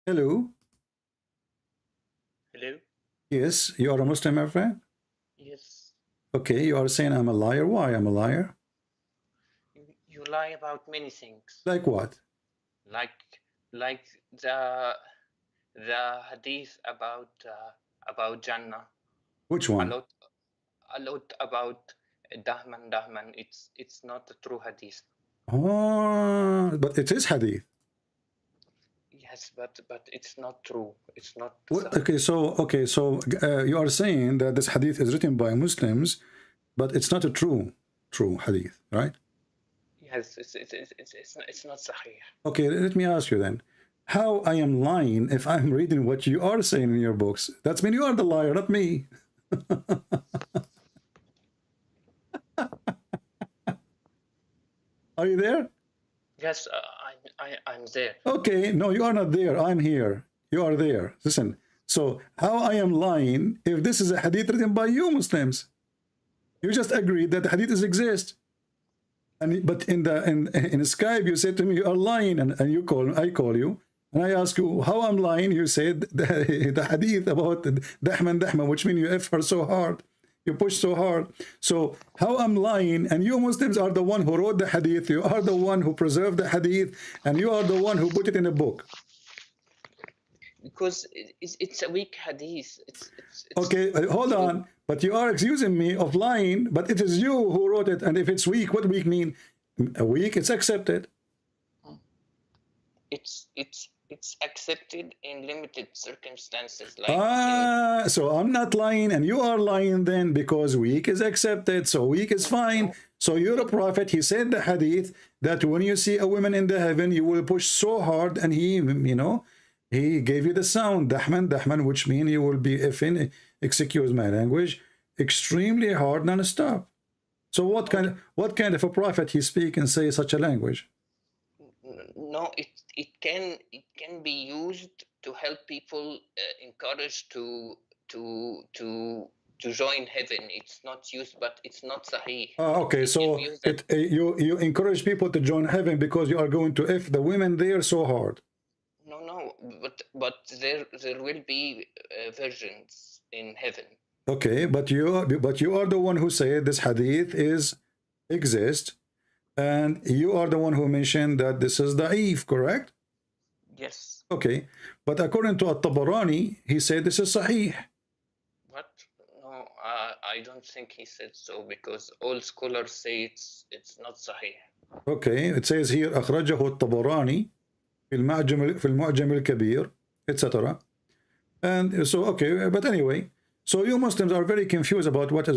Hello. Hello? Yes, you are a Muslim, my friend? Yes. Okay, you are saying I'm a liar. Why I'm a liar? You lie about many things. Like what? Like like the the hadith about Jannah. Which A one? lot a lot about Dahman. It's not a true hadith. Oh, but it is hadith. Yes, but it's not true. It's not What? Sahih. Okay, so you are saying that this hadith is written by Muslims, but it's not a true hadith, right? Yes, it's not Sahih. Okay, let me ask you then. How I am lying if I'm reading what you are saying in your books? That's mean you are the liar, not me. Are you there? Yes, I'm there. Okay, no, you are not there. I'm here. You are there. Listen. So how I am lying if this is a hadith written by you Muslims? You just agreed that the hadiths exist. And but in Skype you said to me you are lying, and I call you and I ask you how I'm lying. You said the hadith about Dahman, which means you F her so hard. You push so hard. So how I'm lying, and you Muslims are the one who wrote the hadith, you are the one who preserved the hadith, and you are the one who put it in a book. Because it's a weak hadith. It's Okay, hold on. But you are accusing me of lying, but it is you who wrote it. And if it's weak, what weak mean? A weak, it's accepted. It's accepted in limited circumstances, like So I'm not lying and you are lying then, because weak is accepted, so weak is fine. So you're a prophet. He said the hadith that when you see a woman in the heaven, you will push so hard, and he, he gave you the sound, Dahman, which means you will be, excuse my language, extremely hard non-stop. So what kind of a prophet he speak and say such a language? No, it can be used to help people, encourage to join heaven. It's not used, but it's not Sahih. Okay, so you encourage people to join heaven because you are going to F the women there so hard. No, but there will be virgins in heaven. Okay, but you are the one who said this hadith exists, and you are the one who mentioned that this is da'if, correct? Yes. Okay, but according to At-Tabarani, he said this is sahih. What? No, I don't think he said so, because all scholars say it's not sahih. Okay, it says here أخرجه الطبراني في المعجم الكبير, etc. And so okay, but anyway, so you Muslims are very confused about what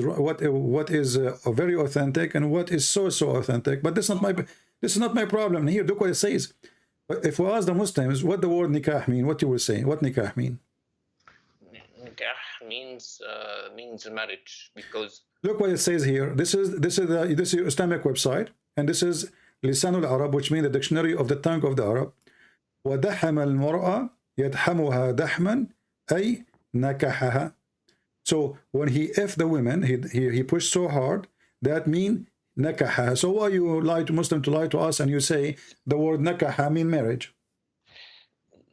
is very authentic and what is so authentic. But this is not my problem. Here, look what it says. If we ask the Muslims what the word nikah mean, what you will say? What nikah mean? Nikah means marriage, because look what it says here. This is your Islamic website, and this is Lisan al-Arab, which means the dictionary of the tongue of the Arab. وَدَحَمَ الْمَرْأَةِ يَدْحَمُهَا دَحْمًا أي نَكَحَهَا. So when he F the women, he pushed so hard, that mean nakaha. So why you lie to Muslim to lie to us and you say the word nakaha mean marriage?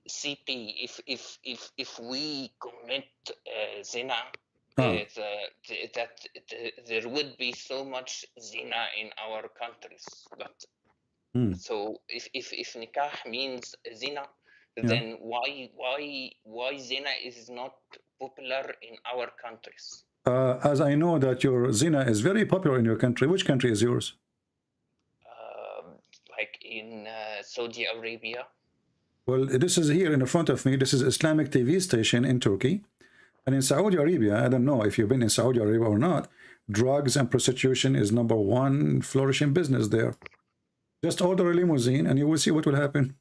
CP, if we commit zina, that there would be so much zina in our countries. But so if nikah means zina, then why zina is not popular in our countries? As I know that your zina is very popular in your country. Which country is yours? Like in Saudi Arabia. Well, this is here in front of me. This is Islamic TV station in Turkey. And in Saudi Arabia, I don't know if you've been in Saudi Arabia or not, drugs and prostitution is #1 flourishing business there. Just order a limousine and you will see what will happen.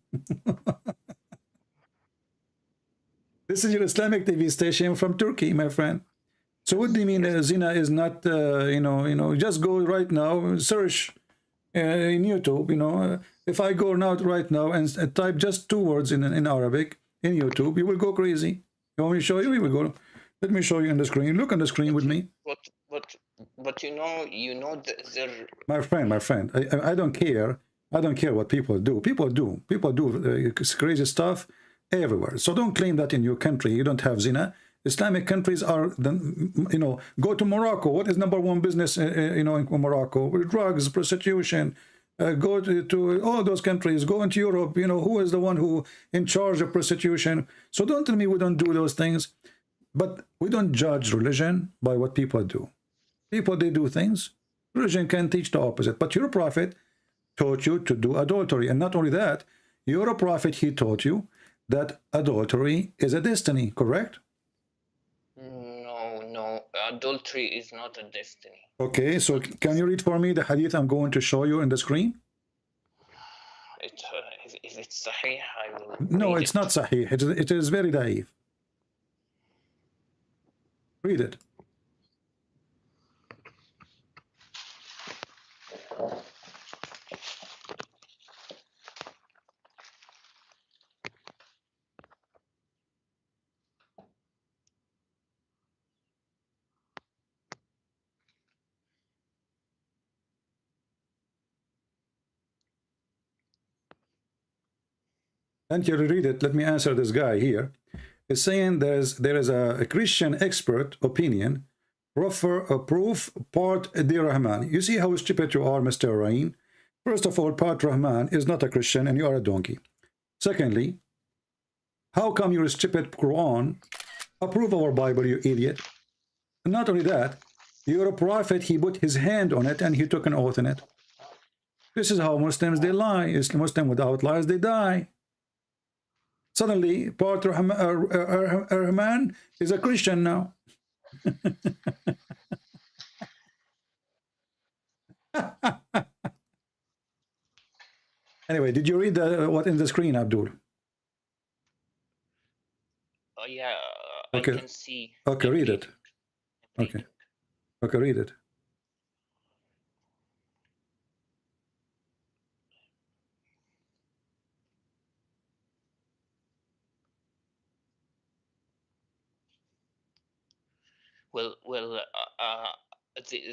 This is your Islamic TV station from Turkey, my friend. So what do you mean zina is not, just go right now, search in YouTube, if I go now right now and type just 2 words in Arabic in YouTube, you will go crazy. You want me to show you? We will go. Let me show you on the screen. Look on the screen with me. But you know that my friend, I don't care. I don't care what people do. People do crazy stuff, everywhere. So don't claim that in your country you don't have zina. Islamic countries are, you know, go to Morocco. What is #1 business, you know, in Morocco? Drugs, prostitution. Go to all those countries. Go into Europe. You know, who is the one who in charge of prostitution? So don't tell me we don't do those things. But we don't judge religion by what people do. People, they do things. Religion can teach the opposite. But your prophet taught you to do adultery. And not only that, your prophet, he taught you that adultery is a destiny, correct? No, adultery is not a destiny. Okay, so can you read for me the hadith I'm going to show you on the screen? Is it sahih? I will No, read it's it. not sahih. It is very daif. Read it. And you read it. Let me answer this guy here. It's saying there is a Christian expert opinion, proof part Di Rahman. You see how stupid you are, Mr. Rain. First of all, part Rahman is not a Christian and you are a donkey. Secondly, how come your stupid Quran approve our Bible, you idiot? And not only that, you're a prophet, he put his hand on it and he took an oath in it. This is how Muslims, they lie. It's Muslim without lies, they die. Suddenly, part Rahman is a Christian now. Anyway, did you read what in the screen, Abdul? Oh yeah, Okay. I can see. Okay, read it. Reading. Okay. Okay, read it.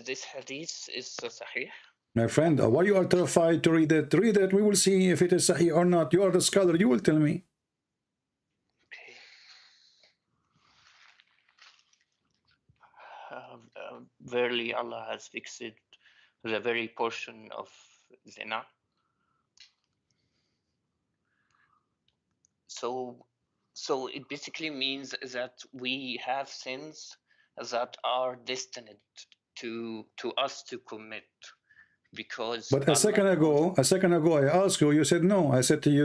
This hadith is sahih. My friend, why you are terrified to read it? Read it. We will see if it is sahih or not. You are the scholar. You will tell me. Okay. Verily, Allah has fixed the very portion of zina. So it basically means that we have sins that are destined to us to commit, because But a second ago, I asked you. You said no. I said to you,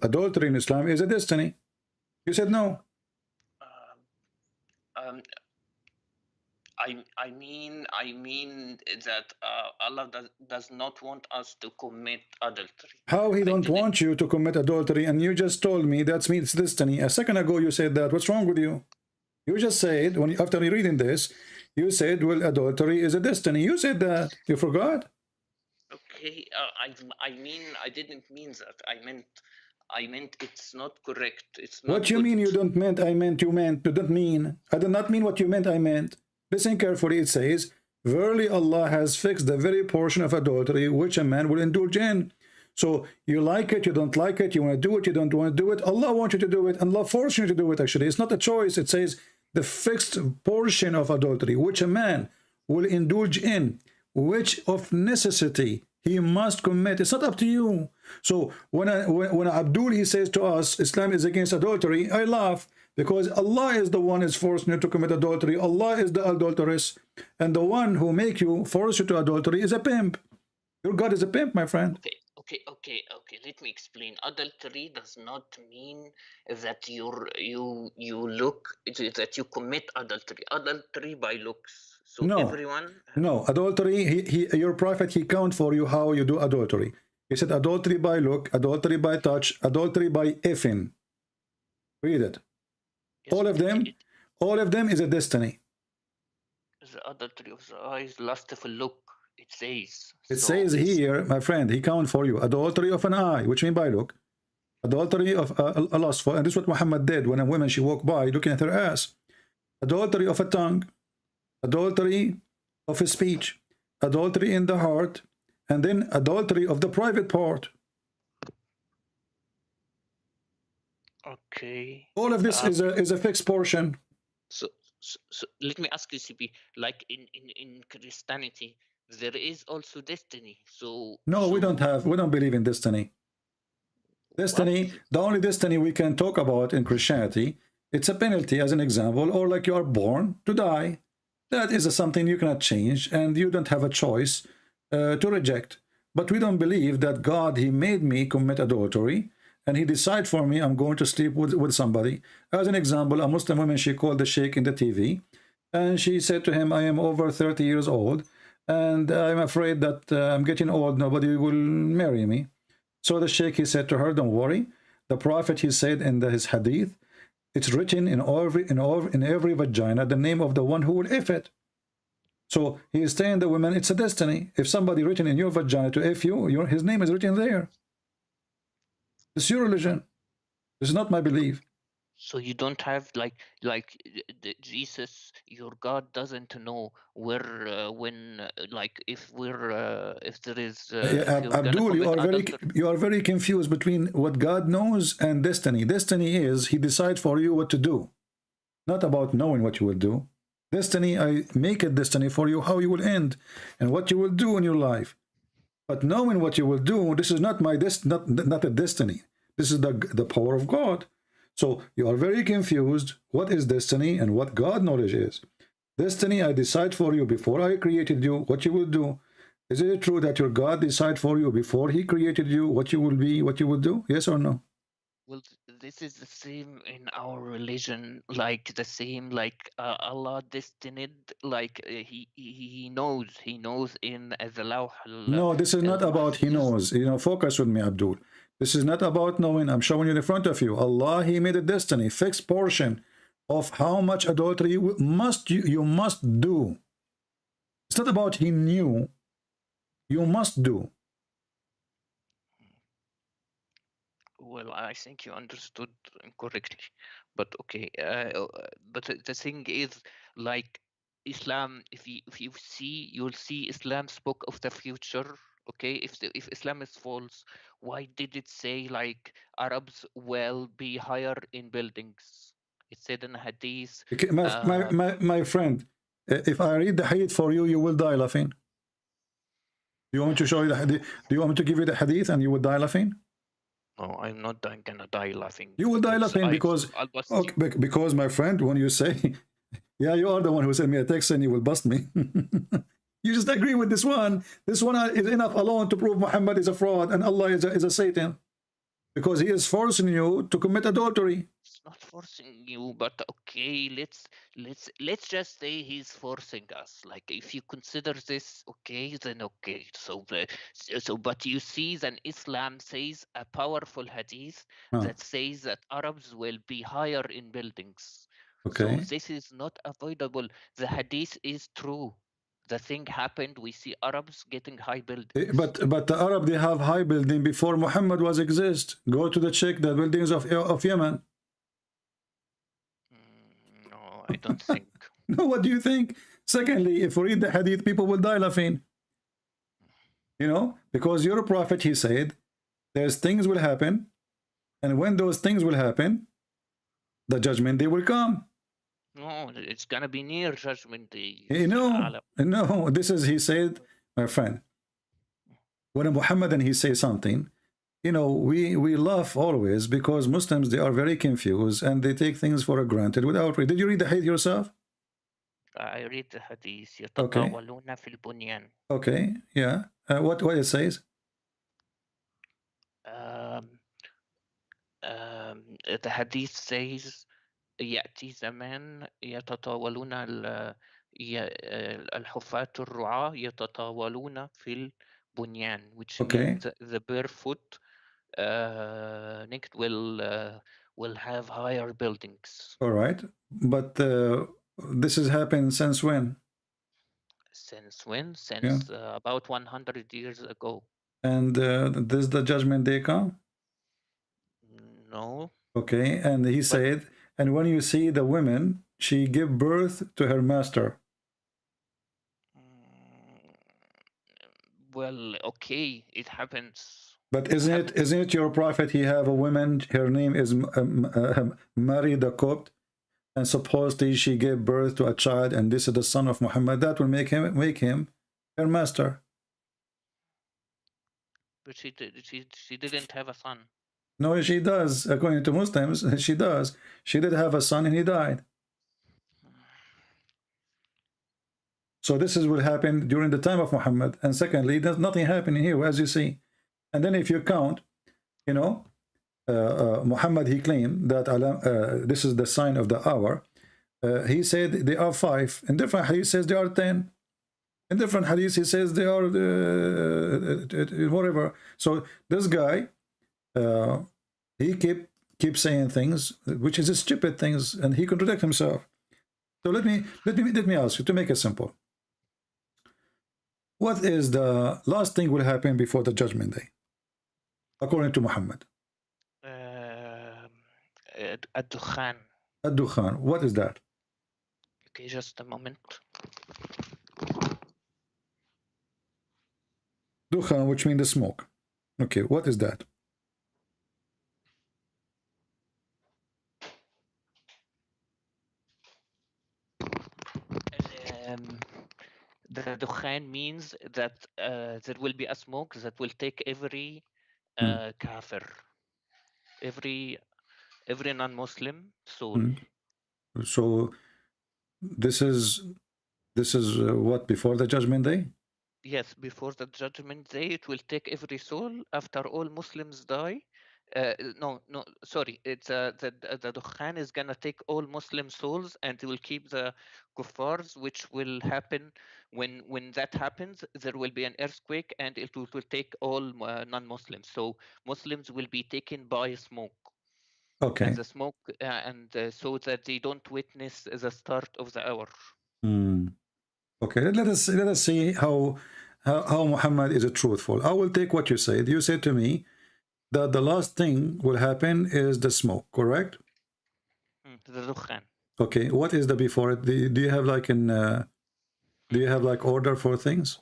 adultery in Islam is a destiny. You said no. I mean that Allah does not want us to commit adultery. How he don't want you to commit adultery, and you just told me that means destiny. A second ago you said that. What's wrong with you? You just said, after reading this, you said, well, adultery is a destiny. You said that. You forgot? Okay, I mean, I didn't mean that. I meant it's not correct. It's not. What you mean you don't meant? I meant you meant. You don't mean. I did not mean what you meant. I meant. Listen carefully. It says, verily Allah has fixed the very portion of adultery which a man will indulge in. So you like it, you don't like it, you want to do it, you don't want to do it. Allah wants you to do it, and Allah forces you to do it. Actually, it's not a choice. It says the fixed portion of adultery which a man will indulge in, which of necessity he must commit. It's not up to you. So when Abdul, he says to us, Islam is against adultery, I laugh, because Allah is the one is forcing you to commit adultery. Allah is the adulteress, and the one who force you to adultery is a pimp. Your God is a pimp, my friend. Okay. Let me explain. Adultery does not mean that that you commit adultery. Adultery by looks. So no, everyone. No, adultery. Your prophet, he count for you how you do adultery. He said adultery by look, adultery by touch, adultery by effing. Read it. Yes, all of them is a destiny. The adultery of the eyes, lustful look. It says. It says here, my friend, he count for you. Adultery of an eye, which mean by look. Adultery of a lustful, and this is what Muhammad did when a woman, she walked by looking at her ass. Adultery of a tongue. Adultery of a speech. Adultery in the heart. And then adultery of the private part. Okay. All of this is a fixed portion. So let me ask you, CP, like in Christianity, there is also destiny. So No, we don't believe in destiny. Destiny, what? the only destiny we can talk about in Christianity, it's a penalty, as an example, or like you are born to die. That is something you cannot change, and you don't have a choice to reject. But we don't believe that God, he made me commit adultery, and he decide for me I'm going to sleep with somebody. As an example, a Muslim woman, she called the sheikh in the TV, and she said to him, I am over 30 years old, and I'm afraid that I'm getting old, nobody will marry me. So the sheikh, he said to her, don't worry. The prophet, he said in his hadith, it's written in every vagina the name of the one who will if it. So he is saying the women, it's a destiny. If somebody written in your vagina to if you, his name is written there. It's your religion. It's not my belief. So you don't have like Jesus, your God doesn't know where when like if there is if you're gonna Abdul, commit adultery. you are very confused between what God knows and destiny. Destiny is he decides for you what to do, not about knowing what you will do. Destiny, I make a destiny for you how you will end and what you will do in your life. But knowing what you will do, this is not my not a destiny. This is the power of God. So you are very confused. What is destiny and what God knowledge is? Destiny, I decide for you before I created you what you will do. Is it true that your God decide for you before he created you what you will be, what you will do? Yes or no? Well, this is the same in our religion, like the same, like Allah destined, like he knows in the Lawh No, this is not about he al-Mahfuz. knows. You know, focus with me, Abdul. This is not about knowing. I'm showing you in front of you. Allah, he made a destiny, fixed portion of how much adultery you must do. It's not about he knew. You must do. Well, I think you understood incorrectly, but okay. But the thing is, like Islam, if you see, you'll see Islam spoke of the future. Okay, if Islam is false, why did it say like Arabs will be higher in buildings? It said in Hadith. Okay, my friend, if I read the hadith for you, you will die laughing. Do you want me to show you the hadith? Do you want me to give you the hadith and you will die laughing? No, I'm not gonna die laughing. You will die laughing because, okay, because my friend, when you say, yeah, you are the one who sent me a text and you will bust me. You just agree with this one. This one is enough alone to prove Muhammad is a fraud and Allah is a Satan. Because he is forcing you to commit adultery. It's not forcing you, but okay, let's just say he's forcing us. Like if you consider this okay, then okay. So but you see then Islam says a powerful hadith that says that Arabs will be higher in buildings. Okay. So this is not avoidable. The hadith is true. The thing happened. We see Arabs getting high buildings. But the Arab, they have high building before Muhammad was exist. Go to check the buildings of Yemen. No, I don't think. No, what do you think? Secondly, if we read the hadith, people will die laughing. You know, because your prophet, he said, there's things will happen, and when those things will happen, the judgment day will come. No, it's gonna be near judgment day. No, this is, he said, my friend, when Muhammad and he say something, you know, we laugh always because Muslims, they are very confused and they take things for granted without reading. Did you read the hadith yourself? I read the hadith. Okay. Okay, yeah. What it says? The hadith says يأتي زمان يتطاولون الحفاة الرعاة يتطاولون في البنيان, which means the barefoot naked will have higher buildings. All right, but this has happened since when? Since when? Since about 100 years ago. And does the judgment day come? No. Okay, and he said, and when you see the women, she give birth to her master. Well, okay, it happens. But isn't it your prophet? He have a woman. Her name is Mary the Copt, and supposedly she gave birth to a child, and this is the son of Muhammad. That will make him her master. But she didn't have a son. No, she does. According to Muslims, she does. She did have a son, and he died. So this is what happened during the time of Muhammad. And secondly, there's nothing happening here, as you see. And then if you count, you know, Muhammad, he claimed that this is the sign of the hour. He said they are 5. In different hadith, he says they are 10. In different hadith, he says they are whatever. So this guy, he keep saying things which is stupid things, and he contradicts himself. So let me ask you, to make it simple. What is the last thing will happen before the judgment day, according to Muhammad? Ad-Dukhan. Ad-Dukhan. What is that? Okay, just a moment. Dukhan, which means the smoke. Okay, what is that? The Dukhan means that there will be a smoke that will take every kafir, every non-Muslim soul. So this is what, before the judgment day? Yes, before the judgment day, it will take every soul after all Muslims die. No, sorry. It's the Dukhan is gonna take all Muslim souls, and it will keep the kuffars, which will happen when that happens. There will be an earthquake, and it will take all non-Muslims. So Muslims will be taken by smoke. Okay. And the smoke, so that they don't witness the start of the hour. Okay. Let us see how Muhammad is truthful. I will take what you said. You said to me that the last thing will happen is the smoke, correct? The Dukhan. Okay. What is the before it? Do you have like do you have like order for things?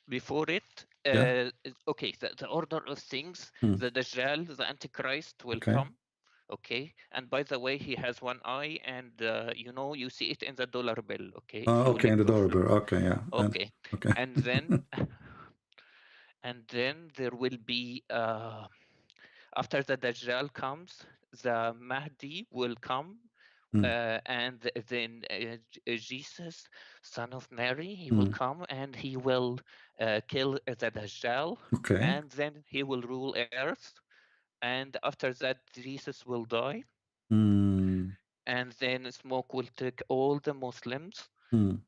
Before it, Yeah. okay, the order of things, the Dajjal, the AntiChrist will come. Okay, and by the way, he has one eye, and you see it in the dollar bill. Okay, Okay, in the dollar bill. Okay, yeah. Okay, okay. and then there will be after the Dajjal comes, the Mahdi will come. And then Jesus, son of Mary, he will come, and he will kill the Dajjal, and then he will rule earth. And after that, Jesus will die, and then smoke will take all the Muslims,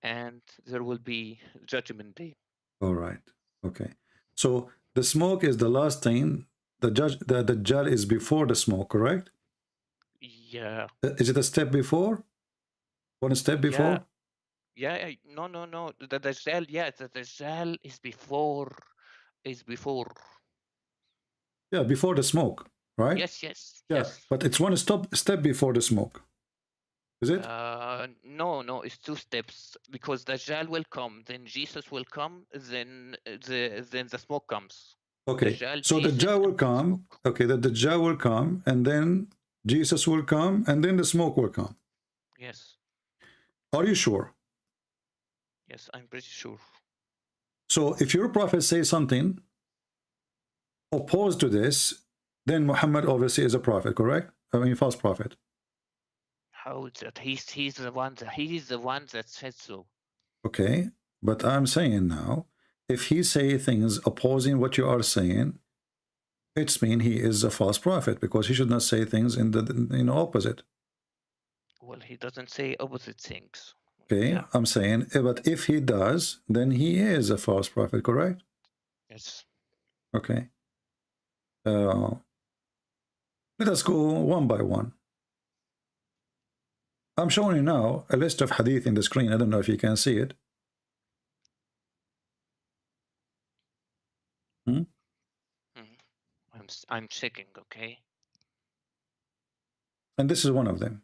and there will be judgment day. All right. Okay. So the smoke is the last thing. The Dajjal is before the smoke, correct? Yeah. Is it a step before? One step before? Yeah. No. The Dajjal, the Dajjal is before. Yeah, before the smoke, right? Yes. But it's one step before the smoke. Is it? No, it's 2 steps, because Dajjal will come, then Jesus will come, then the smoke comes. Okay. Dajjal, So the Jesus, Dajjal will come. Okay, the Dajjal will come, and then Jesus will come, and then the smoke will come. Yes. Are you sure? Yes, I'm pretty sure. So if your prophet says something opposed to this, then Muhammad obviously is a prophet, correct? I mean, false prophet. How is that? He's the one that said so. Okay, but I'm saying now, if he say things opposing what you are saying, it's mean he is a false prophet, because he should not say things in the opposite. Well, he doesn't say opposite things. Okay, yeah. I'm saying, but if he does, then he is a false prophet, correct? Yes. Okay. Let us go one by one. I'm showing you now a list of hadith in the screen. I don't know if you can see it. I'm checking, okay? And this is one of them.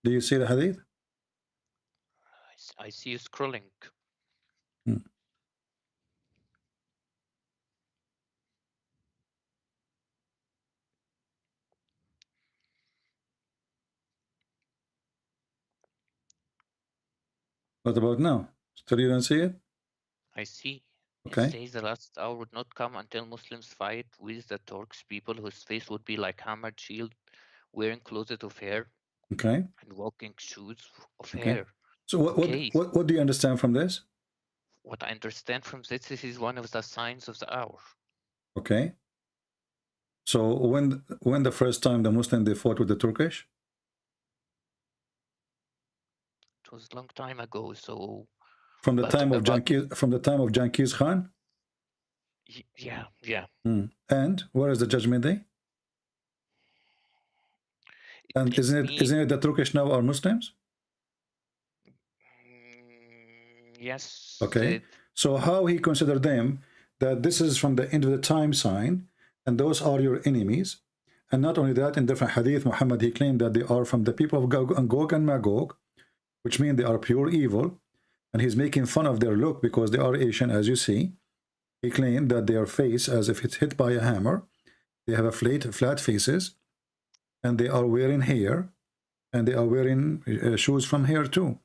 Do you see the hadith? I see you scrolling. What about now? Still you don't see it? I see. Okay. It says the last hour would not come until Muslims fight with the Turks, people whose face would be like hammered shield, wearing clothes of hair Okay. and walking shoes of Okay. hair. So what do you understand from this? What I understand from this is one of the signs of the hour. Okay. So when the first time the Muslim they fought with the Turkish? It was a long time ago. So From the but time of about Genghis Khan? yeah, yeah. And where is the Judgment Day? And isn't it the Turkish now are Muslims? Yes. Okay. So how he considered them that this is from the end of the time sign, and those are your enemies. And not only that, in different hadith, Muhammad, he claimed that they are from the people of Gog and Magog, which means they are pure evil. And he's making fun of their look because they are Asian, as you see. He claimed that their face, as if it's hit by a hammer, they have a flat faces, and they are wearing hair, and they are wearing shoes from hair too.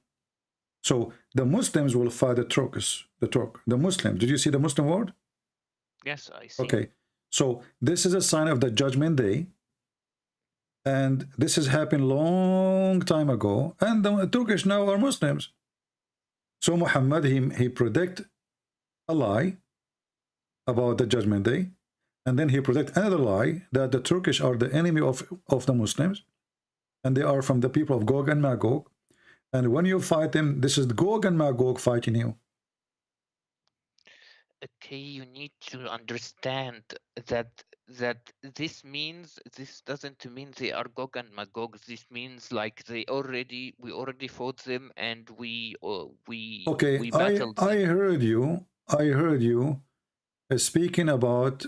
So the Muslims will fight the Turks, the Muslim. Did you see the Muslim word? Yes, I see. Okay. So this is a sign of the Judgment Day. And this has happened long time ago. And the Turkish now are Muslims. So Muhammad, he predict a lie about the Judgment Day. And then he predict another lie that the Turkish are the enemy of the Muslims. And they are from the people of Gog and Magog. And when you fight them, this is Gog and Magog fighting you. Okay, you need to understand that this doesn't mean they are Gog and Magog. This means like we already fought them and we battled them. I heard you speaking about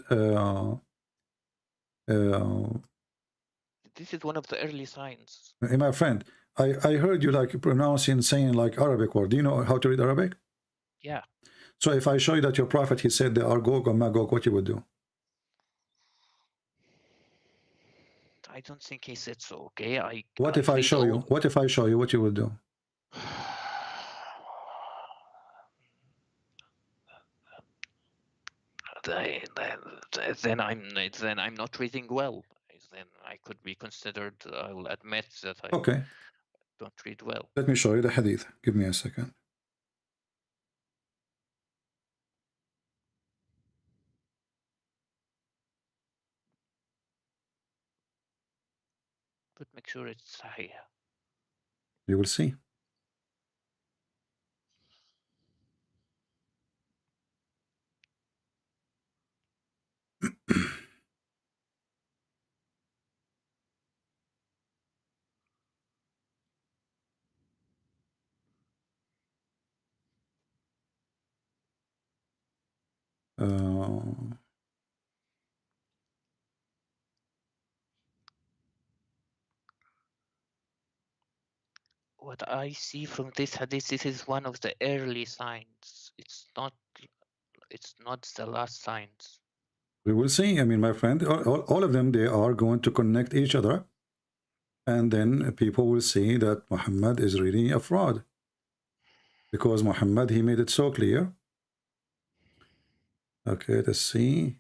this is one of the early signs. my friend, I heard you like pronouncing, saying like Arabic word. Do you know how to read Arabic? Yeah. So if I show you that your prophet, he said they are Gog or Magog, what you would do? I don't think he said so. Okay. What if I show you? What if I show you what you would do? Then I'm not reading well. Then I could be considered. I will admit that I don't read well. Let me show you the hadith. Give me a second. But make sure it's Sahih. You will see. What I see from this hadith, this is one of the early signs. It's not the last signs. We will see. I mean, my friend, all of them, they are going to connect each other. And then people will see that Muhammad is really a fraud. Because Muhammad, he made it so clear. Okay, let's see.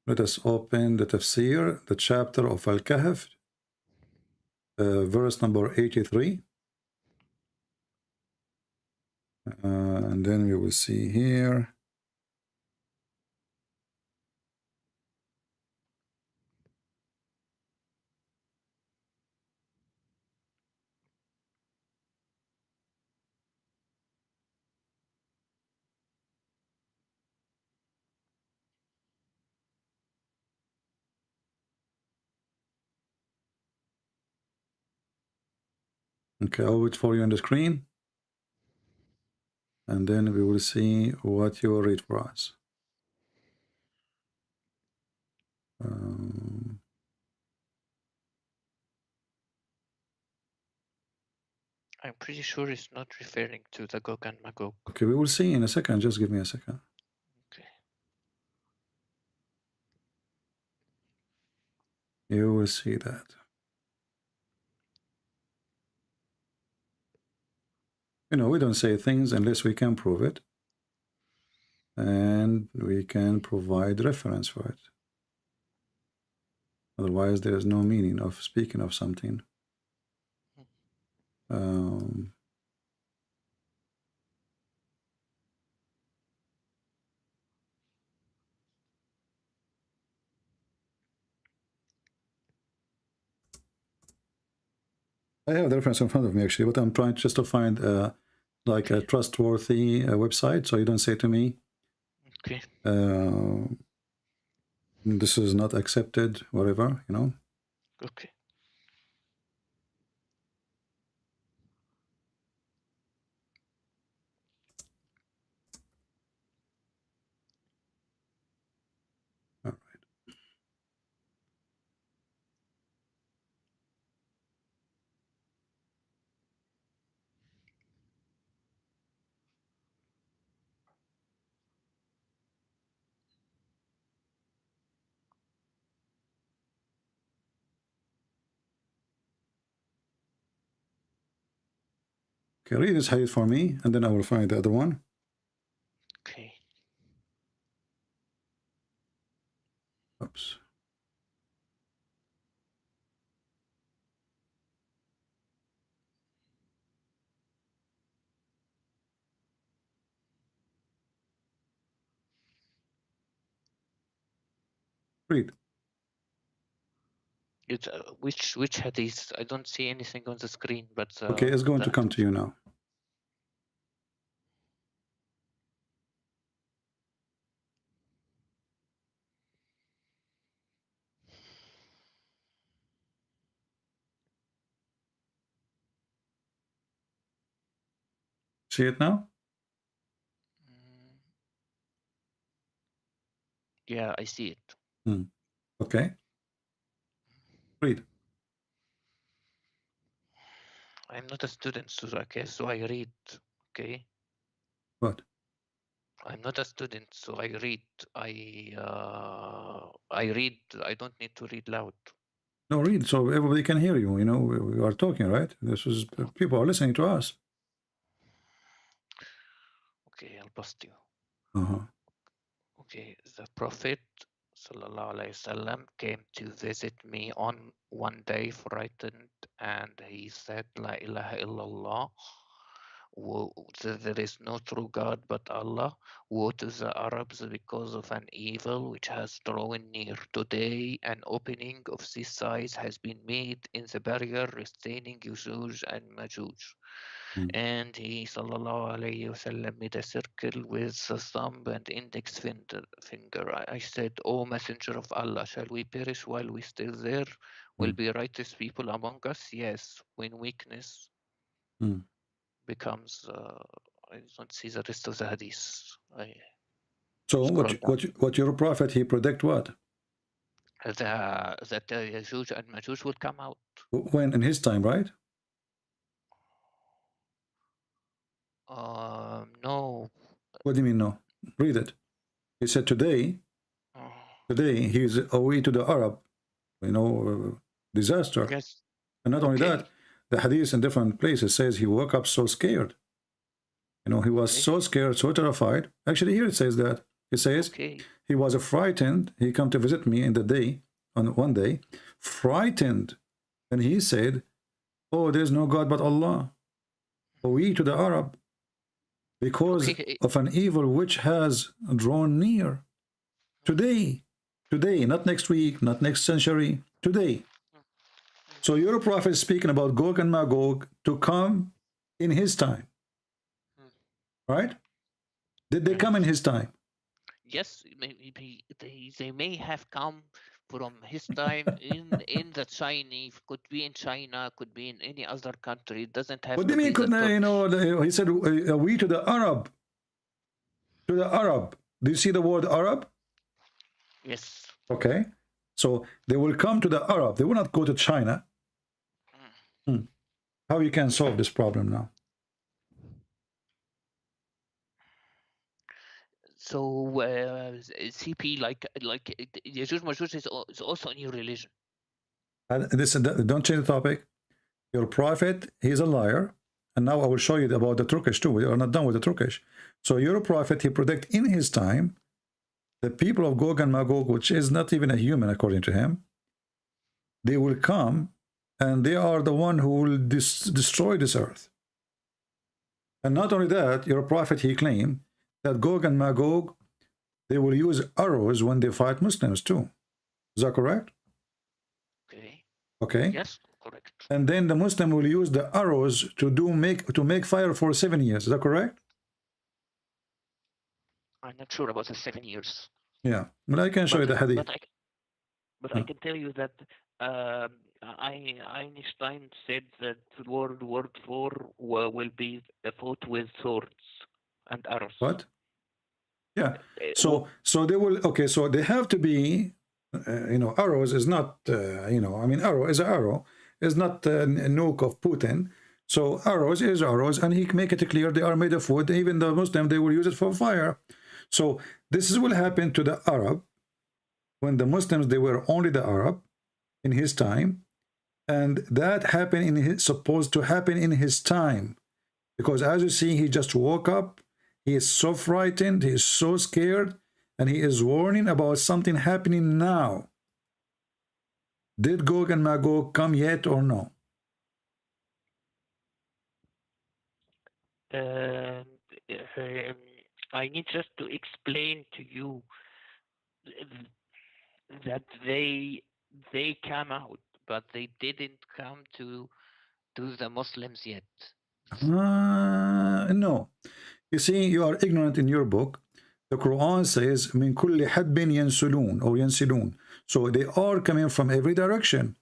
Let us open the tafsir, the chapter of Al-Kahf, verse number 83. And then we will see here. Okay, I'll wait for you on the screen. And then we will see what you will read for us. I'm pretty sure it's not referring to the Gog and Magog. Okay, we will see in a second. Just give me a second. Okay. You will see that. You know, we don't say things unless we can prove it. And we can provide reference for it. Otherwise, there is no meaning of speaking of something. I have the reference in front of me, actually, but I'm trying just to find like a trustworthy website, so you don't say to me, okay, this is not accepted, whatever, you know. Okay. All right. Okay, read this hadith for me, and then I will find the other one. Okay. Oops. Read. It's which hadith? I don't see anything on the screen, but Okay, it's going to come to you now. See it now? Yeah, I see it. Okay. Read. I'm not a student, so I read. Okay. What? I'm not a student, so I read. I read. I don't need to read loud. No, read so everybody can hear you. You know, we are talking, right? This is people are listening to us. Okay, I'll bust you. Uh-huh. Okay, the Prophet sallallahu alaihi wasallam came to visit me on one day, frightened, and he said, "La ilaha illallah." There is no true God but Allah. Woe to the Arabs because of an evil which has drawn near. Today, an opening of this size has been made in the barrier restraining Yajuj and Majuj. And he sallallahu alayhi wasallam made a circle with the thumb and index finger. I said, "O Messenger of Allah, shall we perish while we still there? Will be righteous people among us?" Yes, when weakness becomes I don't see the rest of the hadith. So what your prophet, he predict what? That Yajuj and Majuj will come out. When? In his time, right? No. What do you mean no? Read it. He said today he's away to the Arab, you know, disaster. Yes. And not only that, the hadith in different places says he woke up so scared. You know, he was so scared, so terrified. Actually, here it says that. It says he was frightened. He come to visit me in the day, on one day, frightened. And he said, "Oh, there's no God but Allah. We to the Arab, because of an evil which has drawn near." Today, not next week, not next century, today. So your prophet is speaking about Gog and Magog to come in his time. Right? Did they come in his time? Yes, maybe they may have come from his time in the Chinese, could be in China, could be in any other country. It doesn't have What to do you mean? be You know, he said, "We to the Arab." To the Arab. Do you see the word Arab? Yes. Okay. So they will come to the Arab. They will not go to China. How you can solve this problem now? So CP, like Yajuj Majuj is also a new religion. Don't change the topic. Your prophet, he's a liar. And now I will show you about the Turkish too. We are not done with the Turkish. So your prophet, he predict in his time, the people of Gog and Magog, which is not even a human according to him, they will come and they are the one who will destroy this earth. And not only that, your prophet, he claimed that Gog and Magog, they will use arrows when they fight Muslims too. Is that correct? Okay. Okay. Yes, correct. And then the Muslim will use the arrows to make fire for 7 years. Is that correct? I'm not sure about the 7 years. Yeah, but I can show you the hadith. But I can tell you that Einstein said that World War IV will be fought with swords and arrows. What? Yeah. So they will. Okay. So they have to be. Arrows is not. I mean, arrow is an arrow. Is not a nuke of Putin. So arrows is arrows, and he make it clear they are made of wood. Even the Muslim, they will use it for fire. So this is what happened to the Arab when the Muslims, they were only the Arab in his time, and that happened supposed to happen in his time, because as you see, he just woke up. He is so frightened. He is so scared, and he is warning about something happening now. Did Gog and Magog come yet or no? I need just to explain to you that they came out, but they didn't come to the Muslims yet. No. You see, you are ignorant in your book. The Quran says, "Min kulli hadbin yansulun," or yansilun. So they are coming from every direction.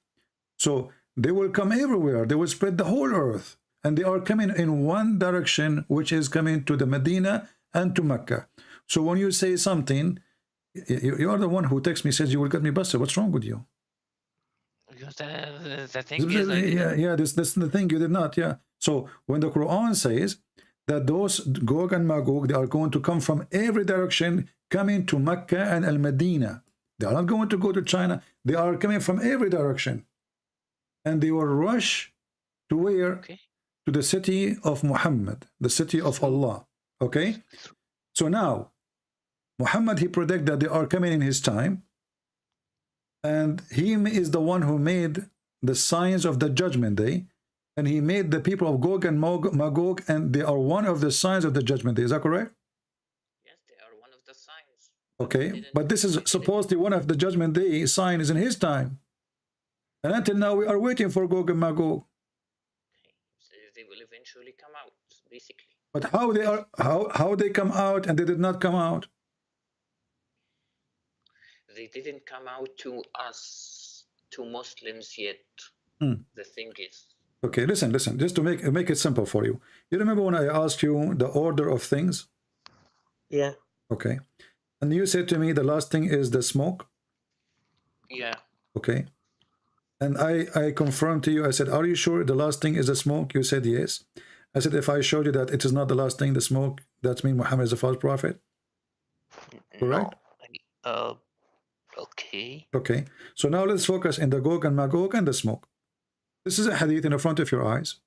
So they will come everywhere. They will spread the whole earth. And they are coming in one direction, which is coming to the Medina and to Mecca. So when you say something, you are the one who texts me, says you will get me busted. What's wrong with you? Because the thing is, that's the thing, you did not. Yeah. So when the Quran says that those Gog and Magog, they are going to come from every direction, coming to Mecca and Al-Medina. They are not going to go to China. They are coming from every direction. And they will rush to where? Okay. To the city of Muhammad, the city of Allah. Okay? So now, Muhammad, he predicted that they are coming in his time. And he is the one who made the signs of the judgment day. And he made the people of Gog and Magog, and they are one of the signs of the judgment day. Is that correct? Yes, they are one of the signs. Okay, but this is supposedly one of the judgment day signs in his time. And until now, we are waiting for Gog and Magog. So they will eventually come out, basically. But how they come out and they did not come out? They didn't come out to us, to Muslims yet. The thing is. Okay, listen, just to make it simple for you. You remember when I asked you the order of things? Yeah. Okay. And you said to me the last thing is the smoke? Yeah. Okay. And I confirmed to you, I said, are you sure the last thing is the smoke? You said yes. I said, if I showed you that it is not the last thing, the smoke, that means Muhammad is a false prophet? Correct? No. Okay. Okay. So now let's focus in the Gog and Magog and the smoke. This is a hadith in the front of your eyes.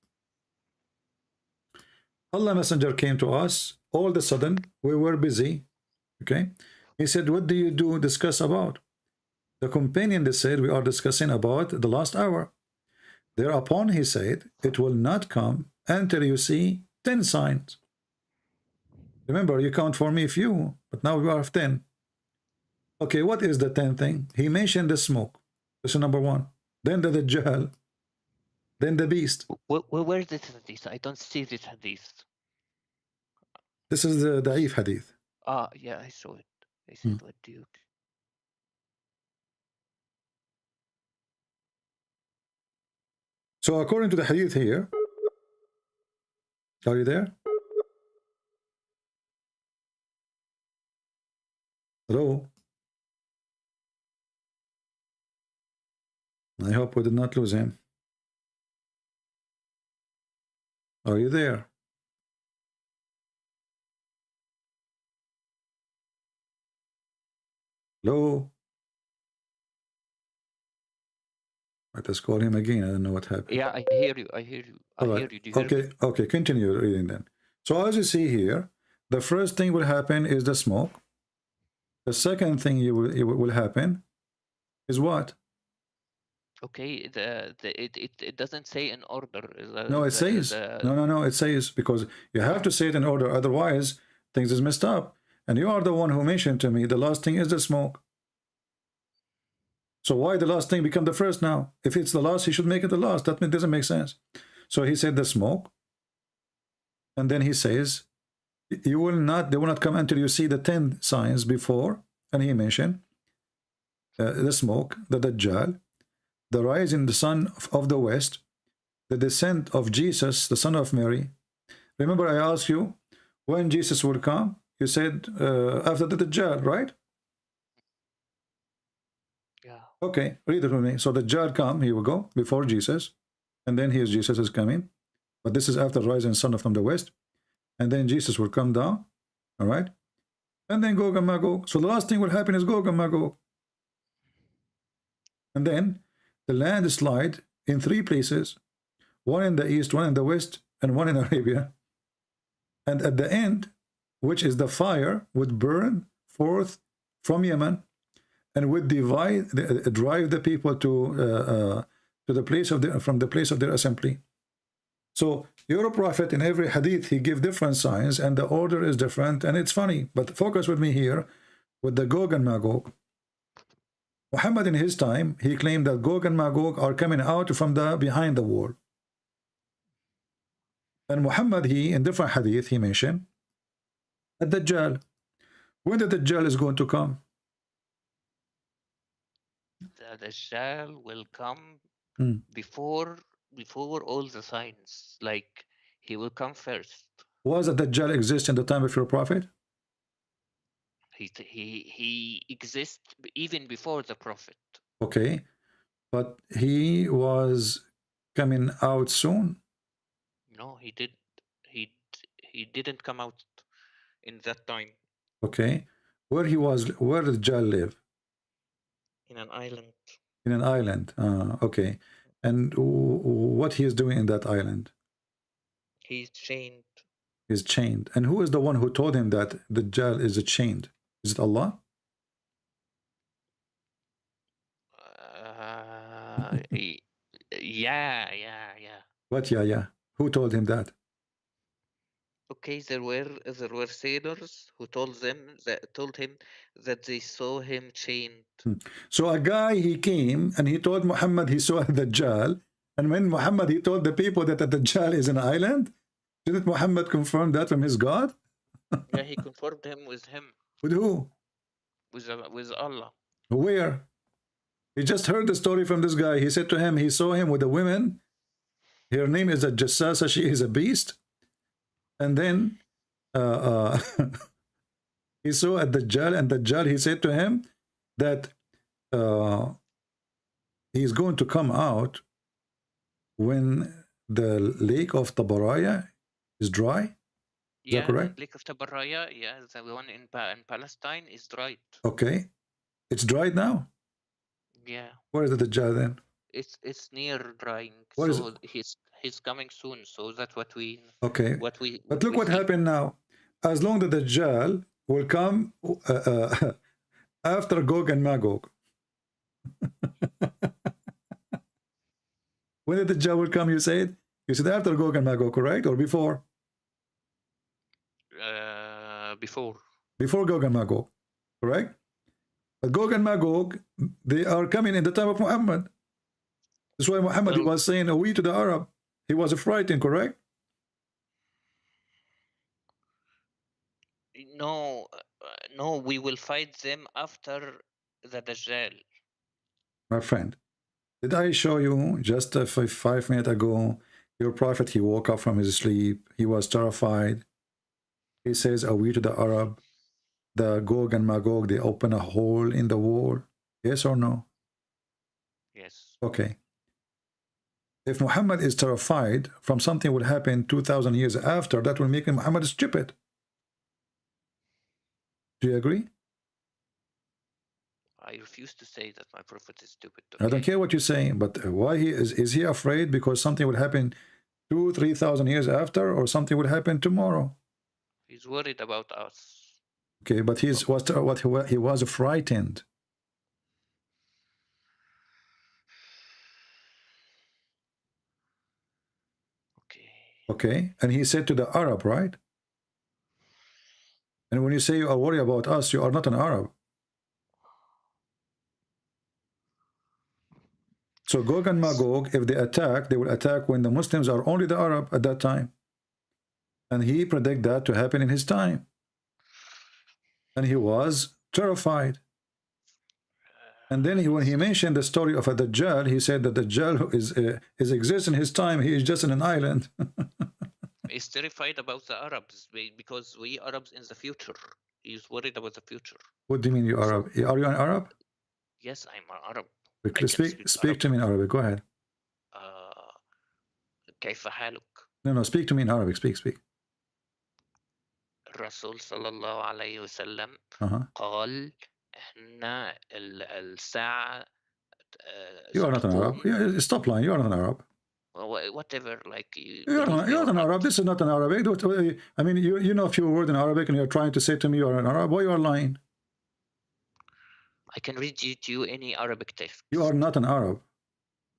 Allah Messenger came to us. All of a sudden, we were busy. Okay. He said, what do you discuss about? The companion, they said, we are discussing about the last hour. Thereupon he said, it will not come until you see 10 signs. Remember, you count for me few, but now we are 10. Okay, what is the 10th thing? He mentioned the smoke. This is number 1. Then the Dajjal. Then the beast. Where is this hadith? I don't see this hadith. This is the Da'if hadith. Yeah, I saw it. I said, what do you... So according to the hadith here, are you there? Hello? I hope we did not lose him. Are you there? Hello? Let us call him again. I don't know what happened. Yeah, I hear you. I hear you. I All hear right. you. Do you hear me? Okay, okay, continue reading then. So as you see here, the first thing will happen is the smoke. The second thing it will happen is what? Okay, it doesn't say in order. No, it says. No, it says, because you have to say it in order, otherwise things is messed up. And you are the one who mentioned to me the last thing is the smoke. So why the last thing become the first now? If it's the last, he should make it the last. That doesn't make sense. So he said the smoke. And then he says, they will not come until you see the 10 signs before. And he mentioned the smoke, the Dajjal, the rise in the sun of the west, the descent of Jesus, the son of Mary. Remember I asked you when Jesus will come? You said after the Dajjal, right? Yeah. Okay, read it with me. So the Dajjal come, here we go, before Jesus. And then here's Jesus is coming. But this is after the rising sun from the west. And then Jesus will come down. All right. And then Gog and Magog. So the last thing will happen is Gog and Magog. And then the landslide in 3 places. One in the east, one in the west, and one in Arabia. And at the end, which is the fire, would burn forth from Yemen and would drive the people to the place of from the place of their assembly. So you're a prophet. In every hadith he give different signs and the order is different, and it's funny. But focus with me here with the Gog and Magog. Muhammad in his time, he claimed that Gog and Magog are coming out from the behind the wall. And Muhammad, in different hadith, he mentioned the Dajjal. When the Dajjal is going to come? The Dajjal will come before all the signs. Like, he will come first. Was the Dajjal exist in the time of your prophet? He exists even before the prophet. Okay, but he was coming out soon. No, he didn't come out in that time. Okay, where did Dajjal live? In an island. In an island. Okay, and what he is doing in that island? He's chained. He's chained. And who is the one who told him that the Dajjal is chained? Is it Allah? Yeah. What? Yeah. Who told him that? Okay, there were sailors who told him that they saw him chained. So a guy, he came and he told Muhammad he saw the Dajjal, and when Muhammad he told the people that the Dajjal is an island, didn't Muhammad confirm that from his God? Yeah, he confirmed him with him. With who? With Allah. Where? He just heard the story from this guy. He said to him, he saw him with a woman. Her name is a Jassasa. She is a beast. And then he saw a Dajjal, and Dajjal, he said to him that he's going to come out when the lake of Tabaraya is dry. Is that correct? Lake of Tabaraya, yeah, the one in Palestine is dried. Okay. It's dried now? Yeah. Where is the Dajjal then? It's near drying. Where is so it? he's coming soon. So that's what we. Okay. But look what see. happened now. As long as the Dajjal will come after Gog and Magog. When did the Dajjal will come, you said? You said after Gog and Magog, correct? Or before? Before. Before Gog and Magog, correct? But Gog and Magog, they are coming in the time of Muhammad. That's why Muhammad, he was saying, "We to the Arab." He was frightened, correct? No, we will fight them after the Dajjal. My friend, did I show you just 5 minutes ago, your prophet, he woke up from his sleep. He was terrified. He says, "Are we to the Arab?" The Gog and Magog, they open a hole in the wall. Yes or no? Yes. Okay. If Muhammad is terrified from something will happen 2,000 years after, that will make Muhammad stupid. Do you agree? I refuse to say that my prophet is stupid. I don't care what you're saying, but why is he afraid because something will happen 2,000-3,000 years after, or something will happen tomorrow? He's worried about us. Okay, but he was frightened. Okay, and he said to the Arab, right? And when you say you are worried about us, you are not an Arab. So Gog and Magog, if they attack, they will attack when the Muslims are only the Arab at that time. And he predicted that to happen in his time. And he was terrified. And then when he mentioned the story of a Dajjal, he said that Dajjal is exists in his time. He is just in an island. He's terrified about the Arabs because we Arabs in the future. He's worried about the future. What do you mean you Arab? Are you an Arab? Yes, I'm an Arab. Speak to me in Arabic. Go ahead. كيف حالك؟ No, speak to me in Arabic. Speak. الرسول صلى الله عليه وسلم قال إن الساعة You are not an Arab. Stop lying. You are not an Arab. Whatever, like you're not an Arab. This is not an Arabic. I mean, you know a few words in Arabic, and you're trying to say to me you are an Arab. Why you are lying? I can read to you any Arabic text. You are not an Arab.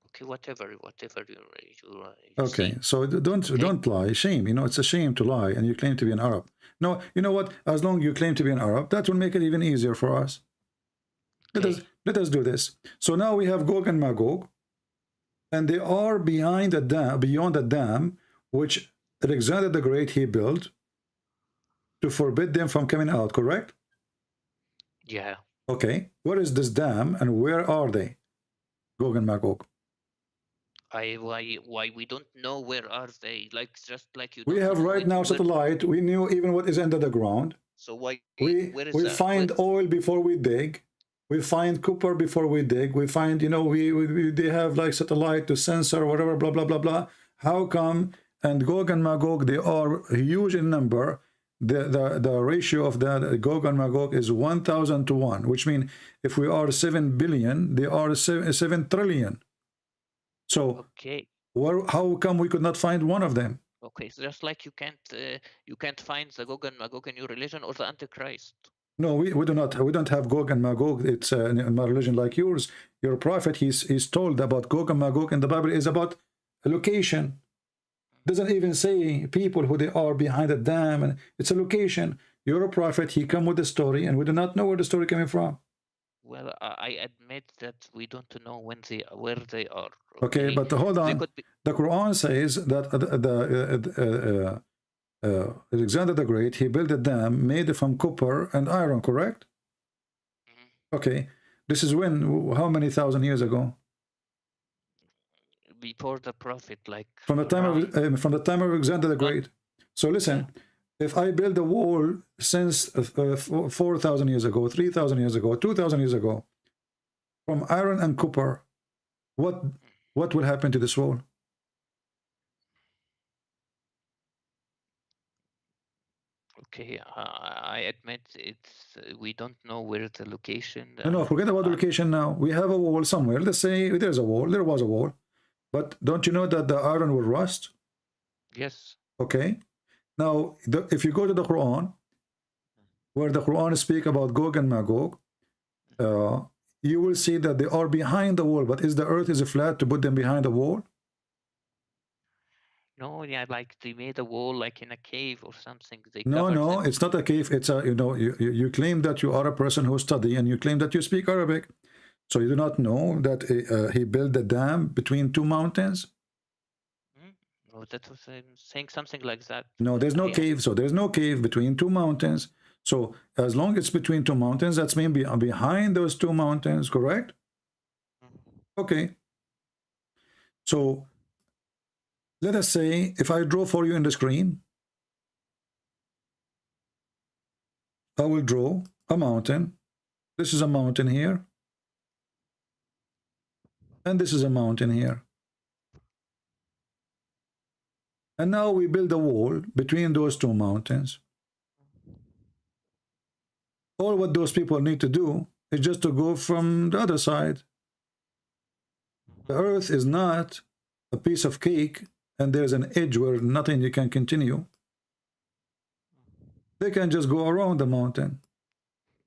Okay, whatever you okay, see. so don't lie. Shame. You know, it's a shame to lie, and you claim to be an Arab. No, you know what? As long as you claim to be an Arab, that will make it even easier for us. Let us do this. So now we have Gog and Magog, and they are behind a dam, beyond a dam, which Alexander the Great he built to forbid them from coming out. Correct? Yeah. Okay. Where is this dam, and where are they? Gog and Magog. Why we don't know where are they? Like just like you. We have right now satellite. We knew even what is under the ground. So why we find oil before we dig. We find copper before we dig. We find, you know, they have like satellite to censor whatever, blah blah blah blah. How come? And Gog and Magog, they are huge in number. The ratio of that Gog and Magog is 1,000 to 1, which means if we are 7 billion, they are 7 trillion. So how come we could not find one of them? Okay, so just like you can't find the Gog and Magog in your religion or the Antichrist. No, we don't have Gog and Magog. It's in my religion like yours. Your prophet, he's told about Gog and Magog, and the Bible is about a location. Doesn't even say people who they are behind a dam, and it's a location. You're a prophet. He come with the story, and we do not know where the story coming from. Well, I admit that we don't know where they are. Okay, but hold on. The Quran says that Alexander the Great, he built a dam made from copper and iron, correct? Okay, this is how many thousand years ago? Before the prophet, like from the time of Alexander the Great. So listen, if I build a wall since 4,000 years ago, 3,000 years ago, 2,000 years ago, from iron and copper, what will happen to this wall? Okay, I admit we don't know where the location. No, forget about the location now. We have a wall somewhere. Let's say there's a wall. There was a wall. But don't you know that the iron will rust? Yes. Okay. Now, if you go to the Quran, where the Quran speaks about Gog and Magog, you will see that they are behind the wall. But is the earth flat to put them behind the wall? No, yeah, like they made a wall like in a cave or something. No, it's not a cave. It's a, you claim that you are a person who study, and you claim that you speak Arabic. So you do not know that he built a dam between two mountains? No, that was saying something like that. No, there's no cave. So there's no cave between two mountains. So as long as it's between two mountains, that's maybe behind those two mountains, correct? Okay. So let us say if I draw for you in the screen, I will draw a mountain. This is a mountain here. And this is a mountain here. And now we build a wall between those two mountains. All what those people need to do is just to go from the other side. The earth is not a piece of cake and there's an edge where nothing you can continue. They can just go around the mountain.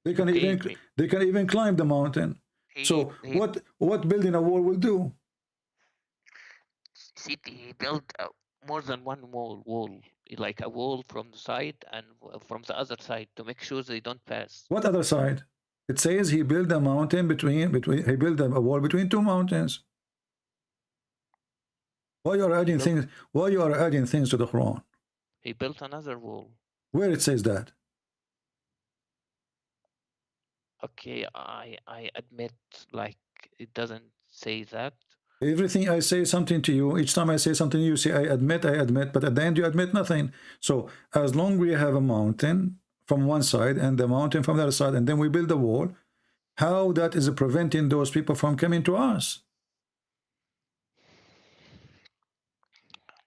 They can even climb the mountain. So what building a wall will do? See, he built more than one wall, like a wall from the side and from the other side to make sure they don't pass. What other side? It says he built a mountain between he built a wall between two mountains. Why you are adding things? Why you are adding things to the Quran? He built another wall. Where it says that? Okay, I admit, like, it doesn't say that. Everything I say something to you, each time I say something, you say, I admit, but at the end you admit nothing. So as long as we have a mountain from one side and the mountain from the other side, and then we build a wall, how that is preventing those people from coming to us?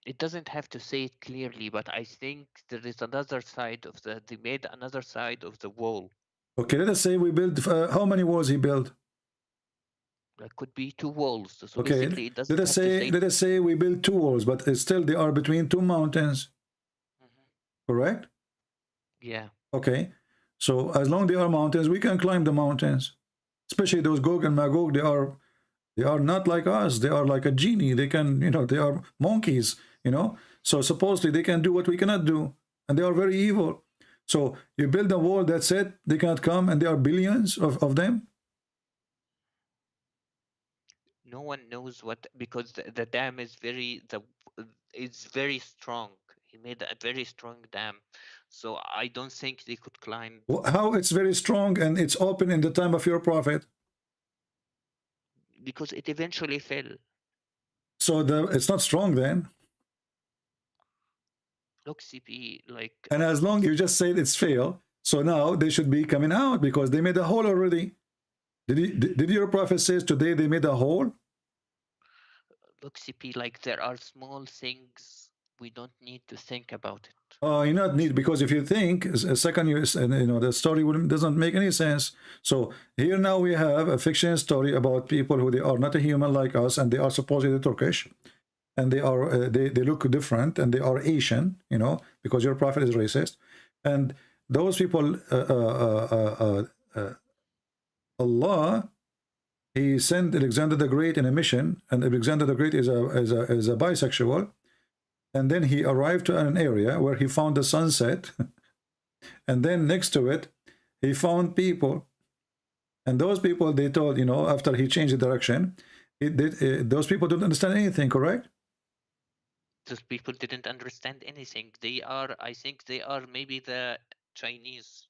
It doesn't have to say it clearly, but I think there is another side of they made another side of the wall. Okay, let us say we build, how many walls he built? That could be two walls. So okay, basically it doesn't let us say we build two walls, but still they are between two mountains. Correct? Yeah. Okay. So as long as they are mountains, we can climb the mountains. Especially those Gog and Magog, they are not like us. They are like a genie. They can, they are monkeys, So supposedly they can do what we cannot do. And they are very evil. So you build a wall, that's it. They cannot come, and there are billions of them. No one knows what, because the dam is it's very strong. He made a very strong dam, so I don't think they could climb. How it's very strong and it's open in the time of your prophet? Because it eventually fell. So it's not strong then. Look, CP, like. And as long you just said it's failed, so now they should be coming out because they made a hole already. Did your prophet says today they made a hole? Look, CP, like there are small things we don't need to think about it. Oh, you not need, because if you think a second, the story doesn't make any sense. So here now we have a fiction story about people who they are not a human like us, and they are supposedly Turkish, and they are they look different, and they are Asian, because your prophet is racist, and those people, Allah, he sent Alexander the Great in a mission, and Alexander the Great is a bisexual. And then he arrived to an area where he found the sunset. And then next to it, he found people. And those people, they told, after he changed the direction, those people don't understand anything, correct? Those people didn't understand anything. I think they are maybe the Chinese.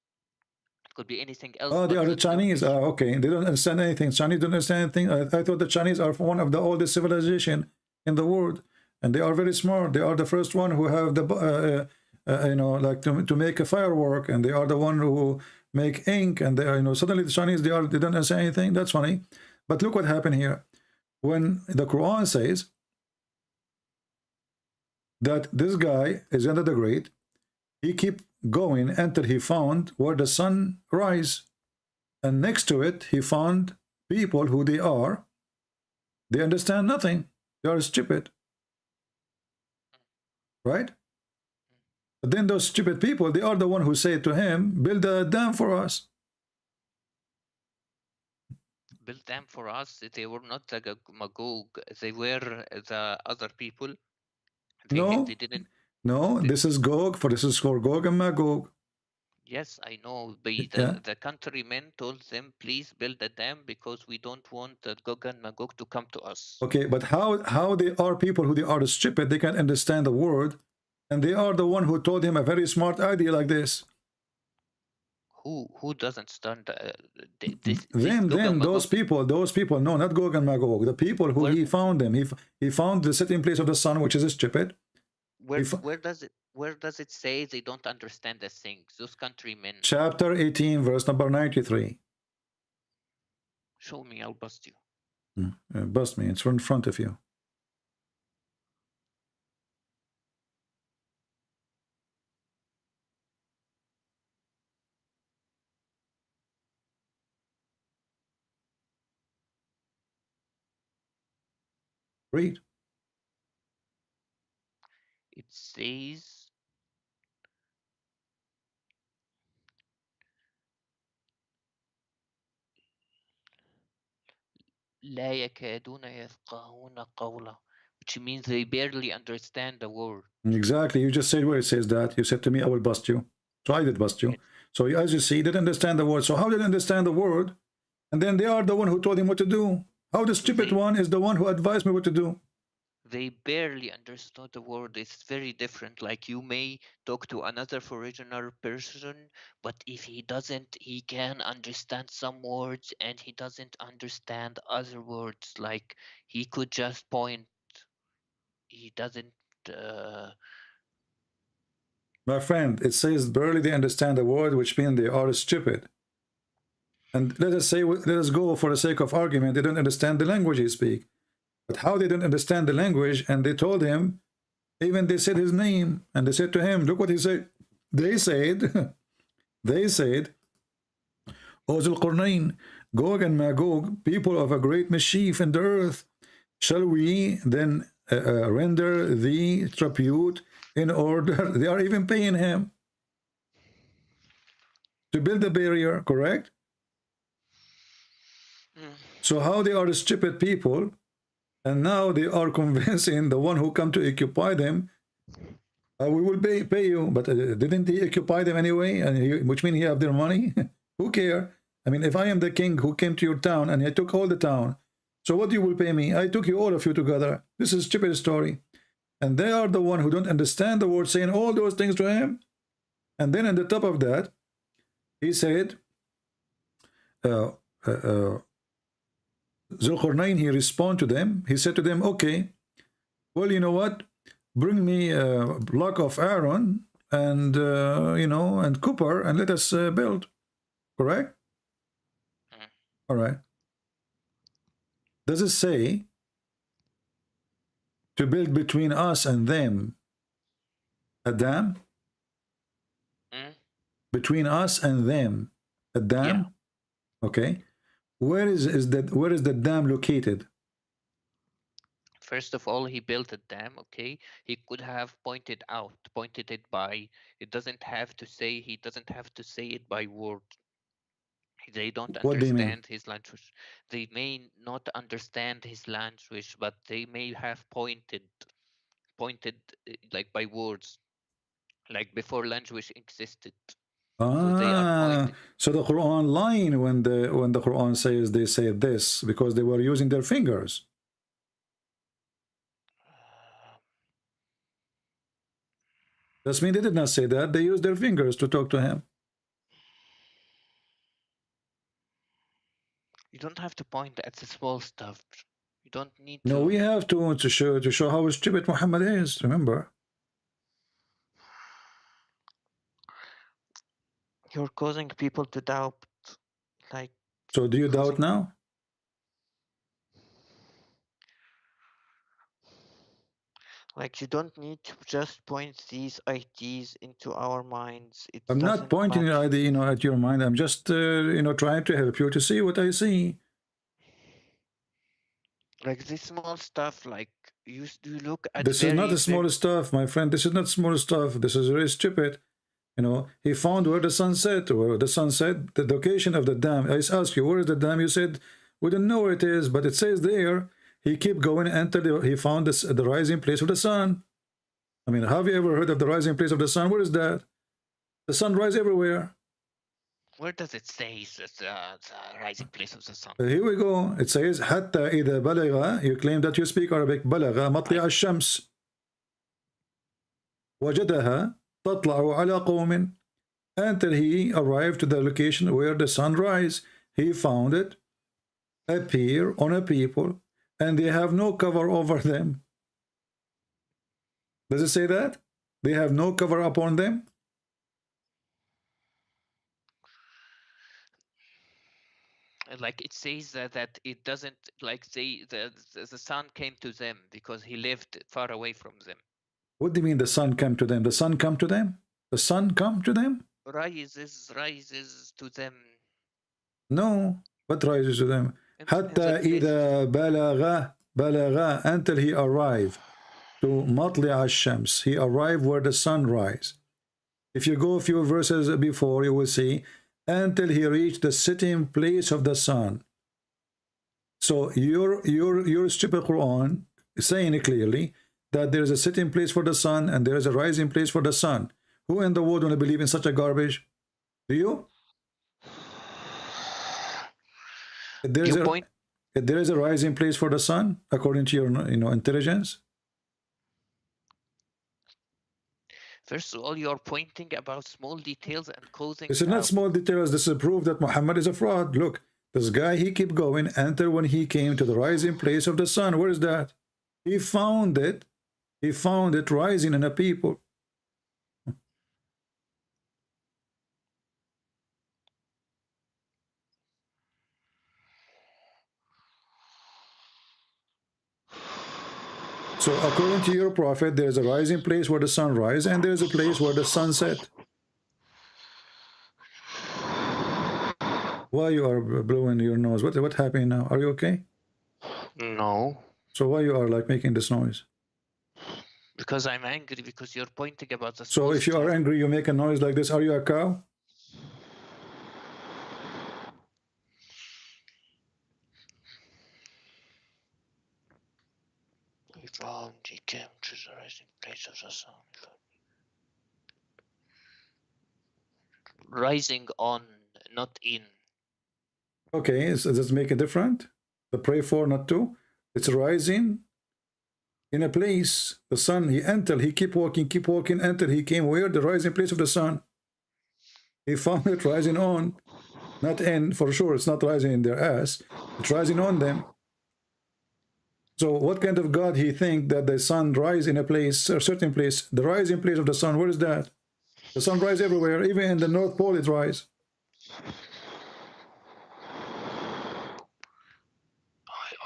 It could be anything else. Oh, they are the Chinese. Okay, they don't understand anything. Chinese don't understand anything. I thought the Chinese are one of the oldest civilization in the world. And they are very smart. They are the first one who have the, like to make a firework, and they are the one who make ink. And they are, suddenly the Chinese, they don't understand anything. That's funny. But look what happened here. When the Quran says that this guy is Alexander the Great, he kept going until he found where the sun rise, and next to it he found people who they understand nothing. They are stupid. Right? But then those stupid people, they are the one who say to him, build a dam for us. Build dam for us? They were not the Magog. They were the other people. They didn't. No, this is Gog, this is for Gog and Magog. Yes, I know. The countrymen told them, please build a dam because we don't want Gog and Magog to come to us. Okay, but how they are people who they are stupid, they can't understand the word, and they are the one who told him a very smart idea like this. Who doesn't stand? Those people, no, not Gog and Magog, the people who he found them. He found the sitting place of the sun, which is stupid. Where does it say they don't understand the things? Those countrymen. Chapter 18, verse number 93. Show me, I'll bust you. Bust me, it's in front of you. Read. It says, لا يكادون يفقهون قولا, which means they barely understand the word. Exactly. You just said where it says that. You said to me, I will bust you. So I did bust you. Yes. So as you see, they didn't understand the word. So how did they understand the word? And then they are the one who told him what to do. How the stupid one is the one who advised me what to do. They barely understood the word. It's very different. Like you may talk to another foreigner person, but if he doesn't, he can understand some words and he doesn't understand other words. Like he could just point. He doesn't. My friend, it says barely they understand the word, which means they are stupid. And let us say, let us go for the sake of argument, they don't understand the language he speaks. But how they don't understand the language, and they told him, even they said his name, and they said to him, look what he said. They said, O Zul Qurnayn, Gog and Magog, people of a great mischief in the earth, shall we then render thee tribute in order? They are even paying him to build a barrier, correct? So how they are stupid people, and now they are convincing the one who come to occupy them, we will pay you. But didn't he occupy them anyway? And which means he have their money? Who care? I mean, if I am the king who came to your town and I took all the town, so what you will pay me? I took you, all of you together. This is a stupid story. And they are the one who don't understand the word, saying all those things to him. And then on the top of that, he said, Zulqarnain, he responded to them. He said to them, okay, well, you know what? Bring me a block of iron and, you know, and copper, and let us build. Correct? All right. Does it say to build between us and them a dam? Between us and them, a dam? Yeah. Okay. Where is the dam located? First of all, he built a dam, okay? He could have pointed it by, it doesn't have to say, he doesn't have to say it by word. They don't What do you mean? understand his language. They may not understand his language, but they may have pointed like by words, like before language existed. So they are pointing. So the Quran line when the Quran says they say this because they were using their fingers. That means they did not say that. They used their fingers to talk to him. You don't have to point at the small stuff. You don't need No, to. we have to show how stupid Muhammad is. Remember. You're causing people to doubt, like. So do you doubt now? Like you don't need to just point these ideas into our minds. It I'm not pointing matter. at at your mind. I'm just trying to help you to see what I see. Like this small stuff, like you look at. This is not the small stuff, my friend. This is not small stuff. This is very stupid. You know, he found where the sun set, the location of the dam. I asked you, where is the dam? You said, we don't know where it is, but it says there. He kept going until he found the rising place of the sun. I mean, have you ever heard of the rising place of the sun? Where is that? The sun rises everywhere. Where does it say the rising place of the sun? Here we go. It says, حتى إذا بلغ, you claim that you speak Arabic, بلغ مطلع الشمس وجدها تطلع على قوم, until he arrived to the location where the sun rises. He found it appear on a people, and they have no cover over them. Does it say that? They have no cover upon them? Like it says that it doesn't, like the sun came to them because he lived far away from them. What do you mean the sun came to them? The sun come to them? The sun come to them? Rises to them. No. What rises to them? حتى إذا بلغ. بلغ, until he arrived to مطلع الشمس. He arrived where the sun rise. If you go a few verses before, you will see until he reached the sitting place of the sun. So your stupid Quran is saying it clearly that there is a sitting place for the sun and there is a rising place for the sun. Who in the world want to believe in such a garbage? Do you? There is a rising place for the sun according to your intelligence. First of all, you're pointing about small details and causing. This is not small details. This is proof that Muhammad is a fraud. Look, this guy, he keep going until when he came to the rising place of the sun. Where is that? He found it. He found it rising in a people. So according to your prophet, there is a rising place where the sun rises, and there is a place where the sun set. Why you are blowing your nose? What happened now? Are you okay? No. So why you are like making this noise? Because I'm angry because you're pointing about the. So if you are angry, you make a noise like this. Are you a cow? He found he came to the rising place of the sun. Rising on, not in. Okay, so does it make a difference? The pray for, not to. It's rising in a place. The sun, he entered, he keep walking, until he came where? The rising place of the sun. He found it rising on, not in, for sure. It's not rising in their ass. It's rising on them. So what kind of God he think that the sun rise in a place, a certain place, the rising place of the sun? Where is that? The sun rise everywhere, even in the North Pole it rise.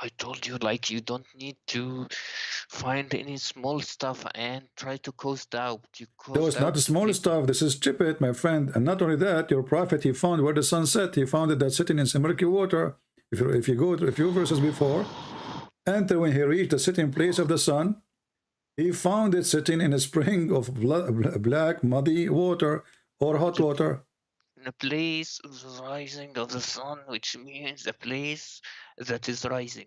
I told you, like, you don't need to find any small stuff and try to cause doubt. That was not the small stuff. This is stupid, my friend. And not only that, your prophet, he found where the sun set. He found it that sitting in some murky water. If you go to a few verses before, until when he reached the sitting place of the sun, he found it sitting in a spring of black, muddy water or hot water. In a place of the rising of the sun, which means the place that is rising.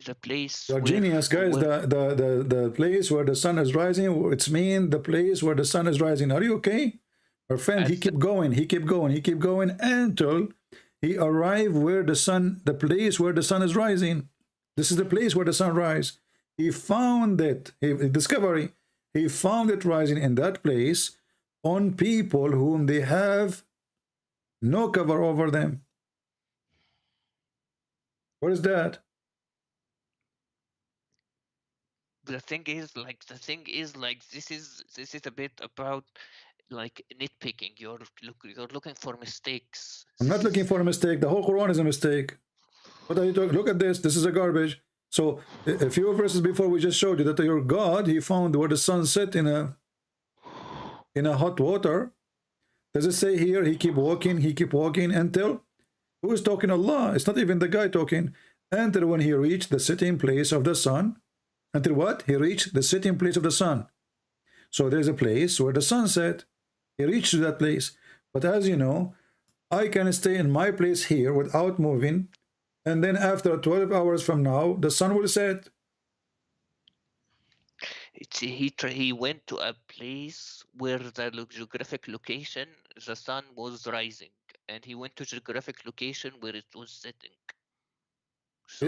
The place. You're genius, guys. The place where the sun is rising, it's mean the place where the sun is rising. Are you okay? Our friend, he keep going until he arrived where the sun, the place where the sun is rising. This is the place where the sun rises. He found it, discovery. He found it rising in that place on people whom they have no cover over them. What is that? The thing is like this is a bit about like nitpicking. You're looking for mistakes. I'm not looking for a mistake. The whole Quran is a mistake. What are you talking? Look at this. This is a garbage. So a few verses before we just showed you that your God, he found where the sun set in a hot water. Does it say here he keep walking until? Who is talking? Allah. It's not even the guy talking. Until when he reached the sitting place of the sun. Until what? He reached the sitting place of the sun. So there's a place where the sun set. He reached to that place. But as you know, I can stay in my place here without moving. And then after 12 hours from now, the sun will set. He went to a place where the geographic location, the sun was rising. And he went to geographic location where it was setting. So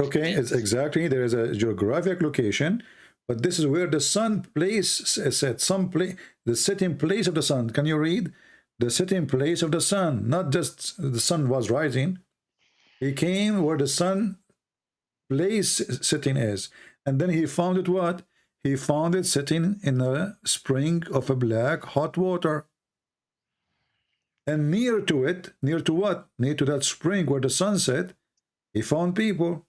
okay, it's exactly. There is a geographic location. But this is where the sun place set. The sitting place of the sun. Can you read? The sitting place of the sun. Not just the sun was rising. He came where the sun place sitting is. And then he found it what? He found it sitting in a spring of a black hot water. And near to it, near to what? Near to that spring where the sun set, he found people.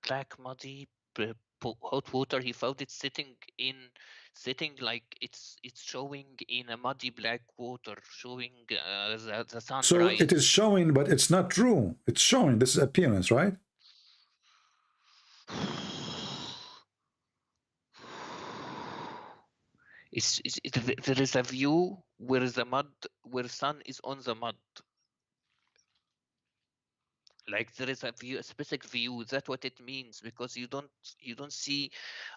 Black, muddy, hot water. He found it sitting like it's showing in a muddy black water, showing the sunrise. So it is showing, but it's not true. It's showing. This is appearance, right? There is a view where the mud, where sun is on the mud. Like there is a view, a specific view. That's what it means, because you don't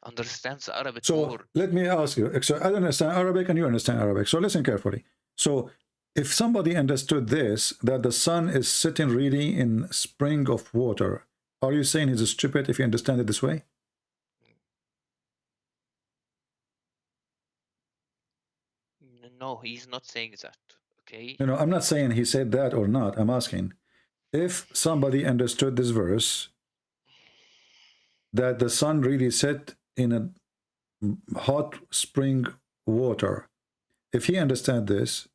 understand the Arabic word. Let me ask you. So I understand Arabic and you understand Arabic. So listen carefully. So if somebody understood this, that the sun is sitting really in a spring of water, are you saying he's stupid if you understand it this way? No, he's not saying that. Okay. No, I'm not saying he said that or not. I'm asking if somebody understood this verse, that the sun really set in a hot spring water. If he understand this,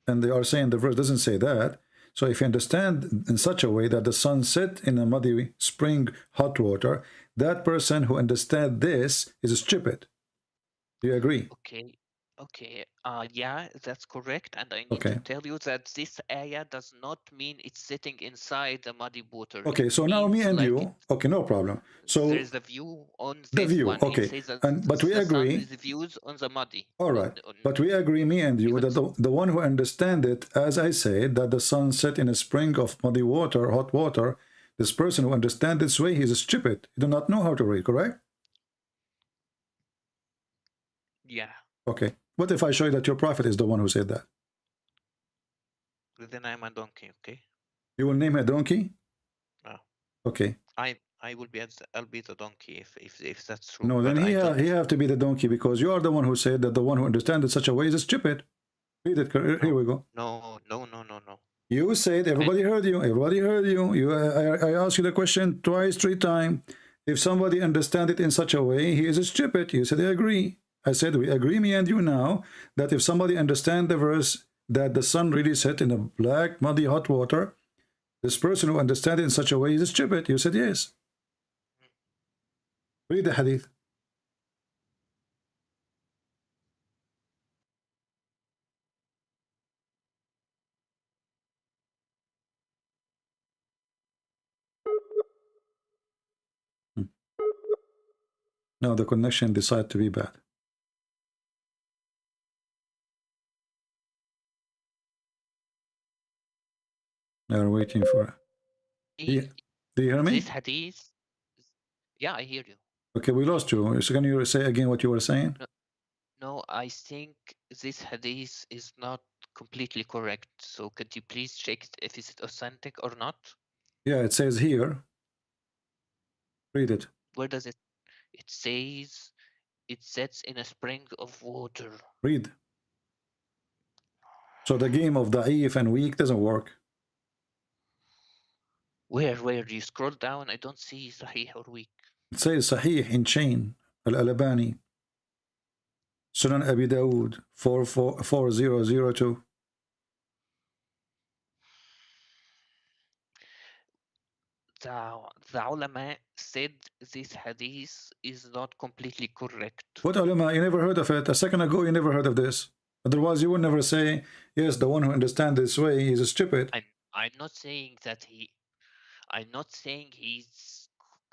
and they are saying the verse doesn't say that, so if you understand in such a way that the sun set in a muddy spring hot water, that person who understands this is stupid. Do you agree? Okay. Okay, yeah, that's correct. And I need to tell you that this ayah does not mean it's sitting inside the muddy water. Okay, so now me and you, okay, no problem. So there's the view on the this view, one. okay, It says that but we agree. The views on the muddy. All right, but we agree, me and you, that the one who understand it, as I said, that the sun set in a spring of muddy water, hot water, this person who understands this way, he's stupid. He do not know how to read, correct? Yeah. Okay. What if I show you that your prophet is the one who said that? Then I'm a donkey, okay? You will name a donkey? No. Okay. I'll be the donkey if that's true. No, then he have to be the donkey, because you are the one who said that the one who understands it such a way is stupid. Read it. Here we go. No. You said, everybody heard you. Everybody heard you. I asked you the question twice, 3 times. If somebody understands it in such a way, he is stupid. You said, I agree. I said, we agree, me and you now, that if somebody understands the verse that the sun really set in a black, muddy, hot water, this person who understands it in such a way is stupid. You said yes. Read the hadith. Now the connection decided to be bad. They are waiting for it. Do you hear me? This hadith. Yeah, I hear you. Okay, we lost you. So can you say again what you were saying? No, I think this hadith is not completely correct. So could you please check if it's authentic or not? Yeah, it says here. Read it. Where does it? It says it sets in a spring of water. Read. So the game of da'if and weak doesn't work. Where do you scroll down? I don't see sahih or weak. It says sahih in chain. Al-Albani. Sunan Abi Dawood 4002. The ulama said this hadith is not completely correct. What ulama? You never heard of it. A second ago, you never heard of this. Otherwise, you would never say, yes, the one who understands this way is stupid. I'm not saying that I'm not saying he's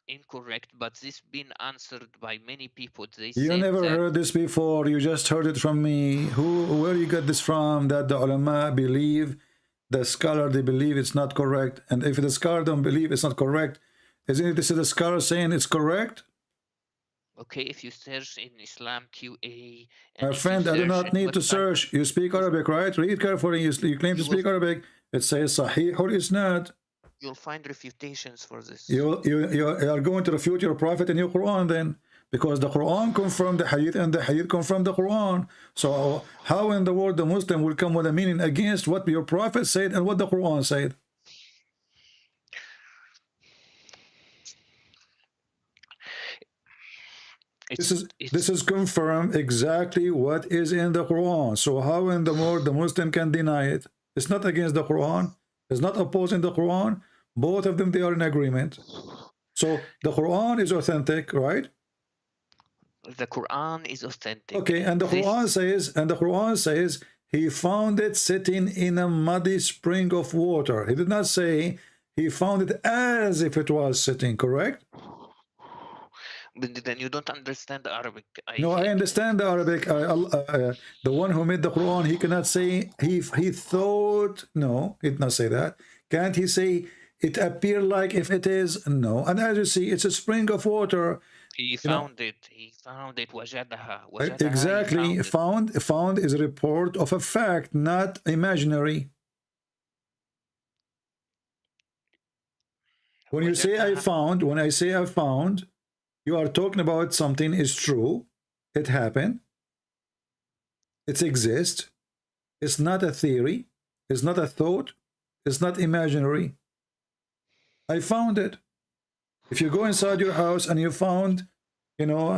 incorrect, but this been answered by many people. You never heard this before. You just heard it from me. Where you got this from? That the ulama believe, the scholar, they believe it's not correct. And if the scholar don't believe it's not correct, isn't it this is the scholar saying it's correct? Okay, if you search in Islam QA... My friend, I do not need to search. You speak Arabic, right? Read carefully. You claim to speak Arabic. It says Sahih or Isnad. You'll find refutations for this. You are going to refute your prophet in your Quran then, because the Quran confirmed the hadith and the hadith confirmed the Quran. So how in the world the Muslim will come with a meaning against what your prophet said and what the Quran said? This is confirmed exactly what is in the Quran. So how in the world the Muslim can deny it? It's not against the Quran. It's not opposing the Quran. Both of them, they are in agreement. So the Quran is authentic, right? The Quran is authentic. Okay, and the Quran says he found it sitting in a muddy spring of water. He did not say he found it as if it was sitting, correct? But then you don't understand Arabic, I No, I think. understand the Arabic. The one who made the Quran, he cannot say he thought. No, he did not say that. Can't he say it appear like if it is? No. And as you see, it's a spring of water. He You know, found it. He found it. وجدها. وجدها. He exactly. found it. Found is a report of a fact, not imaginary. When you say I found, when I say I found, you are talking about something is true. It happened. It exists. It's not a theory. It's not a thought. It's not imaginary. I found it. If you go inside your house and you found, you know,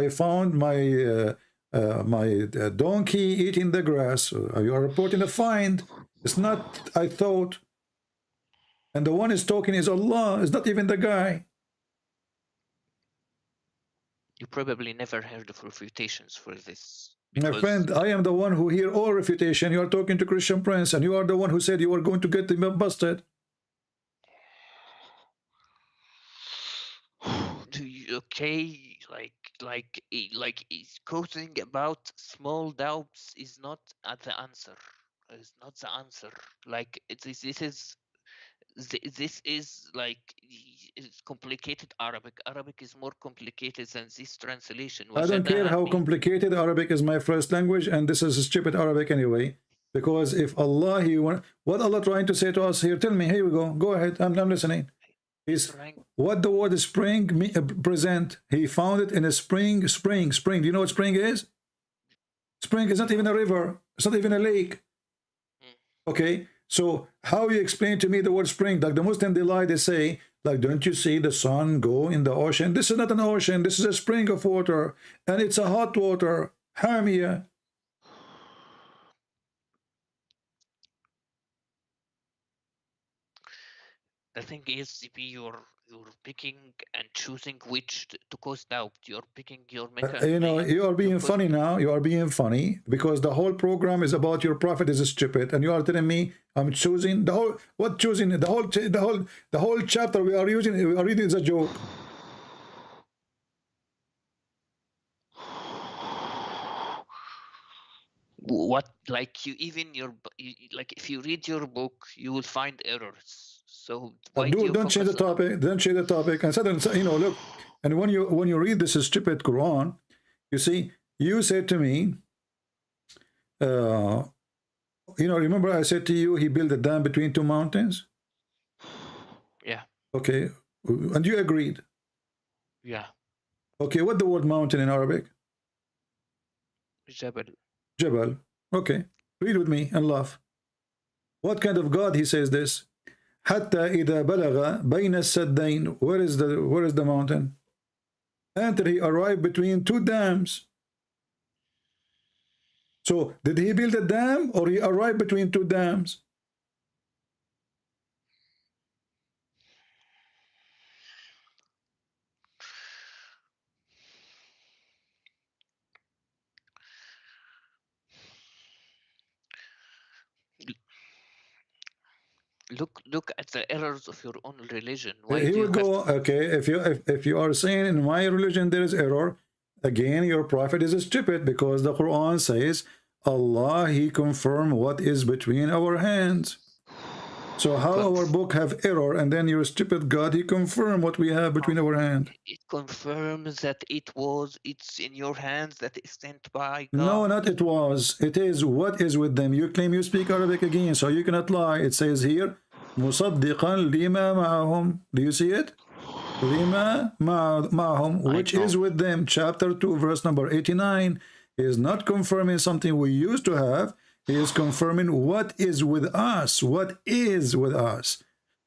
I found my my donkey eating the grass. You are reporting a find. It's not I thought. And the one is talking is Allah. It's not even the guy. You probably never heard of refutations for this. My friend, I am the one who hear all refutation. You are talking to Christian Prince, and you are the one who said you were going to get him busted. Okay, like quoting about small doubts is not the answer. Is not the answer. Like this is like it's complicated Arabic. Arabic is more complicated than this translation. I don't care how complicated Arabic is my first language, and this is stupid Arabic anyway. Because if Allah, what Allah trying to say to us here? Tell me. Here we go. Go ahead. I'm listening. Is what the word spring present. He found it in a spring. Spring. Do you know what spring is? Spring is not even a river. It's not even a lake. Okay. So how you explain to me the word spring? Like the Muslim, they lie, they say, like, don't you see the sun go in the ocean? This is not an ocean. This is a spring of water. And it's a hot water. Hamia. The thing is, CP, you're picking and choosing which to cause doubt. You're picking your you know, you are being funny now. You are being funny because the whole program is about your prophet is stupid, and you are telling me I'm choosing the whole. What choosing? The whole chapter we are reading is a joke. What, like, you even like if you read your book, you will find errors. So why don't change the topic. Don't change the topic. And suddenly, you know, look. And when you read this stupid Quran, you see, you said to me, you know, remember I said to you, he built a dam between two mountains. Yeah. Okay, and you agreed. Yeah. Okay, what the word mountain in Arabic? Jabal. Jabal. Okay, read with me and laugh. What kind of God he says this? حتى إذا بلغ بين السدين. Where is the mountain? Until he arrived between two dams. So did he build a dam or he arrived between two dams? Look at the errors of your own religion. Why Here we go. Okay, if you are saying in my religion there is error, again your prophet is stupid because the Quran says Allah, he confirmed what is between our hands. So how our book have error, and then your stupid God, he confirmed what we have between our hands? It confirms that it's in your hands, that it's sent by God. No, not it was. It is what is with them. You claim you speak Arabic again, so you cannot lie. It says here, مُصَدِّقًا لِمَا مَعَهُمْ. Do you see it? لِمَا مَعَهُمْ, which is with them. Chapter 2, verse number 89. Is not confirming something we used to have. He is confirming what is with us. What is with us.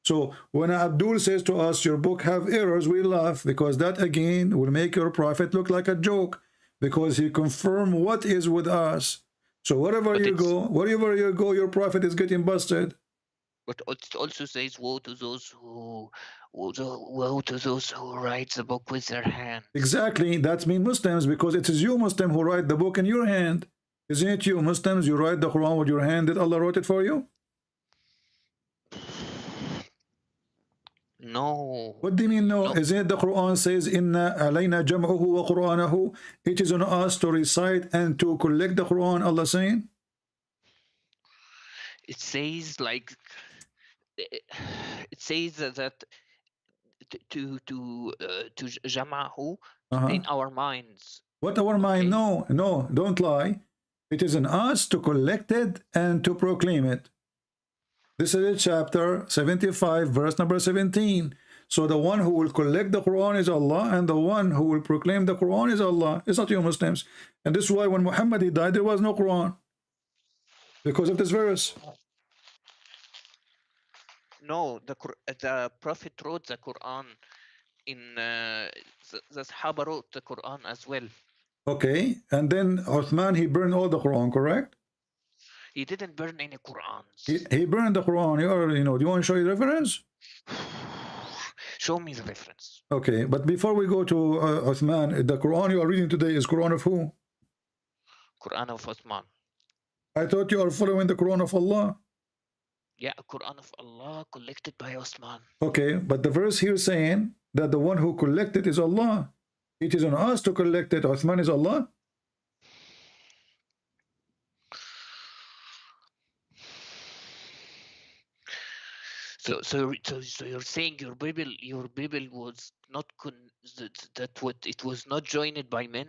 So when Abdul says to us, your book have errors, we laugh because that again will make your prophet look like a joke because he confirmed what is with us. So wherever you go, your prophet is getting busted. But it also says, woe to those who write the book with their hand. Exactly. That means Muslims, because it is you Muslim who write the book in your hand. Isn't it you Muslims? You write the Quran with your hand. Did Allah wrote it for you? No, What do you mean no? no. Isn't it the Quran says, Inna alayna jam'uhu wa Qur'anahu? It is on us to recite and to collect the Quran, Allah saying? It says like it says that to jama'hu in our minds. What our mind? Okay. No, no, don't lie. It is on us to collect it and to proclaim it. This is chapter 75, verse number 17. So the one who will collect the Quran is Allah, and the one who will proclaim the Quran is Allah. It's not you Muslims. And this is why when Muhammad he died, there was no Quran. Because of this verse. No, the Prophet wrote the Quran in the Sahaba wrote the Quran as well. Okay, and then Uthman, he burned all the Quran, correct? He didn't burn any Qurans. He burned the Quran. You know, do you want to show you the reference? Show me the reference. Okay, but before we go to Uthman, the Quran you are reading today is Quran of who? Quran of Uthman. I thought you are following the Quran of Allah. Yeah, Quran of Allah collected by Uthman. Okay, but the verse here saying that the one who collected is Allah. It is on us to collect it. Uthman is Allah. So you're saying your Bible was not it was not joined by men,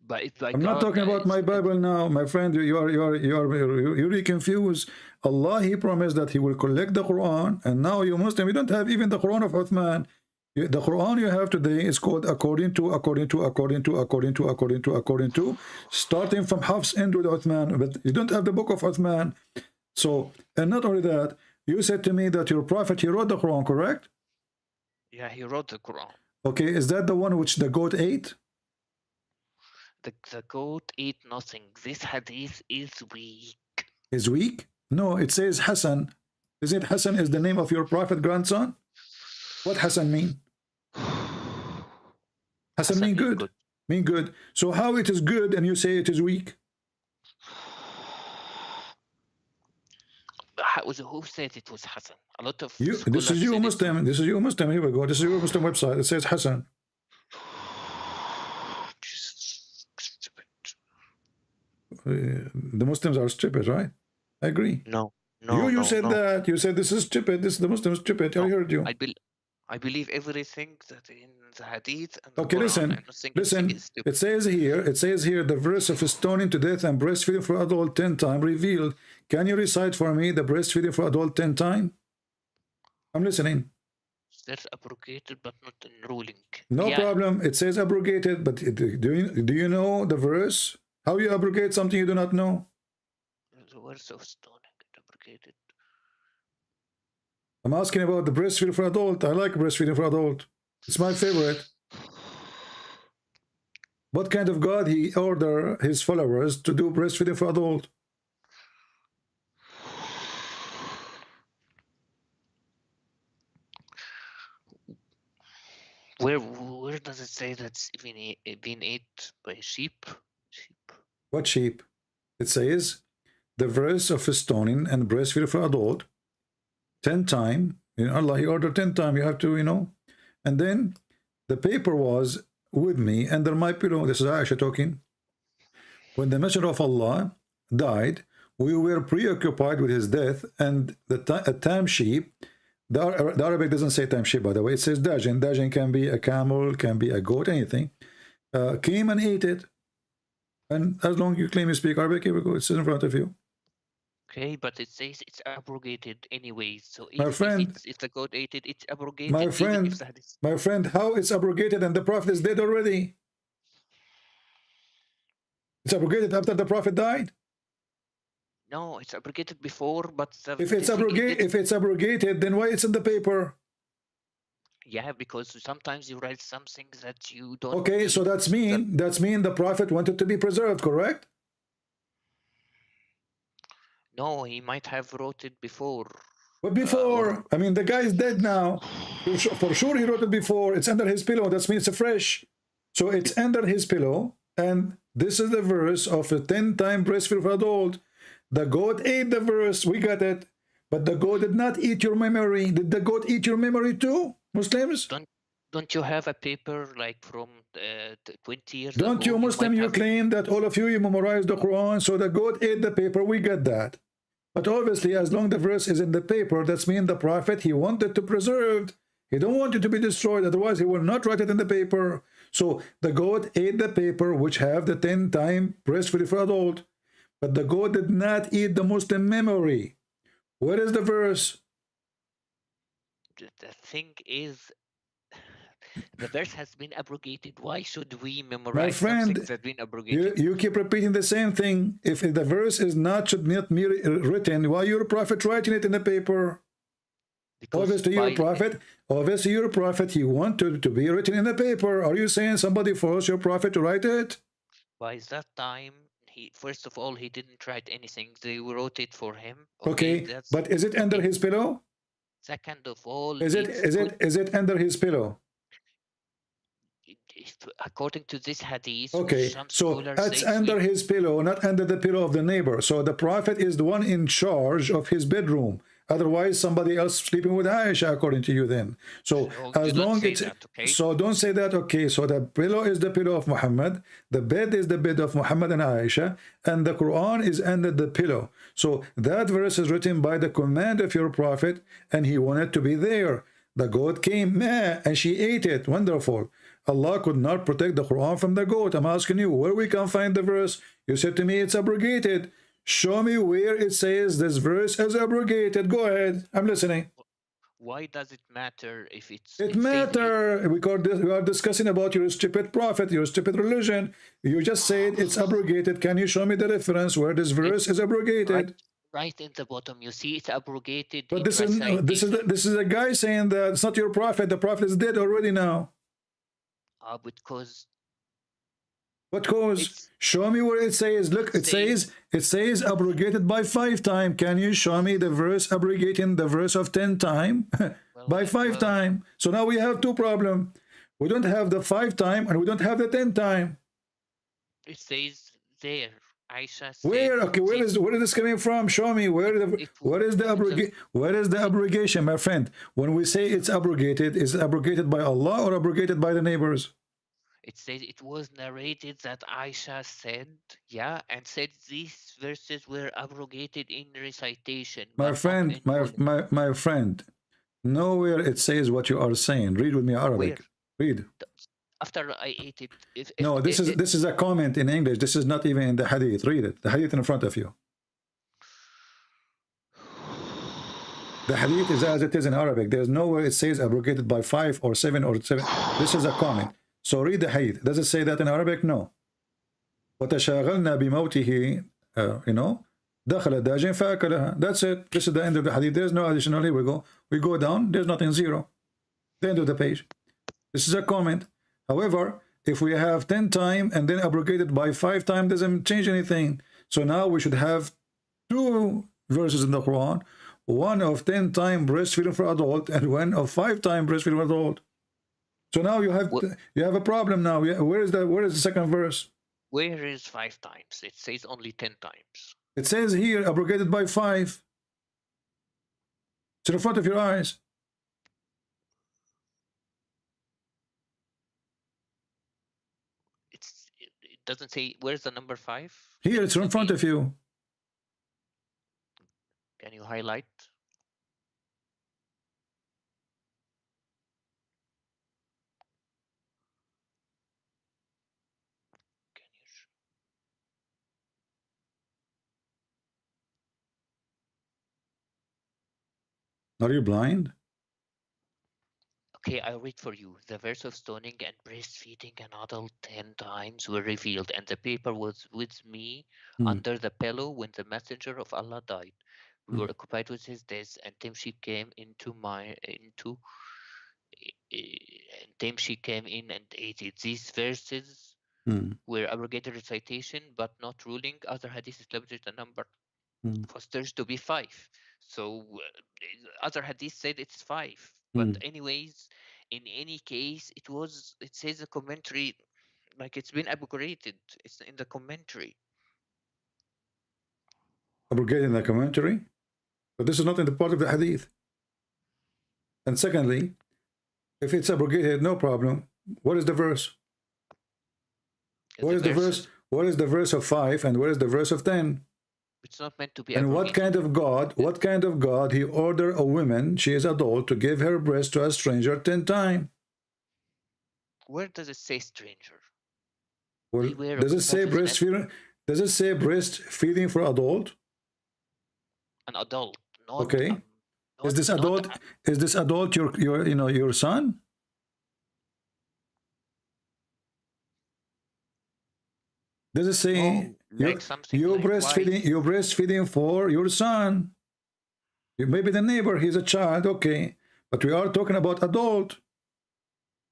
by I'm not talking about my Bible now, my friend. You're really confused. Allah, He promised that He will collect the Quran, and now you Muslim, you don't have even the Quran of Uthman. The Quran you have today is called according to, starting from Hafs end with Uthman, but you don't have the book of Uthman. So, and not only that, you said to me that your prophet, he wrote the Quran, correct? Yeah, he wrote the Quran. Okay, is that the one which the goat ate? The goat ate nothing. This hadith is weak. Is weak? No, it says Hassan. Is it Hassan is the name of your prophet grandson? What Hassan mean? Hassan mean good. Mean good. So how it is good and you say it is weak? Who said it was Hassan? A lot of this is you Muslim. This is you Muslim. Here we go. This is your Muslim website. It says Hassan. The Muslims are stupid, right? I agree. No. You said that. You said this is stupid. This is the Muslims stupid. I heard you. I believe everything that in the hadith and okay, Quran, listen. It says here the verse of stoning to death and breastfeeding for adult 10 times revealed. Can you recite for me the breastfeeding for adult 10 times? I'm listening. That's abrogated but not enrolling. No problem. It says abrogated, but do you know the verse? How you abrogate something you do not know? The verse of stoning abrogated. I'm asking about the breastfeeding for adult. I like breastfeeding for adult. It's my favorite. What kind of God he order his followers to do breastfeeding for adult? Where does it say that's been ate by sheep? What sheep? It says the verse of stoning and breastfeeding for adult 10 times. Allah, he ordered 10 times. You have to, And then the paper was with me under my pillow. This is Aisha talking. When the Messenger of Allah died, we were preoccupied with his death, and a tam sheep, the Arabic doesn't say tam sheep, by the way. It says dajin. Dajin can be a camel, can be a goat, anything. Came and ate it. And as long as you claim you speak Arabic, here we go. It says in front of you. Okay, but it says it's abrogated anyway. So if the goat ate it, it's abrogated. My friend, how it's abrogated and the Prophet is dead already? It's abrogated after the Prophet died? No, it's abrogated before, but if it's abrogated, then why it's in the paper? Yeah, because sometimes you write something that you don't. Okay, so that's mean the Prophet wanted to be preserved, correct? No, he might have wrote it before. What before? I mean, the guy is dead now. For sure he wrote it before. It's under his pillow. That means it's fresh. So it's under his pillow. And this is the verse of a 10-time breastfeed for adult. The goat ate the verse. We got it. But the goat did not eat your memory. Did the goat eat your memory too, Muslims? Don't you have a paper like from 20 years Don't ago? you Muslim, you claim that all of you memorized the Quran, so the goat ate the paper, we get that. But obviously, as long the verse is in the paper, that's mean the prophet, he wanted to preserve. He don't want it to be destroyed, otherwise he will not write it in the paper. So the goat ate the paper, which have the 10-time breastfeeding for adult. But the goat did not eat the Muslim memory. Where is the verse? The thing is, the verse has been abrogated. Why should we memorize something that's been abrogated? You keep repeating the same thing. If the verse is not, should not be written, why your prophet writing it in the paper? Because obviously you're a prophet, he wanted to be written in the paper. Are you saying somebody forced your prophet to write it? By that time, first of all, he didn't write anything. They wrote it for him. Okay, but is it under his pillow? Second of all, is it under his pillow? According to this hadith, okay, so that's under his pillow, not under the pillow of the neighbor. So the prophet is the one in charge of his bedroom. Otherwise, somebody else sleeping with Aisha, according to you then. So as long as so don't say that, okay, so the pillow is the pillow of Muhammad, the bed is the bed of Muhammad and Aisha, and the Quran is under the pillow. So that verse is written by the command of your prophet, and he wanted to be there. The goat came, and she ate it. Wonderful. Allah could not protect the Quran from the goat. I'm asking you, where we can find the verse? You said to me it's abrogated. Show me where it says this verse is abrogated. Go ahead. I'm listening. Why does it matter if it's... It matters because we are discussing about your stupid prophet, your stupid religion. You just said it's abrogated. Can you show me the reference where this verse is abrogated? Right in the bottom, you see it's abrogated. But this is a guy saying that it's not your prophet. The prophet is dead already now. Because what cause? Show me where it says. Look, it says abrogated by 5 times. Can you show me the verse abrogating the verse of 10 times by 5 times? So now we have 2 problems. We don't have the 5 times and we don't have the 10 times. It says there. Aisha said, where? Okay, where is this coming from? Show me where is the abrogation, my friend? When we say it's abrogated, is it abrogated by Allah or abrogated by the neighbors? It says it was narrated that Aisha said, and said these verses were abrogated in recitation. My friend, my friend, nowhere it says what you are saying. Read with me Arabic. Read. After I ate it. This is a comment in English. This is not even in the hadith. Read it. The hadith in front of you. The hadith is as it is in Arabic. There's nowhere it says abrogated by 5 or 7 or 7. This is a comment. So read the hadith. Does it say that in Arabic? No. وَتَشَاغَلْنَا بِمَوْتِهِ دَخَلَ دَاجٍ فَأَكَلَهَا. That's it. This is the end of the hadith. There's no additional. Here we go. We go down. There's nothing, 0. The end of the page. This is a comment. However, if we have 10 times and then abrogated by 5 times, doesn't change anything. So now we should have 2 verses in the Quran. One of 10 times breastfeeding for adult and one of 5 times breastfeeding for adult. So now you have a problem now. Where is the second verse? Where is 5 times? It says only 10 times. It says here abrogated by 5. It's in front of your eyes. It doesn't say where's the number 5. Here it's in front of you. Can you highlight? Are you blind? Okay, I'll read for you. The verse of stoning and breastfeeding an adult 10 times were revealed, and the paper was with me under the pillow when the messenger of Allah died. We were occupied with his death, and then she came in and ate it. These verses were abrogated recitation, but not ruling. Other hadith established the number was theirs to be 5. So other hadith said it's 5. But anyways, in any case, it says a commentary, like it's been abrogated. It's in the commentary. Abrogated in the commentary? But this is not in the part of the hadith. And secondly, if it's abrogated, no problem. What is the verse? What is the verse? What is the verse of 5 and what is the verse of 10? It's not meant to be And abrogated. what kind of God he order a woman, she is adult, to give her breast to a stranger 10 times? Where does it say stranger? Well, does it say breastfeeding? Does it say breastfeeding for adult? An adult, not okay. Is this adult? Is this adult your son? Does it say like you're breastfeeding for your son? Maybe the neighbor, he's a child, okay, but we are talking about adult.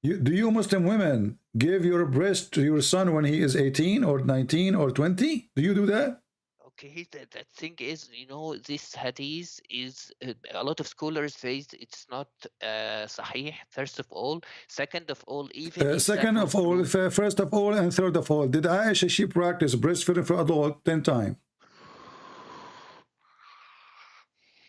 Do you Muslim women give your breast to your son when he is 18 or 19 or 20? Do you do that? Okay, the thing is, this hadith is a lot of scholars say it's not sahih, first of all. Second of all, even second of all, first of all, and third of all, did Aisha, she practice breastfeeding for adult 10 times?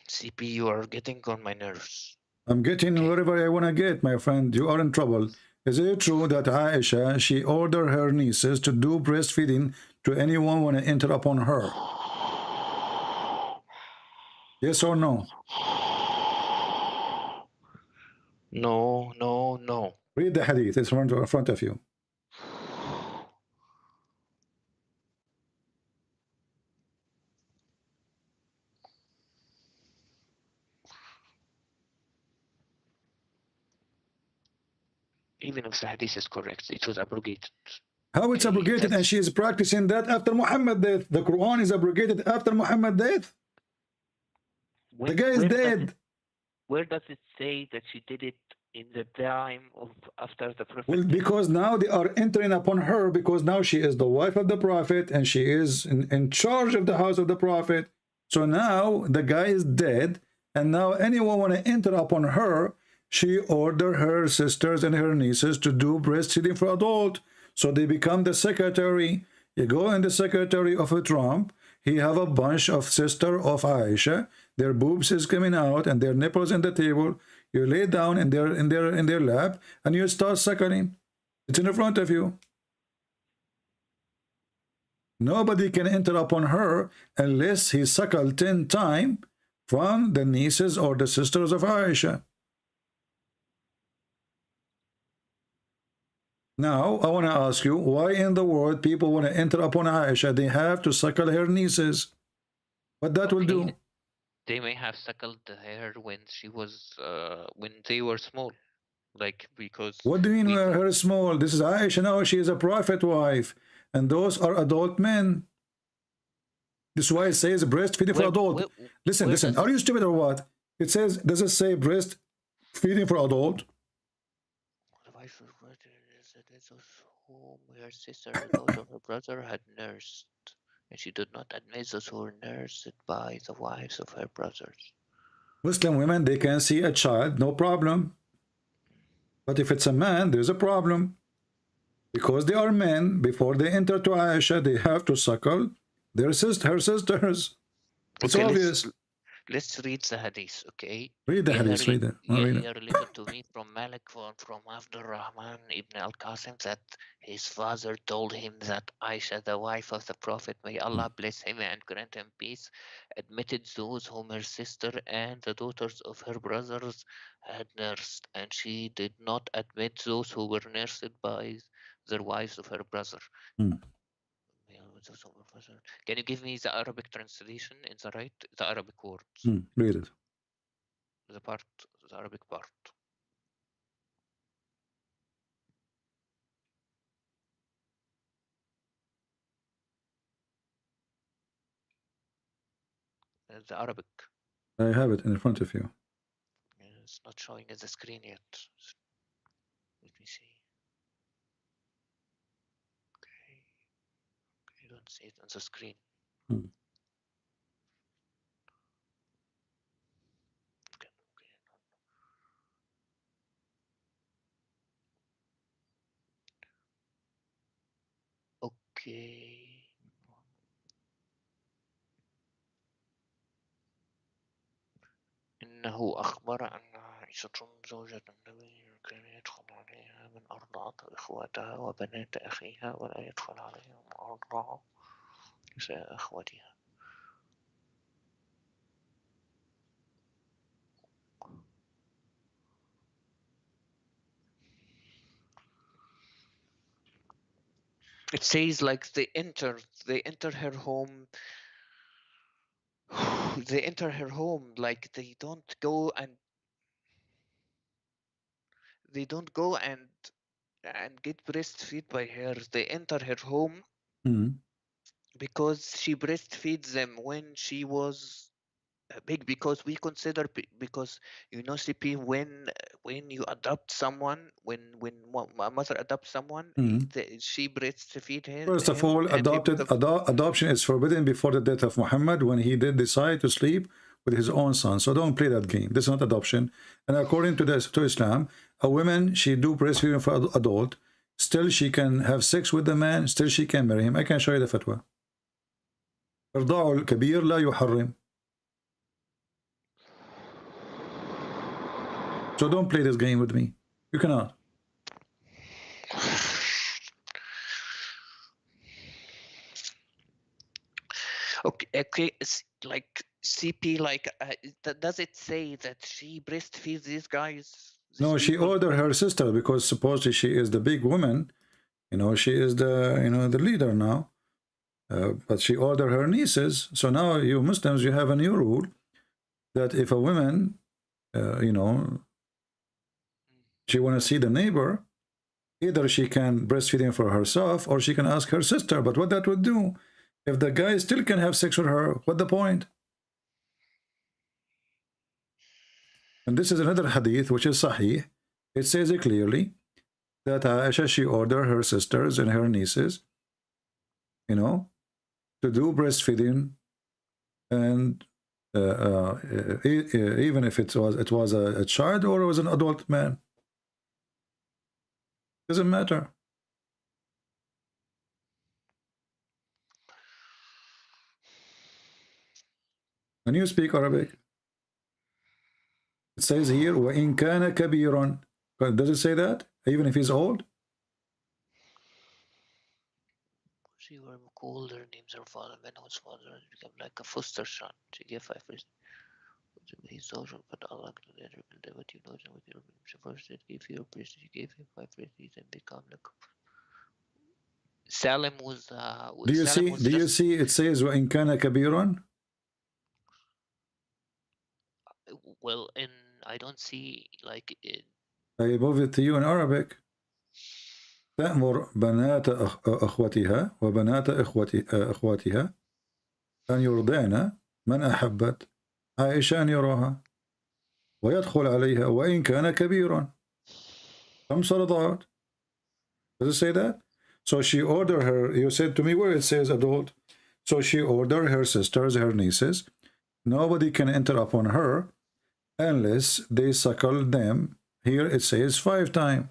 CP, you are getting on my nerves. I'm getting wherever I want to get, my friend. You are in trouble. Is it true that Aisha, she ordered her nieces to do breastfeeding to anyone when I enter upon her? Yes or no? No, no, no. Read the hadith. It's in front of you. Even if the hadith is correct, it was abrogated. How it's abrogated and she is practicing that after Muhammad's death? The Quran is abrogated after Muhammad's death. The guy is dead. Where does it say that she did it in the time of after the Prophet? Well, because now they are entering upon her, because now she is the wife of the Prophet and she is in charge of the house of the Prophet. So now the guy is dead, and now anyone want to enter upon her, she order her sisters and her nieces to do breastfeeding for adult. So they become the secretary. You go in the secretary of a Trump, he have a bunch of sister of Aisha, their boobs is coming out and their nipples in the table. You lay down in their lap and you start suckling. It's in front of you. Nobody can enter upon her unless he suckled 10 times from the nieces or the sisters of Aisha. Now, I want to ask you, why in the world people want to enter upon Aisha? They have to suckle her nieces. What that will do? They may have suckled her when she was, when they were small. Like, because... What do you mean her small? This is Aisha now. She is a prophet wife. And those are adult men. This is why it says breastfeeding for adult. Listen. Are you stupid or what? It says, does it say breastfeeding for adult? Whom her sister, the daughter of her brother, had nursed, and she did not admit those who were nursed by the wives of her brothers. Muslim women, they can see a child, no problem. But if it's a man, there's a problem. Because they are men, before they enter to Aisha, they have to suckle her sisters. It's obvious. Let's read the hadith, okay? Read the hadith, read it. Related to me from Malik, from Abdul Rahman ibn al-Qasim, that his father told him that Aisha, the wife of the Prophet, may Allah bless him and grant him peace, admitted those whom her sister and the daughters of her brothers had nursed, and she did not admit those who were nursed by their wives of her brother. Can you give me the Arabic translation in the Arabic words? Read it. The Arabic part. The Arabic. I have it in front of you. It's not showing at the screen yet. Let me see. Okay. I don't see it on the screen. Okay. أنه أخبر أن عائشة زوجة النبي كان يدخل عليها من أرضعة إخواتها وبنات أخيها ولا يدخل عليها من أرضعة نساء أخواتها. It says like they enter her home. They enter her home, like they don't go and get breastfed by her. They enter her home because she breastfeeds them when she was big, because we consider, because you know, CP, when you adopt someone, when a mother adopts someone, she breastfeed her. First of all, adoption is forbidden before the death of Muhammad, when he did decide to sleep with his own son. So don't play that game. This is not adoption. And according to Islam, a woman, she do breastfeeding for adult, still she can have sex with the man, still she can marry him. I can show you the fatwa. إرضاع الكبير لا يحرم. So don't play this game with me. You cannot. Okay, it's like CP, like does it say that she breastfeeds these guys? No, she ordered her sister, because supposedly she is the big woman. You know, she is the the leader now. But she ordered her nieces. So now you Muslims, you have a new rule that if a woman, you know, she want to see the neighbor, either she can breastfeed him for herself or she can ask her sister. But what that would do, if the guy still can have sex with her, what the point? And this is another hadith which is sahih. It says it clearly that Aisha, she ordered her sisters and her nieces, you know, to do breastfeeding, and even if it was a child or it was an adult man, doesn't matter. When you speak Arabic, it says here وَإِن كَانَ كَبِيرًا. Does it say that even if he's old? She were called, her names her father, when his father has become like a foster son. She gave 5 years. His social, but Allah what you know, with your first it gave you a priest, she gave him 5 years and become like Salim was. Do you see? Do you see? It says وَإِن كَانَ كَبِيرًا. Well, I don't see like it. I move it to you in Arabic. تأمر بنات أخوتها وبنات أخواتها أن يرضعن من أحبت عائشة أن يراها ويدخل عليها وإن كان كبيرا. 5 رضعات. Does it say that? So she ordered her, you said to me where it says adult. So she ordered her sisters, her nieces. Nobody can enter upon her unless they suckle them. Here it says 5 times.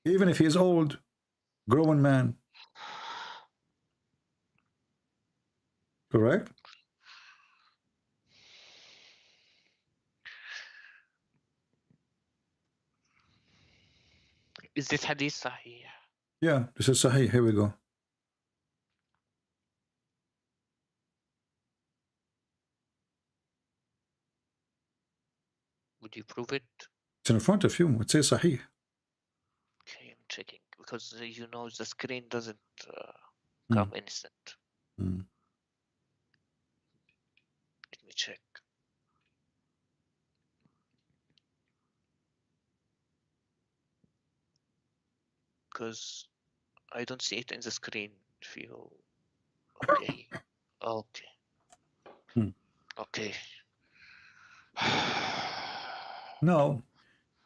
Even if he's old, grown man. Correct? Is this hadith sahih? Yeah, this is sahih. Here we go. Would you prove it? It's in front of you. It says sahih. Okay, I'm checking because you know the screen doesn't come instant. Let me check. Because I don't see it in the screen. Feel okay. Okay. Okay. Now,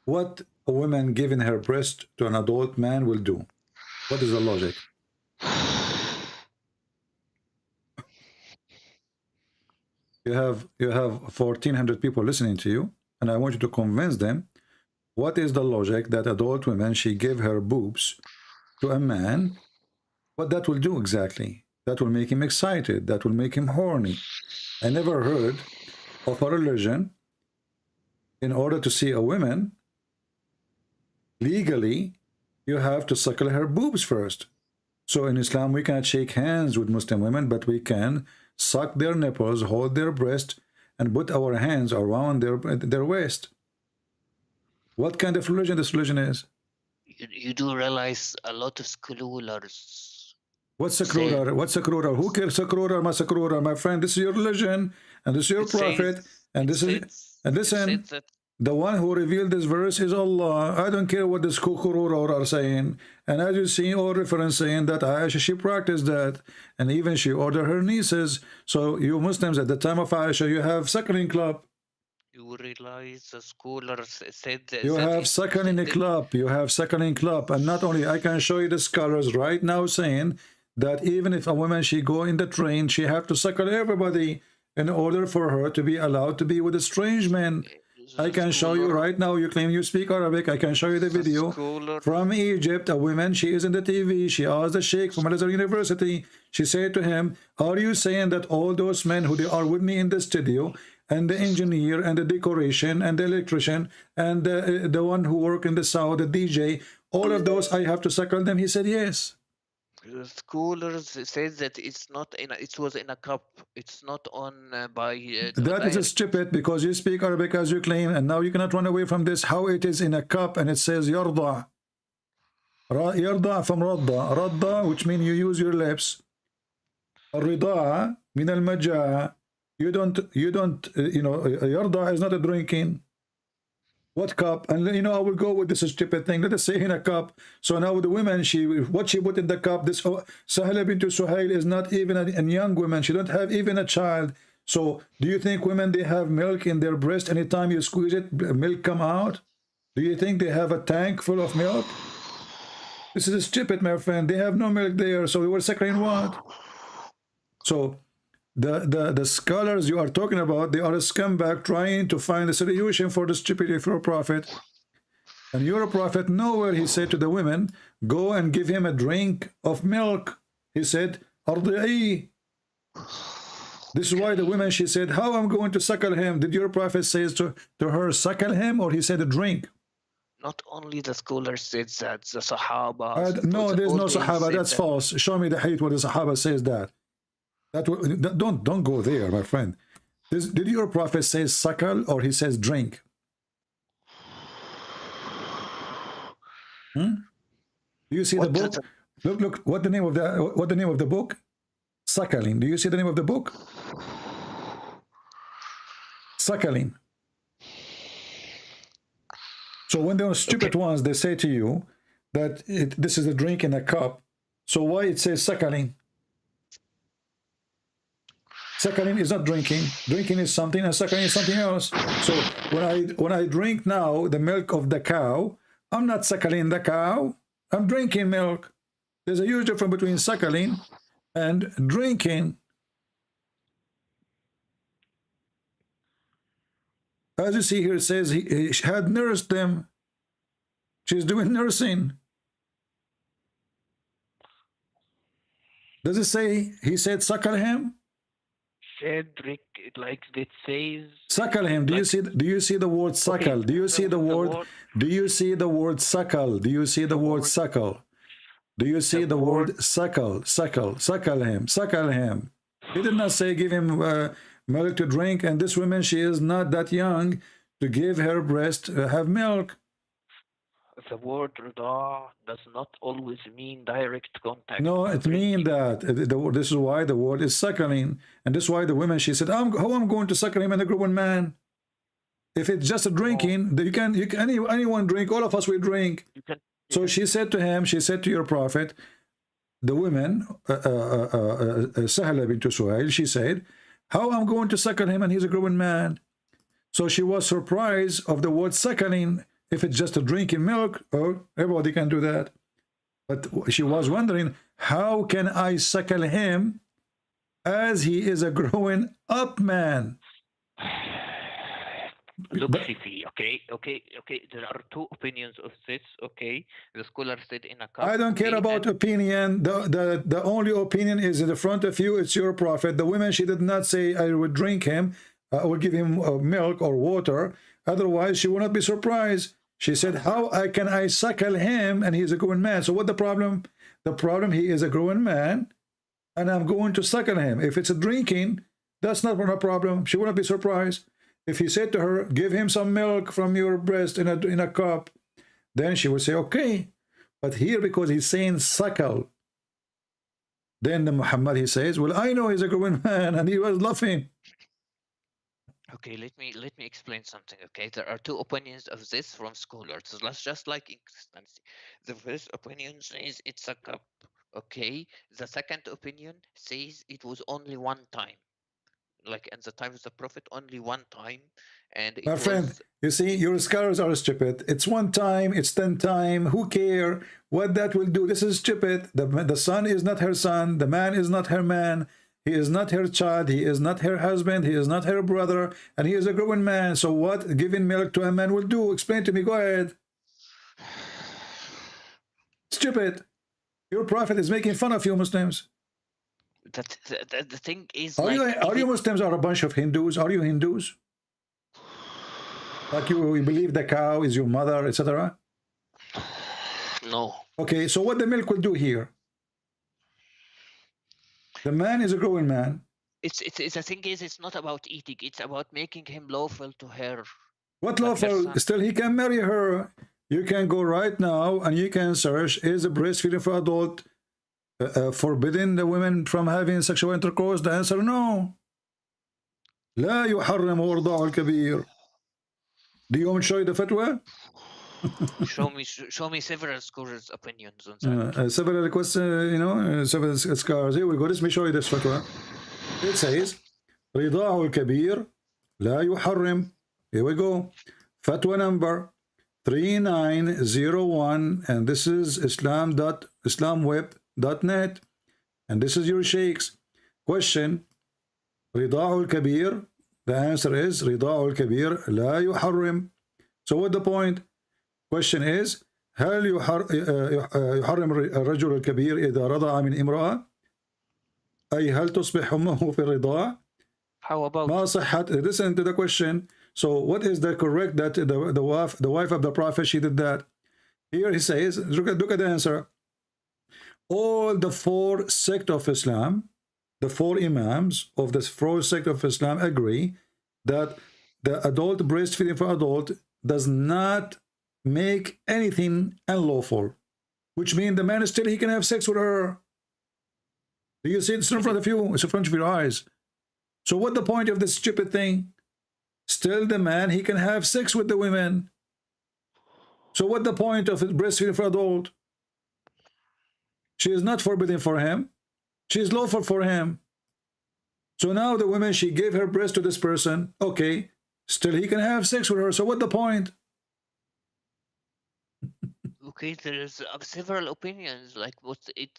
what a woman giving her breast to an adult man will do? What is the logic? You have 1,400 people listening to you, and I want you to convince them. What is the logic that adult women, she gave her boobs to a man? What that will do exactly? That will make him excited. That will make him horny. I never heard of a religion, in order to see a woman, legally, you have to suckle her boobs first. So in Islam, we cannot shake hands with Muslim women, but we can suck their nipples, hold their breast, and put our hands around their waist. What kind of religion this religion is? You do realize a lot of scholars. What's sakrurar? What's sakrurar? Who cares sakrurar, ma sakrurar? My friend, this is your religion, and this is your prophet, and this is, and listen, the one who revealed this verse is Allah. I don't care what the sakrurar are saying. And as you see, all reference saying that Aisha, she practiced that, and even she ordered her nieces. So you Muslims at the time of Aisha, you have suckling club. You realize the scholars said that you have suckling club. You have suckling club, and not only, I can show you the scholars right now saying that even if a woman, she go in the train, she have to suckle everybody in order for her to be allowed to be with a strange man. I can show you right now. You claim you speak Arabic. I can show you the video from Egypt. A woman, she is in the TV. She asked the sheikh from Al-Azhar University. She said to him, are you saying that all those men who they are with me in the studio, and the engineer and the decoration and the electrician and the one who work in the sound, the DJ, all of those, I have to suckle them? He said yes. The scholars said that it's not in it was in a cup. It's not on by that is a stupid, because you speak Arabic as you claim, and now you cannot run away from this. How it is in a cup and it says yarda. Yarda from radda. Radda, which means you use your lips. Rida min al majaa. You don't yarda is not a drinking. What cup? And I will go with this stupid thing. Let us say in a cup. So now the women, what she put in the cup, this Sahla bint Suhail is not even a young woman. She don't have even a child. So do you think women, they have milk in their breast? Anytime you squeeze it, milk come out? Do you think they have a tank full of milk? This is stupid, my friend. They have no milk there. So we were suckling what? So the scholars you are talking about, they are a scumbag trying to find a solution for the stupidity of your prophet. And your prophet, nowhere he said to the women, go and give him a drink of milk. He said, Ardi'i. This is why the women, she said, how I'm going to suckle him? Did your prophet say to her, suckle him, or he said a drink? Not only the scholars said that, the Sahaba. No, there's no Sahaba. That's false. Show me the hadith where the Sahaba says that. Don't go there, my friend. Did your prophet say suckle, or he says drink? Do you see the book? Look. What the name of the book? Suckling. Do you see the name of the book? Suckling. So when those stupid ones, they say to you that this is a drink in a cup. So why it says suckling? Suckling is not drinking. Drinking is something, and suckling is something else. So when I drink now the milk of the cow, I'm not suckling the cow. I'm drinking milk. There's a huge difference between suckling and drinking. As you see here, it says he had nursed them. She's doing nursing. Does it say he said suckle him? Cedric, like it says, suckle him. Do you see the word suckle? Do you see the word? Do you see the word suckle? Do you see the word suckle? Do you see the word suckle? Suckle him. He did not say give him milk to drink. And this woman, she is not that young to give her breast have milk. The word rida does not always mean direct contact. No, it means that. This is why the word is suckling. And this is why the women, she said, how I'm going to suckle him and a grown man? If it's just a drinking, you can anyone drink, all of us will drink. So she said to him, she said to your prophet, the women, Sahla bint Suhail, she said, how I'm going to suckle him and he's a grown man? So she was surprised of the word suckling. If it's just a drinking milk, oh, everybody can do that. But she was wondering, how can I suckle him as he is a growing up man? Look, Fifi, okay. There are two opinions of this, okay? The scholar said in a cup. I don't care about opinion. The only opinion is in the front of you. It's your prophet. The women, she did not say I would drink him. I will give him milk or water. Otherwise, she will not be surprised. She said, how can I suckle him and he's a grown man? So what the problem? The problem, he is a grown man and I'm going to suckle him. If it's a drinking, that's not a problem. She will not be surprised. If he said to her, give him some milk from your breast in a cup, then she would say, okay. But here, because he's saying suckle, then the Muhammad, he says, well, I know he's a grown man, and he was laughing. Okay, let me explain something. Okay, there are two opinions of this from scholars. So let's just like in Christianity. The first opinion says it's a cup. Okay, the second opinion says it was only one time, like in the time of the Prophet, only one time, and it My friend, was. you see, your scholars are stupid. It's one time, it's 10 times. Who care what that will do? This is stupid. The son is not her son. The man is not her man. He is not her child. He is not her husband. He is not her brother. And he is a grown man. So what giving milk to a man will do? Explain to me. Go ahead. Stupid. Your prophet is making fun of you Muslims. The thing is, Are like, you Muslims are a bunch of Hindus? Are you Hindus? Like you believe the cow is your mother, etc.? No. Okay, so what the milk will do here? The man is a growing man. It's the thing is, it's not about eating. It's about making him lawful to her. What Like her lawful? son. Still, he can marry her. You can go right now and you can search, is breastfeeding for adult forbidding the women from having sexual intercourse? The answer, no. لا يحرم إرضاع الكبير. Do you want me to show you the fatwa? show me several scholars' opinions on that. Several requests, several scholars. Here we go. Let me show you this fatwa. It says, رضاع الكبير لا يحرم. Here we go. Fatwa number 3901, and this is islamweb.net, and this is your sheikhs. Question: رضاع الكبير. The answer is رضاع الكبير لا يحرم. So what the point? Question is: هل يحرم الرجل الكبير إذا رضع من امرأة؟ أي هل تصبح أمه في الرضاع؟ How about? ما صحة? Listen to the question. So what is the correct that the wife of the prophet, she did that? Here he says, look at the answer. All the four sects of Islam, the four imams of the four sects of Islam agree that the adult breastfeeding for adult does not make anything unlawful, which means the man still, he can have sex with her. Do you see it? It's in front of you. It's in front of your eyes. So what the point of this stupid thing? Still the man, he can have sex with the women. So what the point of breastfeeding for adult? She is not forbidden for him. She is lawful for him. So now the woman, she gave her breast to this person. Okay, still he can have sex with her. So what the point? Okay, there's several opinions. Like what's it?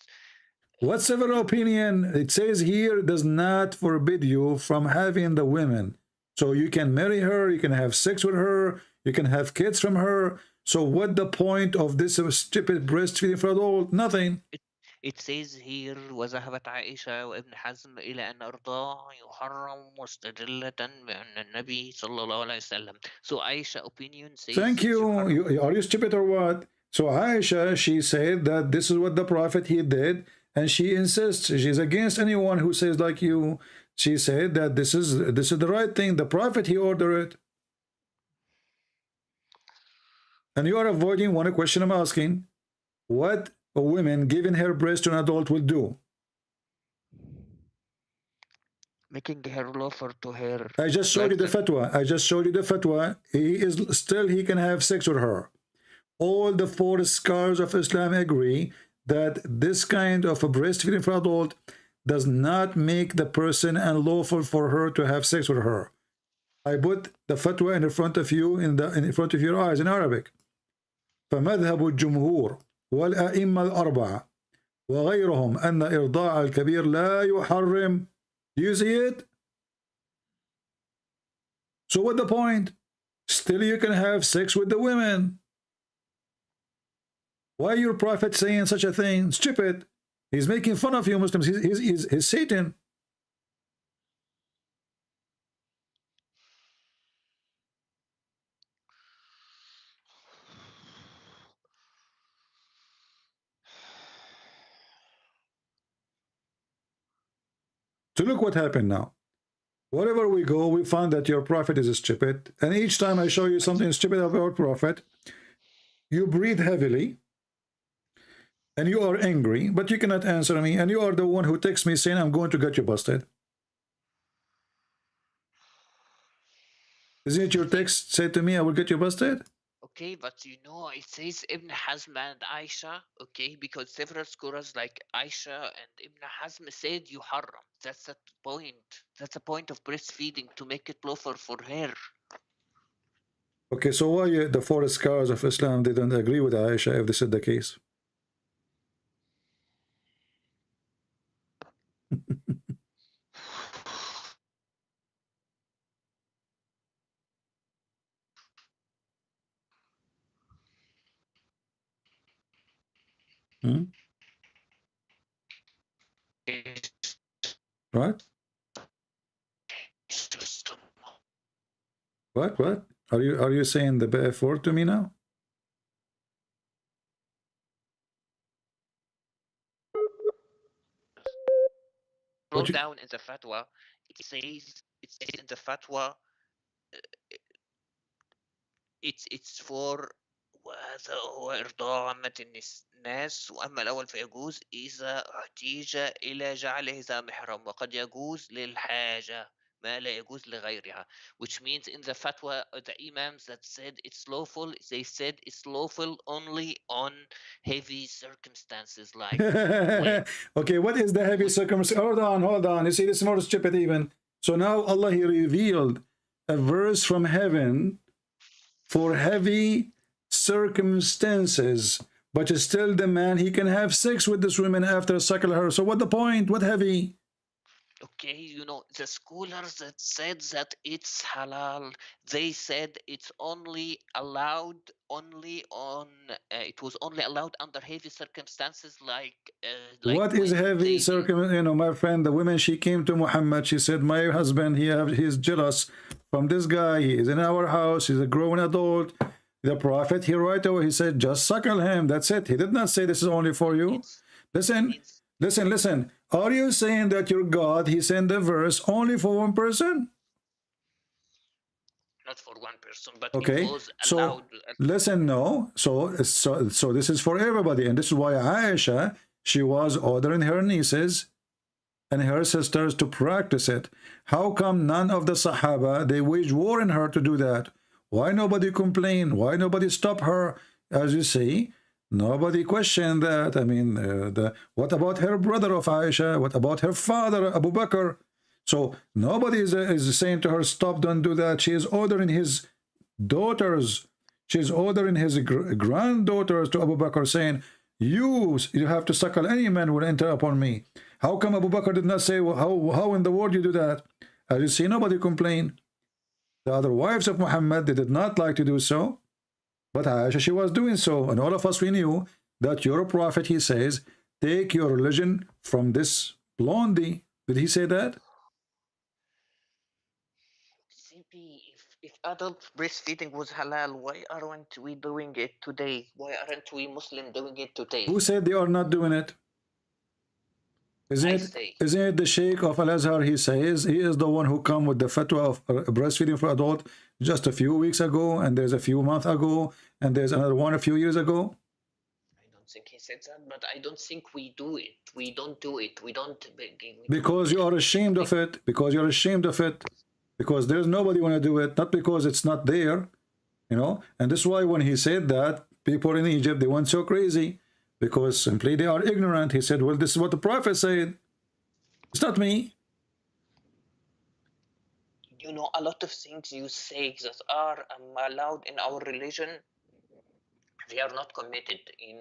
What several opinion? It says here does not forbid you from having the women. So you can marry her, you can have sex with her, you can have kids from her. So what the point of this stupid breastfeeding for adult? Nothing. It says here وذهبت عائشة وابن حزم إلى أن إرضاع يحرم مستدلة بأن النبي صلى الله عليه وسلم. So Aisha opinion says. Thank you. Are you stupid or what? So Aisha, she said that this is what the prophet he did, and she insists. She's against anyone who says like you. She said that this is the right thing. The prophet, he ordered it. And you are avoiding one question I'm asking. What a woman giving her breast to an adult will do? Making her lawful to her. I just showed you the fatwa. I just showed you the fatwa. He can have sex with her. All the four scholars of Islam agree that this kind of a breastfeeding for adult does not make the person unlawful for her to have sex with her. I put the fatwa in front of you, in front of your eyes in Arabic. فمذهب الجمهور والأئمة الأربعة وغيرهم أن إرضاع الكبير لا يحرم. Do you see it? So what the point? Still you can have sex with the women. Why your prophet saying such a thing? Stupid. He's making fun of you Muslims. He's Satan. So look what happened now. Wherever we go, we find that your prophet is stupid. And each time I show you something stupid about your prophet, you breathe heavily and you are angry, but you cannot answer me. And you are the one who texts me saying, I'm going to get you busted. Isn't it your text said to me, I will get you busted? Okay, but you know, it says Ibn Hazm and Aisha, okay, because several scholars like Aisha and Ibn Hazm said you haram. That's the point. That's the point of breastfeeding, to make it lawful for her. Okay, so why the four scholars of Islam didn't agree with Aisha if this is the case? Hmm? Right? What? Are you saying the bad word to me now? Scroll down in the fatwa. It says in the fatwa, it's for وهذا هو إرضاع عامة الناس، وأما الأول فيجوز إذا احتيج إلى جعله ذا محرم، وقد يجوز للحاجة ما لا يجوز لغيرها. Which means in the fatwa, the imams that said it's lawful, they said it's lawful only on heavy circumstances like when... Okay, what is the heavy circumstance? Hold on. You see, this is more stupid even. So now Allah, He revealed a verse from heaven for heavy circumstances, but still the man, he can have sex with this woman after suckle her. So what the point? What heavy? Okay, you know, the scholars that said that it's halal, they said it's only allowed only on it was only allowed under heavy circumstances like what is heavy circumstance? You know, my friend, the woman, she came to Muhammad, she said, my husband, he's jealous from this guy, he is in our house, he's a grown adult. The prophet, he right away, he said, just suckle him, that's it. He did not say this is only for you. Listen. Are you saying that your God, he sent the verse only for one person? Not for one person, but okay, it was allowed. So listen, no. So this is for everybody. And this is why Aisha, she was ordering her nieces and her sisters to practice it. How come none of the Sahaba, they waged war on her to do that? Why nobody complained? Why nobody stopped her? As you see, nobody questioned that. I mean, what about her brother of Aisha? What about her father, Abu Bakr? So nobody is saying to her, stop, don't do that. She is ordering his daughters. She's ordering his granddaughters to Abu Bakr, saying, you have to suckle any man will enter upon me. How come Abu Bakr did not say, well, how in the world you do that? As you see, nobody complained. The other wives of Muhammad, they did not like to do so. But Aisha, she was doing so. And all of us, we knew that your prophet, he says, take your religion from this blondie. Did he say that? CP, if adult breastfeeding was halal, why aren't we doing it today? Why aren't we Muslim doing it today? Who said they are not doing it? Isn't it the Sheikh of Al-Azhar? He says he is the one who come with the fatwa of breastfeeding for adult just a few weeks ago, and there's a few months ago, and there's another one a few years ago. I don't think he said that, but I don't think we do it. We don't do it. We don't. Because you are ashamed of it. Because you're ashamed of it. Because there's nobody want to do it. Not because it's not there, you know. And this is why when he said that, people in Egypt, they went so crazy. Because simply they are ignorant. He said, well, this is what the prophet said. It's not me. You know, a lot of things you say that are allowed in our religion, they are not committed in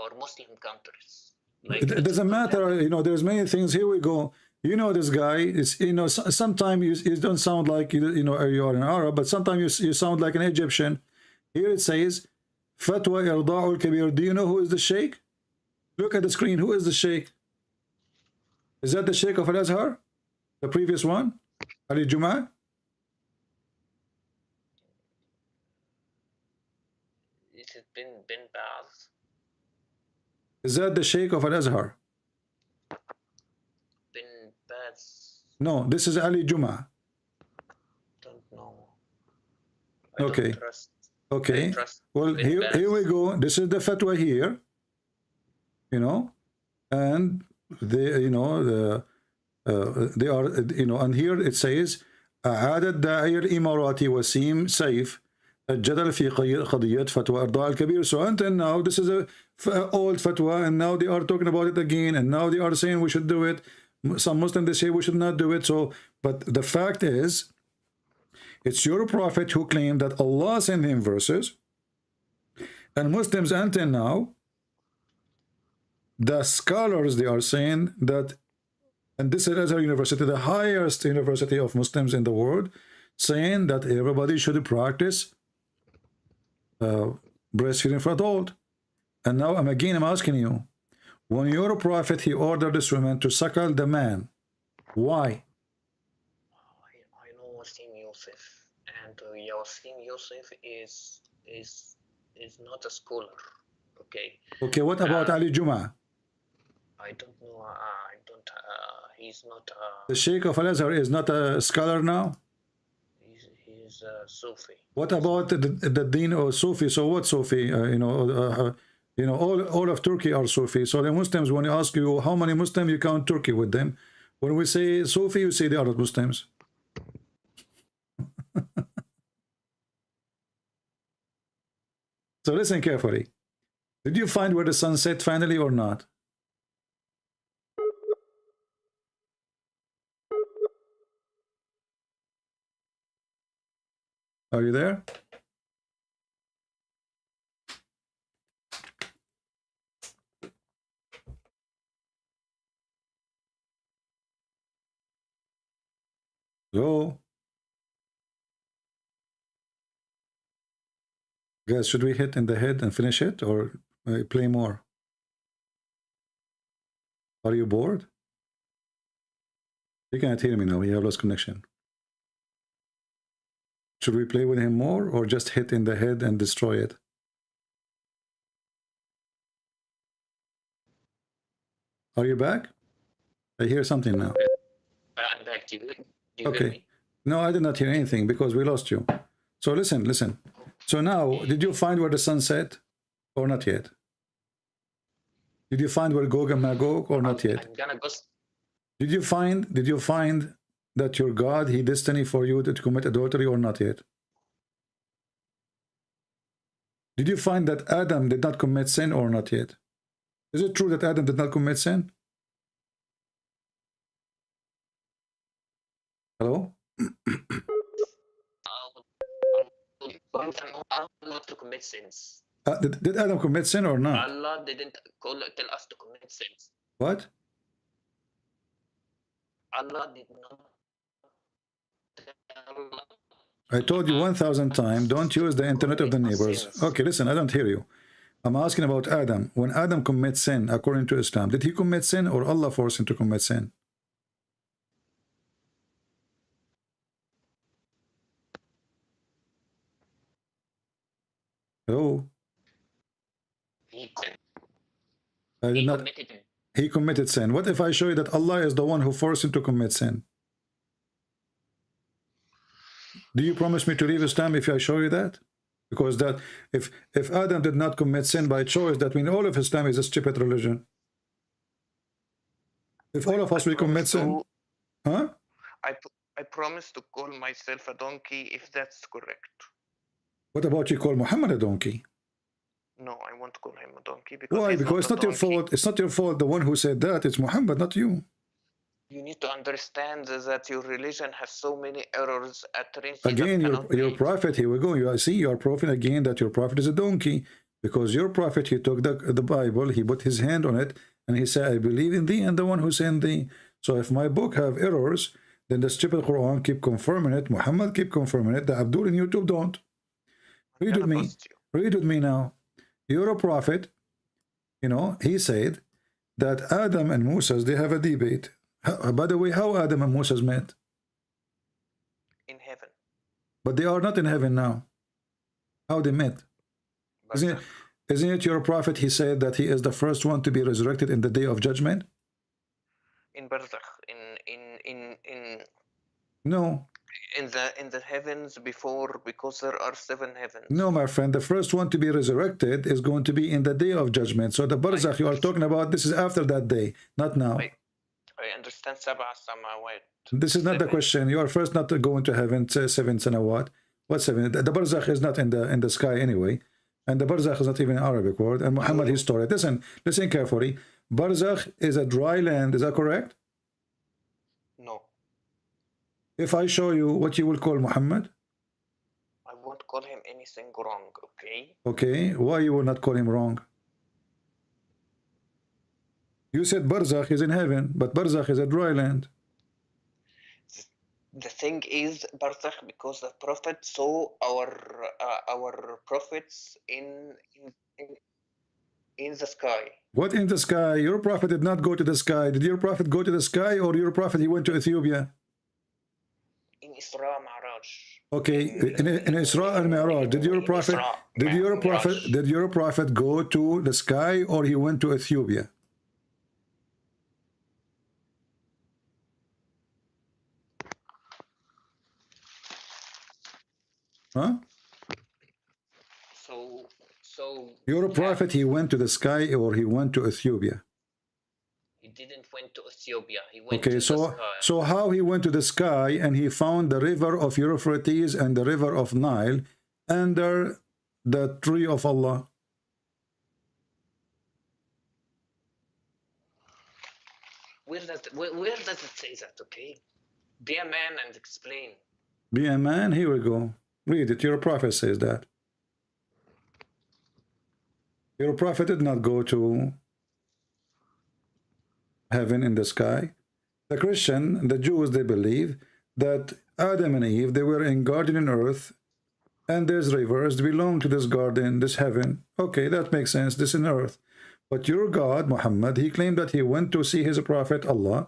our Muslim countries. Like, it doesn't matter. You know, there's many things. Here we go. You know, this guy is, you know, sometimes you don't sound like, you know, you are an Arab, but sometimes you sound like an Egyptian. Here it says, Fatwa Irda'ul Kabir. Do you know who is the Sheikh? Look at the screen. Who is the Sheikh? Is that the Sheikh of Al-Azhar? The previous one? Ali Jum'ah? Is it bin Baz? Is that the Sheikh of Al-Azhar? Bin Baz. No, this is Ali Juma. Don't know. Okay. Don't trust. Okay. Trust Well, here we go. This is the fatwa here. You know, and they, you know, they are, you know, and here it says أعاد الداعية الإماراتي وسيم سيف الجدل في قضية فتوى إرضاء الكبير. So until now, this is a old fatwa, and now they are talking about it again, and now they are saying we should do it. Some Muslims, they say we should not do it. So, but the fact is, it's your prophet who claimed that Allah sent him verses, and Muslims until now, the scholars, they are saying that, and this is Azhar University, the highest university of Muslims in the world, saying that everybody should practice breastfeeding for adult. And now I'm asking you, when your prophet, he ordered this woman to suckle the man, why? I know Wasim Yusuf, and Wasim Yusuf is not a scholar. Okay. Okay, what about Ali Juma? I don't know. He's not. The Sheikh of Al-Azhar is not a scholar now? He's a Sufi. What about the Deen or Sufi? So what Sufi? You know, all of Turkey are Sufi. So the Muslims, when you ask you how many Muslims, you count Turkey with them. When we say Sufi, you say they are not Muslims. So listen carefully. Did you find where the sun set finally or not? Are you there? Hello? Guys, should we hit in the head and finish it, or play more? Are you bored? You can't hear me now. We have lost connection. Should we play with him more, or just hit in the head and destroy it? Are you back? I hear something now. I'm back. Do you Okay. hear me? No, I did not hear anything because we lost you. So listen. So now, did you find where the sun set, or not yet? Did you find where Gog and Magog, or not yet? I'm gonna go. Did you find that your God, he destined for you to commit adultery, or not yet? Did you find that Adam did not commit sin, or not yet? Is it true that Adam did not commit sin? Hello? Allah not to commit sins. Did Adam commit sin or not? Allah didn't tell us to commit sins. What? Allah did not tell us. I told you 1,000 times, don't use the internet of the neighbors. Okay, listen, I don't hear you. I'm asking about Adam. When Adam commits sin, according to Islam, did he commit sin, or Allah forced him to commit sin? Hello? He committed it. He committed sin. What if I show you that Allah is the one who forced him to commit sin? Do you promise me to leave Islam if I show you that? Because that if Adam did not commit sin by choice, that means all of Islam is a stupid religion. If all of us will commit sin, huh? I promise to call myself a donkey if that's correct. What about you call Muhammad a donkey? No, I won't call him a donkey because Why? he's Because it's not not your fault. It's not your fault. The one who said that, it's Muhammad, not you. You need to understand that your religion has so many errors at Again, your prophet, here we go. I see your prophet again, that your prophet is a donkey. Because your prophet, he took the Bible, he put his hand on it, and he said, I believe in thee and the one who sent thee. So if my book have errors, then the stupid Quran keep confirming it, Muhammad keep confirming it, the Abdul in YouTube don't. Read with me. Read with me now. You're a prophet, you know, he said that Adam and Moses, they have a debate. By the way, how Adam and Moses met? In heaven. But they are not in heaven now. How they met? Isn't it your prophet, he said that he is the first one to be resurrected in the day of judgment? in barzakh, in No. in the heavens before, because there are 7 heavens. No, my friend, the first one to be resurrected is going to be in the day of judgment. So the barzakh you are talking about, this is after that day, not now. I understand sab'a samawat. This is not the question. You are first not going to heaven, 7 sanawat. What 7? The barzakh is not in the sky anyway. And the barzakh is not even an Arabic word. And Muhammad, his story. Listen carefully. Barzakh is a dry land. Is that correct? No. If I show you what you will call Muhammad? I won't call him anything wrong, okay? Okay. Why you will not call him wrong? You said barzakh is in heaven, but barzakh is a dry land. The thing is, barzakh, because the Prophet saw our prophets in the sky. What in the sky? Your prophet did not go to the sky. Did your prophet go to the sky, or your prophet he went to Ethiopia? In Isra Ma'raj. Okay, in Isra and Mi'raj, did your prophet go to the sky, or he went to Ethiopia? Huh? So Your prophet, he went to the sky, or he went to Ethiopia? He didn't went to Ethiopia. He went Okay, to the sky. so how he went to the sky and he found the river of Euphrates and the river of Nile under the tree of Allah? Where does it say that? Okay, be a man and explain. Be a man. Here we go. Read it. Your prophet says that. Your prophet did not go to heaven in the sky. The Christian, the Jews, they believe that Adam and Eve, they were in garden on earth, and there's rivers belong to this garden, this heaven. Okay, that makes sense. This is earth. But your God, Muhammad, he claimed that he went to see his prophet Allah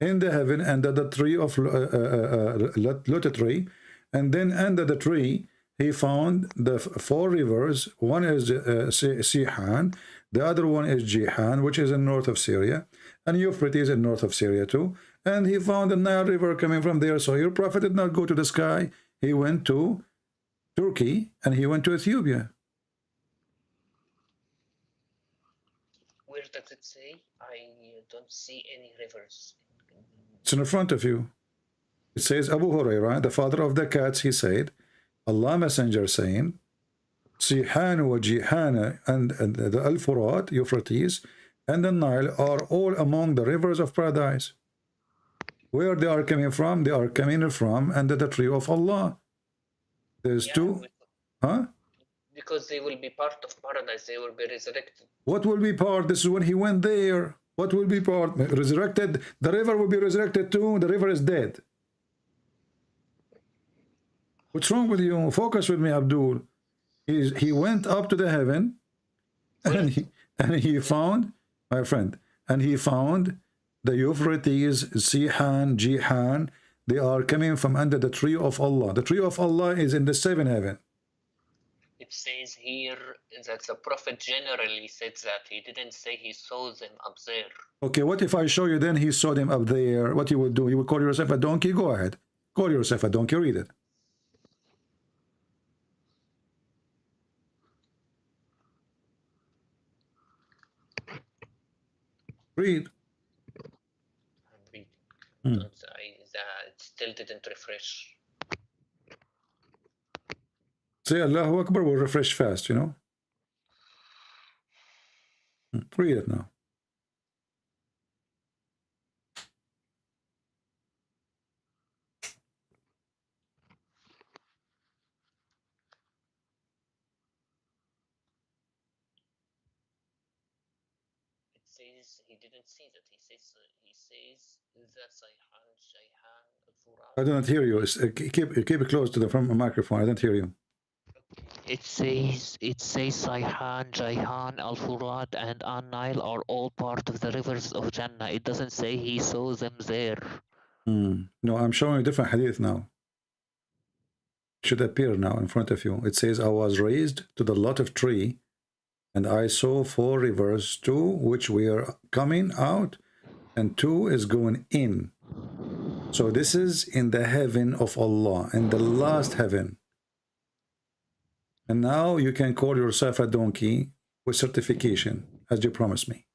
in the heaven under the tree of lotus tree, and then under the tree he found the 4 rivers. One is Sihan, the other one is Jihan, which is in north of Syria, and Euphrates in north of Syria too. And he found the Nile River coming from there. So your prophet did not go to the sky. He went to Turkey and he went to Ethiopia. Where does it say? I don't see any rivers. It's in front of you. It says Abu Hurairah, the father of the cats, he said, Allah Messenger saying, Sihan wa Jihan and the Al-Furat, Euphrates, and the Nile are all among the rivers of paradise. Where they are coming from? They are coming from under the tree of Allah. There's 2. Huh? Because they will be part of paradise. They will be resurrected. What will be part? This is when he went there. What will be part? Resurrected? The river will be resurrected too. The river is dead. What's wrong with you? Focus with me, Abdul. He went up to the heaven, and he found, my friend, and he found the Euphrates, Sihan, Jihan. They are coming from under the tree of Allah. The tree of Allah is in the 7th heaven. It says here that the Prophet generally said that. He didn't say he saw them up there. Okay, what if I show you then he saw them up there? What you will do? You will call yourself a donkey? Go ahead. Call yourself a donkey. Read it. Read. I'm reading. It still didn't refresh. Say Allahu Akbar will refresh fast, you know. Read it now. Says he didn't see that. He says that Sayhan, Shayhan, Al-Furat. I don't hear you. Keep it close to the from microphone. I don't hear you. It says Sayhan, Jayhan, Al-Furat, and An-Nile are all part of the rivers of Jannah. It doesn't say he saw them there. No, I'm showing a different hadith now. It should appear now in front of you. It says, I was raised to the lot of tree, and I saw 4 rivers, 2 which were coming out and 2 is going in. So this is in the heaven of Allah, in the last heaven. And now you can call yourself a donkey with certification, as you promised me.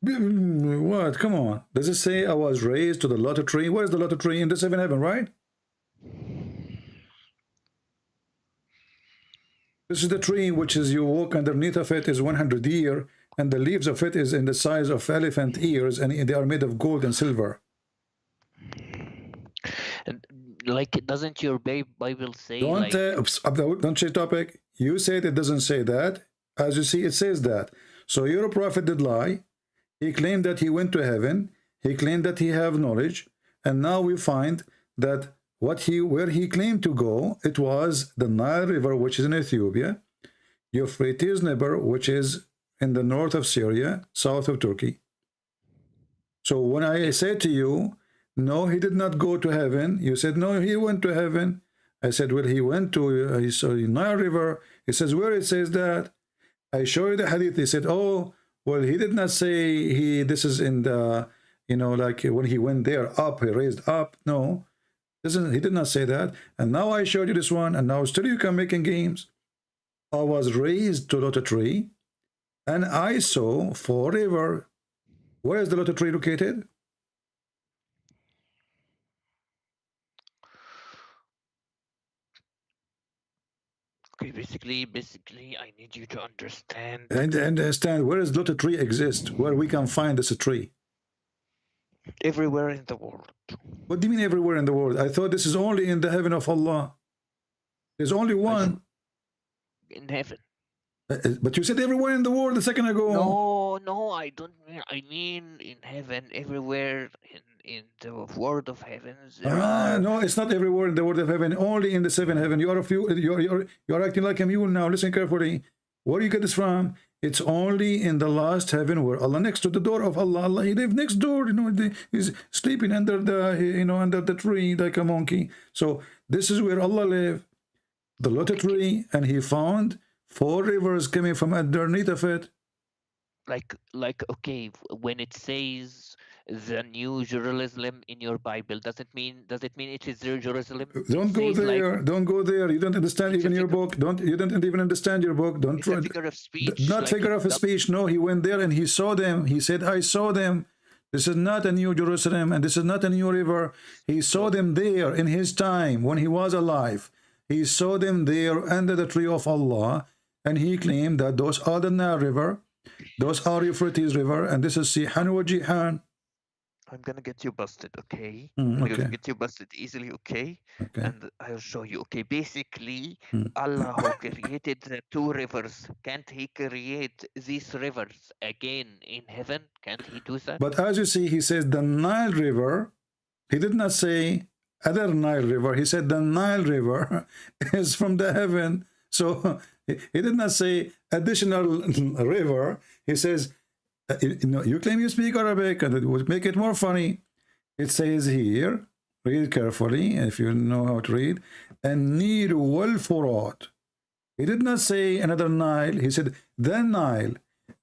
What? Come on. Does it say I was raised to the lotus tree? Where's the lotus tree? In the seventh heaven, right? This is the tree which is you walk underneath of it is 100 years, and the leaves of it is in the size of elephant ears, and they are made of gold and silver. And like, doesn't your Bible say? Don't change topic. You said it doesn't say that. As you see, it says that. So your prophet did lie. He claimed that he went to heaven. He claimed that he have knowledge, and now we find that where he claimed to go, it was the Nile River, which is in Ethiopia, Euphrates River, which is in the north of Syria, south of Turkey. So when I said to you, no, he did not go to heaven, you said, no, he went to heaven. I said, well, he went to he saw the Nile River. He says, where it says that? I show you the hadith. He said, oh, well, he did not say this is in the, like when he went there up, he raised up. No, he did not say that. And now I showed you this one, and now still you can making games. I was raised to lotus tree, and I saw forever. Where is the lotus tree located? Okay, basically, I need you to understand. And understand where does lotus tree exist? Where we can find this tree? Everywhere in the world. What do you mean everywhere in the world? I thought this is only in the heaven of Allah. There's only one. In heaven. But you said everywhere in the world a second ago. No, I don't mean. I mean in heaven, everywhere in the world of heavens. No, it's not everywhere in the world of heaven. Only in the seventh heaven. You're acting like a mule now. Listen carefully. Where do you get this from? It's only in the last heaven where Allah, next to the door of Allah. Allah, he lived next door. He's sleeping under the under the tree like a monkey. So this is where Allah lived, the lotus tree, and he found 4 rivers coming from underneath of it. Like okay, when it says the New Jerusalem in your Bible, does it mean it is the Jerusalem? Don't go there. Don't go there. You don't understand even your book. You don't even understand your book. Don't try. Figure of speech. Not figure of speech. No, he went there and he saw them. He said, I saw them. This is not a new Jerusalem, and this is not a new river. He saw them there in his time when he was alive. He saw them there under the tree of Allah, and he claimed that those are the Nile River, those are Euphrates River, and this is Sihan wa Jihan. I'm gonna get you busted, okay? Okay. I'm gonna get you busted easily, okay? And I'll show you, okay? Basically, Allah who created the 2 rivers, can't he create these rivers again in heaven? Can't he do that? But as you see, he says the Nile River. He did not say other Nile River. He said the Nile River is from the heaven. So he did not say additional river. He says, you claim you speak Arabic, and it would make it more funny. It says here, read carefully if you know how to read, An-Nil wal-Furat. He did not say another Nile. He said the Nile,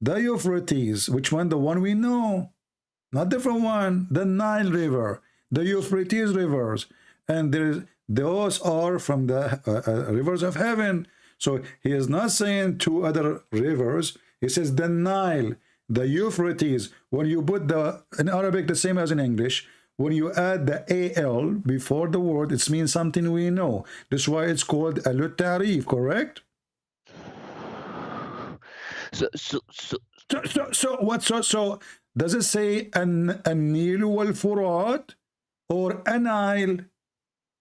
the Euphrates. Which one? The one we know, not different one. The Nile River, the Euphrates rivers, and those are from the rivers of heaven. So he is not saying 2 other rivers. He says the Nile, the Euphrates. When you put in Arabic the same as in English, when you add the al before the word, it means something we know. That's why it's called al-Tarif, correct? So does it say an-Nil wal-Furat or a Nile?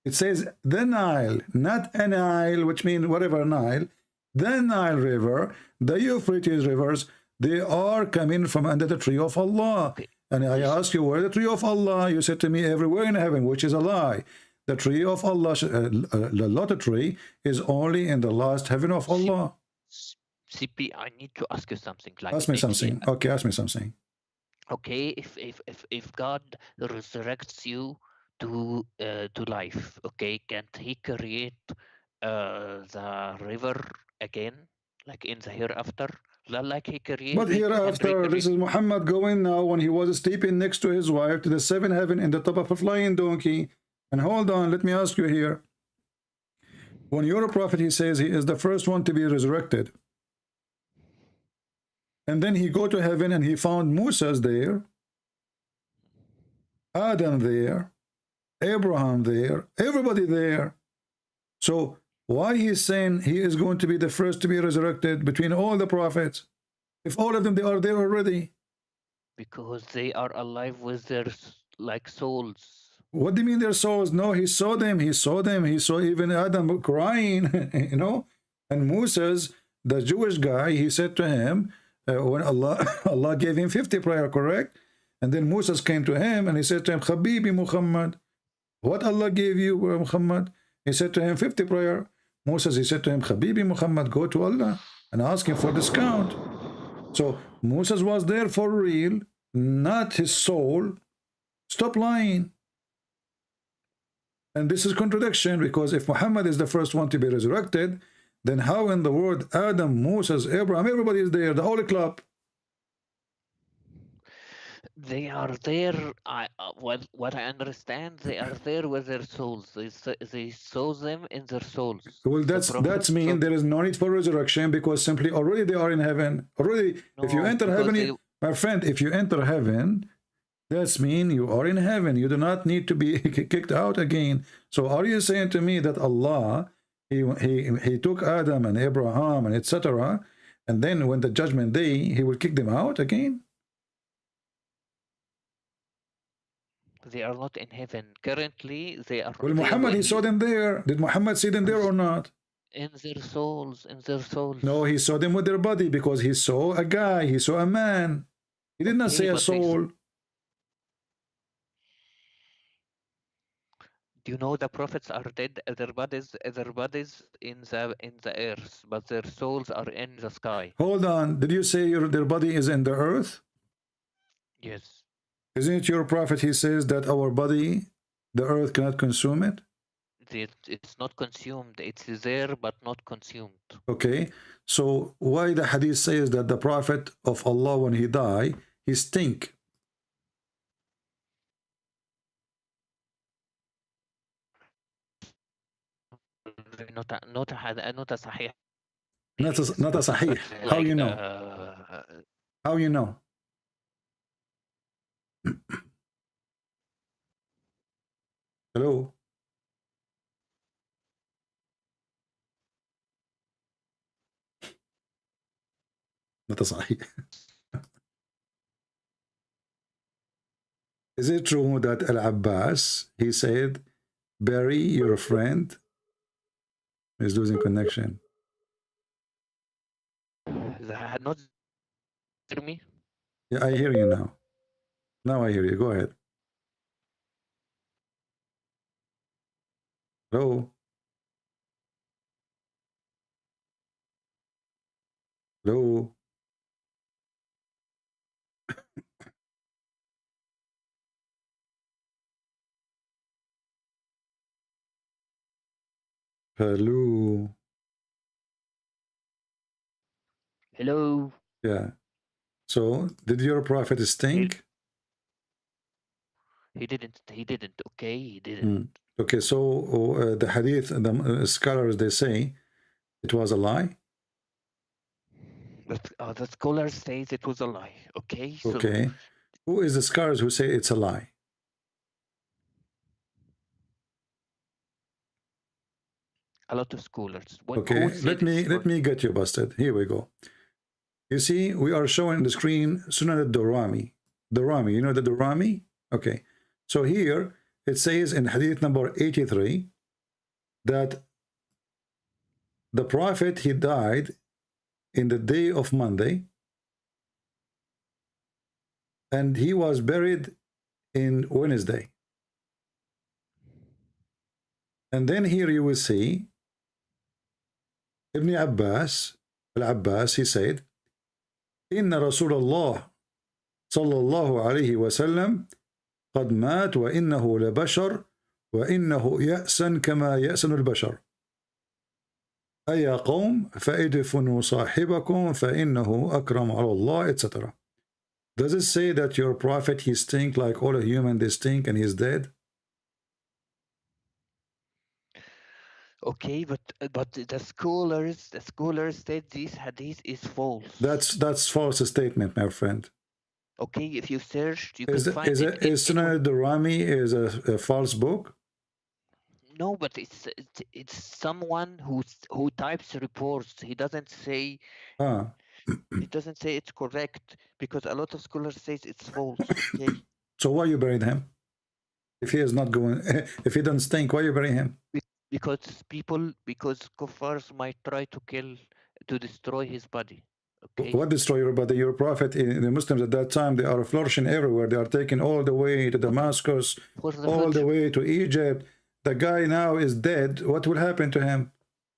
It says the Nile, not a Nile, which means whatever Nile. The Nile River, the Euphrates rivers, they are coming from under the tree of Allah. Okay. And I ask you, where the tree of Allah? You said to me, everywhere in heaven, which is a lie. The tree of Allah, the lotus tree, is only in the last heaven of Allah. CP, I need to ask you something. Like Ask me maybe, something. Okay, ask me something. okay, if God resurrects you to life, okay, can't He create the river again, like in the hereafter, like He But created and hereafter, this is Muhammad going now when he was sleeping next to his wife to the seventh heaven in the top of a flying donkey. And hold on, let me ask you here. When your prophet, he says he is the first one to be resurrected. And then he go to heaven and he found Moses there, Adam there, Abraham there, everybody there. So why he's saying he is going to be the first to be resurrected between all the prophets? If all of them, they are there already. because they are alive with their like souls. What do you mean their souls? No, he saw them. He saw them. He saw even Adam crying, you know. And Moses, the Jewish guy, he said to him, when Allah gave him 50 prayer, correct? And then Moses came to him and he said to him, Habibi Muhammad, what Allah gave you, Muhammad? He said to him, 50 prayer. Moses, he said to him, Habibi Muhammad, go to Allah and ask him for discount. So Moses was there for real, not his soul. Stop lying. And this is contradiction, because if Muhammad is the first one to be resurrected, then how in the world Adam, Moses, Abraham, everybody is there, the holy club? They are there. What I understand, they are there with their souls. They saw them in their souls. Well, that's mean there is no need for resurrection, because simply already they are in heaven. Already, no, if you enter heaven, my friend, if you enter heaven, that's mean you are in heaven. You do not need to be kicked out again. So are you saying to me that Allah, he took Adam and Abraham and etc., and then when the judgment day, he will kick them out again? They are not in heaven. Currently, they are... Well, Muhammad, he saw them there. Did Muhammad see them there or not? In their souls, in their souls. No, he saw them with their body, because he saw a guy, he saw a man. He did not say a soul. Do you know the prophets are dead? Their bodies in the earth, but their souls are in the sky. Hold on. Did you say their body is in the earth? Yes. Isn't it your prophet? He says that our body, the earth cannot consume it. It's not consumed. It's there, but not consumed. Okay. So why the hadith says that the prophet of Allah, when he die, he stink? Not a sahih. Not a sahih. How you know? How you know? Hello? Not a sahih. Is it true that Al-Abbas, he said, bury your friend? He's losing connection. Not hear me? Yeah, I hear you now. Now I hear you. Go ahead. Hello? Hello? Hello? Hello? Yeah. So, did your prophet stink? He didn't. Okay, he didn't. Okay, so the hadith, the scholars, they say it was a lie. But the scholar says it was a lie. Okay. Okay. Who is the scholars who say it's a lie? A lot of scholars. Okay, let me get you busted. Here we go. You see, we are showing on the screen Sunan al-Darimi. Darimi, you know the Darimi? Okay. So here it says in hadith number 83 that the prophet, he died in the day of Monday, and he was buried in Wednesday. And then here you will see Ibn Abbas al-Abbas, he said, Inna Rasulullah sallallahu alayhi wa sallam قد مات وإنه لبشر وإنه يأسن كما يأسن البشر أيا قوم فادفنوا صاحبكم فإنه أكرم على الله, etc. Does it say that your prophet, he stink like all human, they stink, and he's dead? Okay, but the scholars said this hadith is false. That's false statement, my friend. Okay, if you search, you can Is find it. Is Sunan al-Darimi is a false book? No, but it's someone who types reports. He doesn't say. It doesn't say it's correct, because a lot of scholars say it's false. Okay. So why you buried him? If he is not going, if he doesn't stink, why you bury him? Because kuffars might try to destroy his body. Okay. What destroy your body? Your prophet, the Muslims at that time, they are flourishing everywhere. They are taken all the way to Damascus, all the way to Egypt. The guy now is dead. What will happen to him?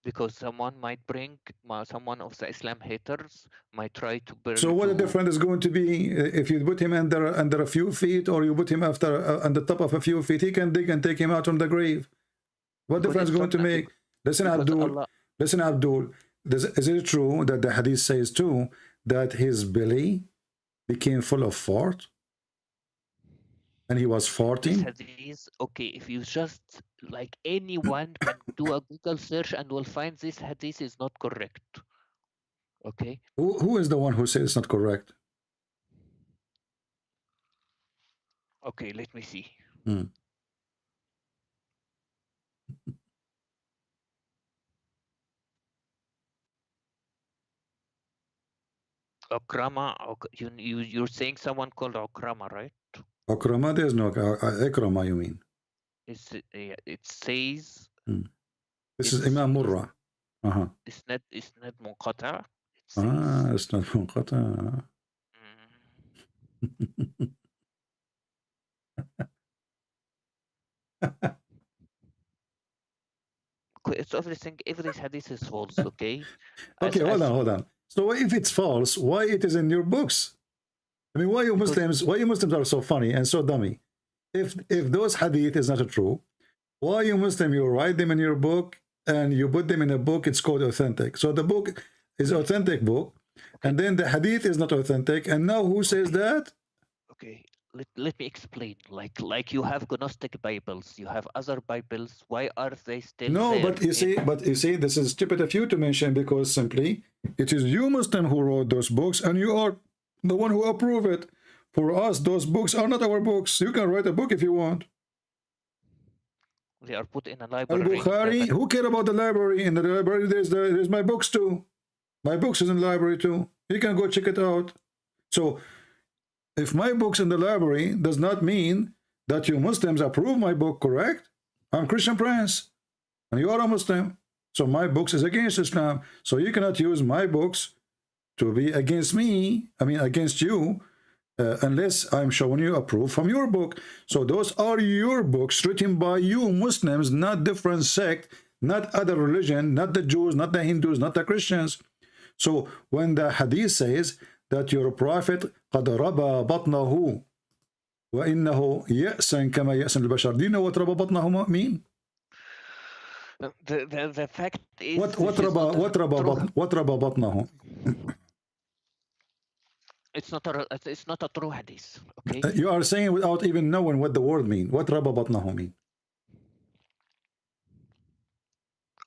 Because someone of the Islam haters might try to burn. So what the difference is going to be if you put him under a few feet, or you put him on the top of a few feet? He can dig and take him out from the grave. What difference is going to make? Listen, Abdul. Listen, Abdul. Is it true that the hadith says too that his belly became full of fart? And he was farting? Hadith, okay, if you just, like, anyone can do a Google search and will find this hadith is not correct. Okay. Who is the one who says it's not correct? Okay, let me see. Okrama, you're saying someone called Okrama, right? Okrama, there's no Ikrama, you mean? It says. This is Imam Murrah. It's not munqata. It's not munqata. It's everything. Every hadith is false. Okay. Okay, hold on. So if it's false, why it is in your books? I mean, why you Muslims are so funny and so dummy? If those hadith is not true, why you Muslim, you write them in your book and you put them in a book, it's called authentic. So the book is authentic book, and then the hadith is not authentic, and now who says that? Okay, let me explain. Like you have Gnostic Bibles, you have other Bibles. Why are they still there? But you see, this is stupid of you to mention, because simply it is you Muslim who wrote those books, and you are the one who approve it. For us, those books are not our books. You can write a book if you want. They are put in a library. Al-Bukhari, who care about the library? In the library, there's my books too. My books is in the library too. You can go check it out. So, if my book's in the library, does not mean that you Muslims approve my book, correct? I'm Christian Prince, and you are a Muslim. So my books is against Islam. So you cannot use my books to be against me, against you, unless I'm showing you a proof from your book. So those are your books written by you Muslims, not different sect, not other religion, not the Jews, not the Hindus, not the Christians. So when the hadith says that your prophet قَدْ رَبَى بَطْنَهُ وَإِنَّهُ يَأْسًا كَمَا يَأْسًا الْبَشَرِ. Do you know what رَبَى بَطْنَهُ mean? The fact is, what رَبَى بَطْنَهُ? It's not a true hadith. Okay. You are saying without even knowing what the word mean. What رَبَى بَطْنَهُ mean?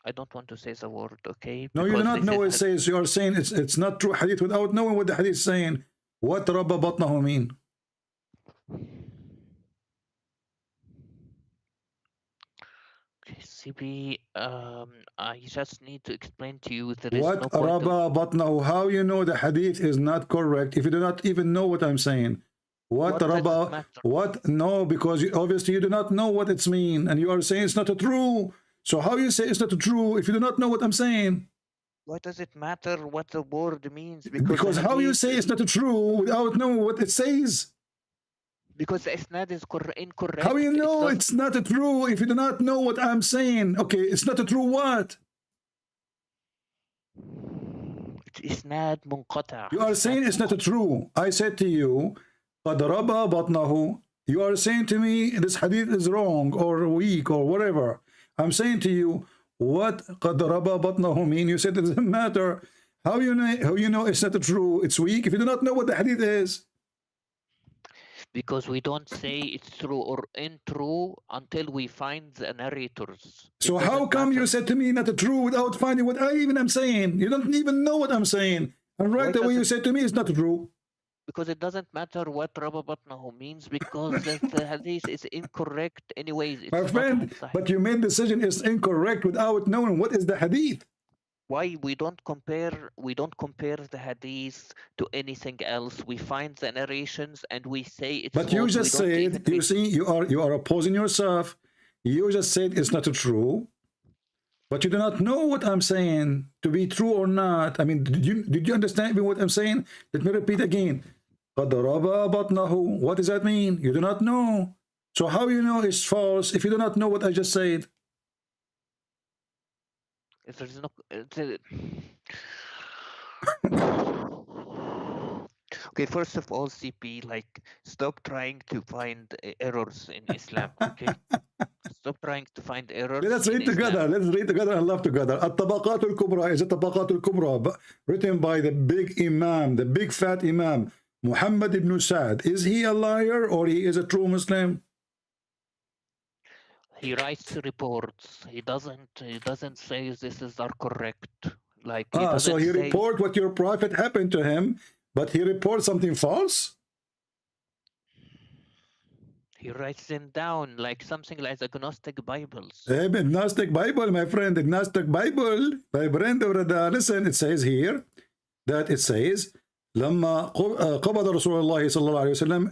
I don't want to say the word, okay? No, you do not know what it says. You are saying it's not true hadith without knowing what the hadith is saying. What رَبَى بَطْنَهُ mean? CB, I just need to explain to you that what رَبَى بَطْنَهُ? How you know the hadith is not correct if you do not even know what I'm saying? What رَبَى? What? No, because obviously you do not know what it's mean, and you are saying it's not true. So how you say it's not true if you do not know what I'm saying? Why does it matter what the word means? Because how you say it's not true without knowing what it says? Because the isnad is incorrect. How you know it's not true if you do not know what I'm saying? Okay, it's not true what? إسناد منقطع. You are saying it's not true. I said to you, قد ربى بطنه. You are saying to me this hadith is wrong or weak or whatever. I'm saying to you, what قد ربى بطنه mean? You said it doesn't matter. How you know it's not true? It's weak if you do not know what the hadith is. Because we don't say it's true or untrue until we find the narrators. So how come you said to me not true without finding what I even am saying? You don't even know what I'm saying. And right away you said to me it's not true. Because it doesn't matter what Rabba Batnahu means, because the hadith is incorrect anyways. It's my friend, but you made the decision is incorrect without knowing what is the hadith. Why we don't compare the hadith to anything else. We find the narrations and we say it's but you just said, you see, you are opposing yourself. You just said it's not true, but you do not know what I'm saying to be true or not. I mean, did you understand even what I'm saying? Let me repeat again. قد ربى بطنه. What does that mean? You do not know. So how you know it's false if you do not know what I just said? If there's no okay, first of all, CP, like, stop trying to find errors in Islam, okay? Stop trying to find errors. Let's read together. Let's read together and love together. الطبقات الكبرى is الطبقات الكبرى written by the big Imam, the big fat Imam, Muhammad ibn Sa'd. Is he a liar or he is a true Muslim? He writes reports. He doesn't say this is are correct. Like so he report what your prophet happened to him, but he reports something false? He writes them down like something like the Gnostic Bibles. Gnostic Bible, my friend, the Gnostic Bible. My friend, listen, it says here that it says لما قبض رسول الله صلى الله عليه وسلم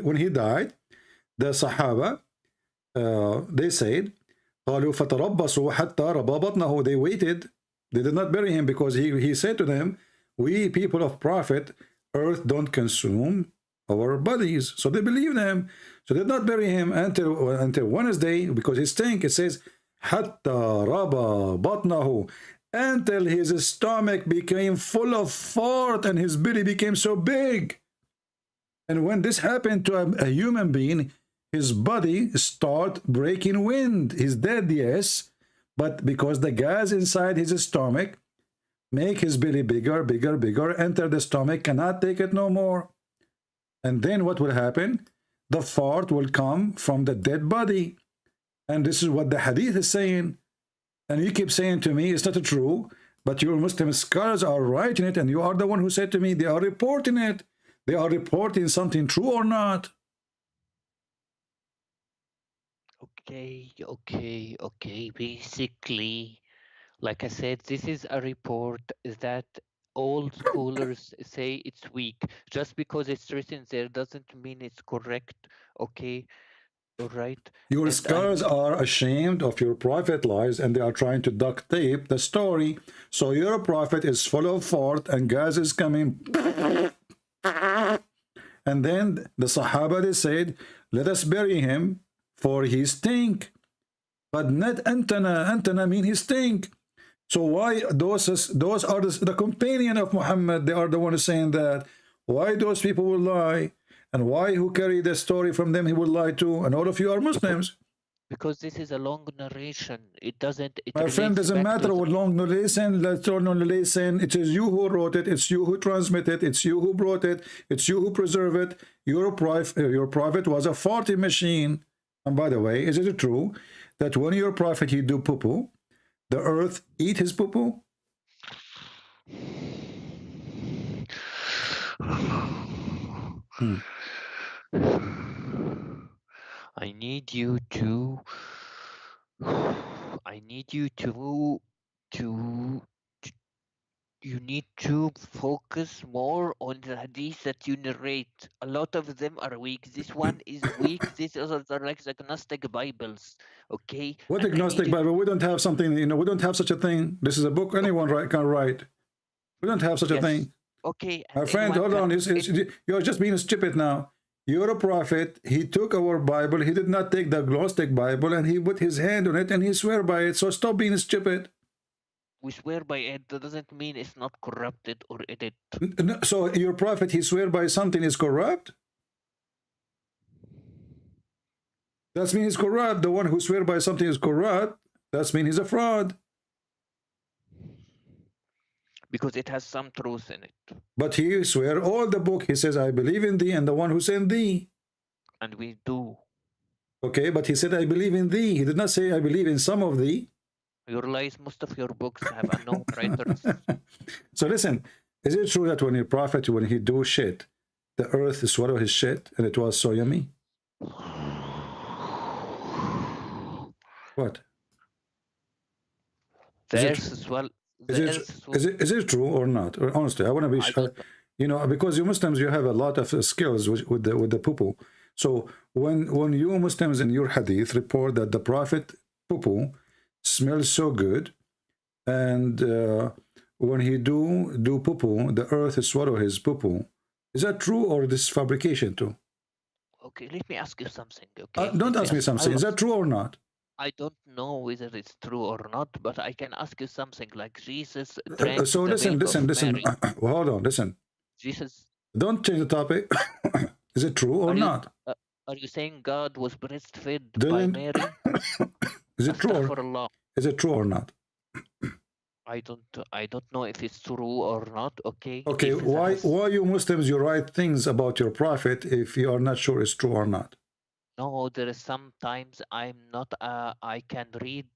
when he died, the Sahaba they said قالوا فتربصوا حتى ربى بطنه. They waited. They did not bury him because he said to them, we people of prophet, earth don't consume our bodies. So they believed him. So they did not bury him until Wednesday because he stank. It says حتى ربى بطنه, until his stomach became full of fart and his belly became so big. And when this happened to a human being, his body start breaking wind. He's dead, yes, but because the gas inside his stomach make his belly bigger, bigger, bigger, enter the stomach, cannot take it no more. And then what will happen? The fart will come from the dead body. And this is what the hadith is saying. And you keep saying to me, it's not true, but your Muslim scholars are writing it, and you are the one who said to me, they are reporting it. They are reporting something true or not. Okay. Basically, like I said, this is a report that all scholars say it's weak. Just because it's written there doesn't mean it's correct, okay? All right. Your scholars are ashamed of your prophet lies, and they are trying to duct tape the story. So your prophet is full of fart and gas is coming. And then the Sahaba, they said, let us bury him, for he stink. But not antana mean he stink. So why those are the companion of Muhammad, they are the ones saying that. Why those people will lie? And why who carry the story from them he will lie to? And all of you are Muslims. Because this is a long narration. It doesn't... My friend, doesn't matter what long narration, narration. It is you who wrote it. It's you who transmitted it. It's you who brought it. It's you who preserved it. Your prophet was a farting machine. And by the way, is it true that when your prophet he do poo-poo, the earth eat his poo-poo? I need you to you need to focus more on the hadith that you narrate. A lot of them are weak. This one is weak. These are like the Gnostic Bibles, okay? What the Gnostic Bible? We don't have something, we don't have such a thing. This is a book anyone can write. We don't have such a thing. Okay. My friend, hold on. You're just being stupid now. You're a prophet. He took our Bible. He did not take the Gnostic Bible, and he put his hand on it, and he swear by it. So stop being stupid. We swear by it. That doesn't mean it's not corrupted or edited. So your prophet, he swear by something is corrupt? That means he's corrupt. The one who swear by something is corrupt. That means he's a fraud. Because it has some truth in it. But he swear all the book. He says, I believe in thee and the one who sent thee. And we do. Okay, but he said, I believe in thee. He did not say, I believe in some of thee. You realize most of your books have unknown writers. So listen, is it true that when your prophet, when he do shit, the earth swallow his shit and it was so yummy? What? Is it true or not? Or honestly, I want to be sure. You know, because you Muslims, you have a lot of skills with the poo-poo. So when you Muslims in your hadith report that the prophet poo-poo smells so good, and when he do poo-poo, the earth swallow his poo-poo. Is that true or this fabrication too? Okay, let me ask you something. Okay, don't ask me something. Is that true or not? I don't know whether it's true or not, but I can ask you something like Jesus drank so listen. Hold on, listen. Jesus. Don't change the topic. Is it true or not? Are you saying God was breastfed by Mary? Is it true? Is it true or not? I don't know if it's true or not. Okay. Okay. Why you Muslims you write things about your prophet if you are not sure it's true or not? No, there is sometimes I'm not. I can read.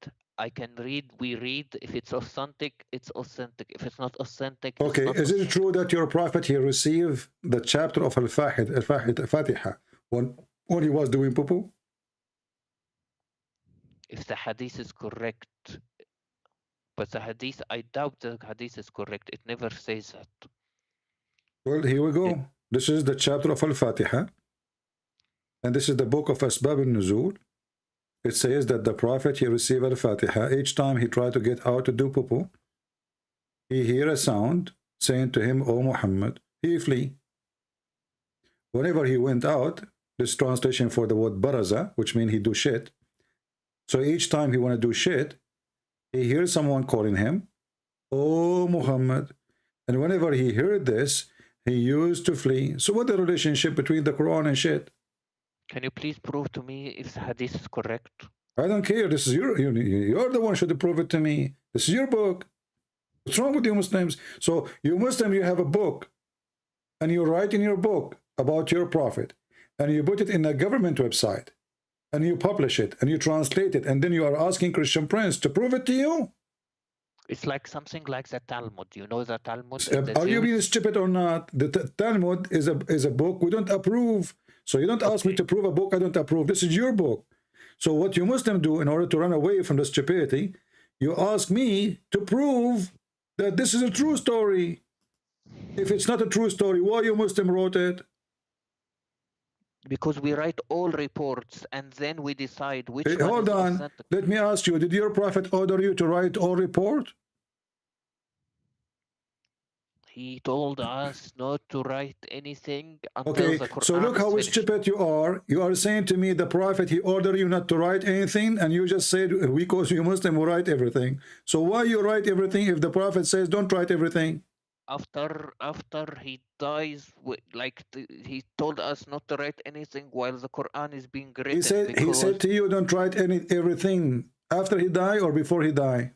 We read. If it's authentic, it's authentic. If it's not authentic, okay. It's not is it true that your prophet he received the chapter of Al-Fatiha when he was doing poo-poo? If the hadith is correct, but the hadith, I doubt the hadith is correct. It never says that. Well, here we go. This is the chapter of Al-Fatiha. And this is the book of Asbab al-Nuzul. It says that the prophet, he received Al-Fatiha. Each time he tried to get out to do poo-poo, he hear a sound saying to him, O Muhammad, he flee. Whenever he went out, this translation for the word baraza, which means he do shit. So each time he want to do shit, he hears someone calling him, O Muhammad. And whenever he heard this, he used to flee. So what the relationship between the Quran and shit? Can you please prove to me if the hadith is correct? I don't care. This is you're the one should prove it to me. This is your book. What's wrong with you Muslims? So you Muslim, you have a book, and you write in your book about your prophet, and you put it in a government website, and you publish it, and you translate it, and then you are asking Christian Prince to prove it to you? It's like something like the Talmud. You know the Talmud? Are you being stupid or not? The Talmud is a book we don't approve. So you don't ask me to prove a book I don't approve. This is your book. So what you Muslim do in order to run away from the stupidity, you ask me to prove that this is a true story. If it's not a true story, why you Muslim wrote it? Because we write all reports and then we decide which one hold is on. authentic. Let me ask you, did your prophet order you to write all report? He told us not to write anything until the Quran. So look how stupid you are. You are saying to me the prophet, he ordered you not to write anything, and you just said, because you Muslim will write everything. So why you write everything if the prophet says don't write everything? After he dies, he told us not to write anything while the Quran is being written. He said to you, don't write everything after he died or before he died?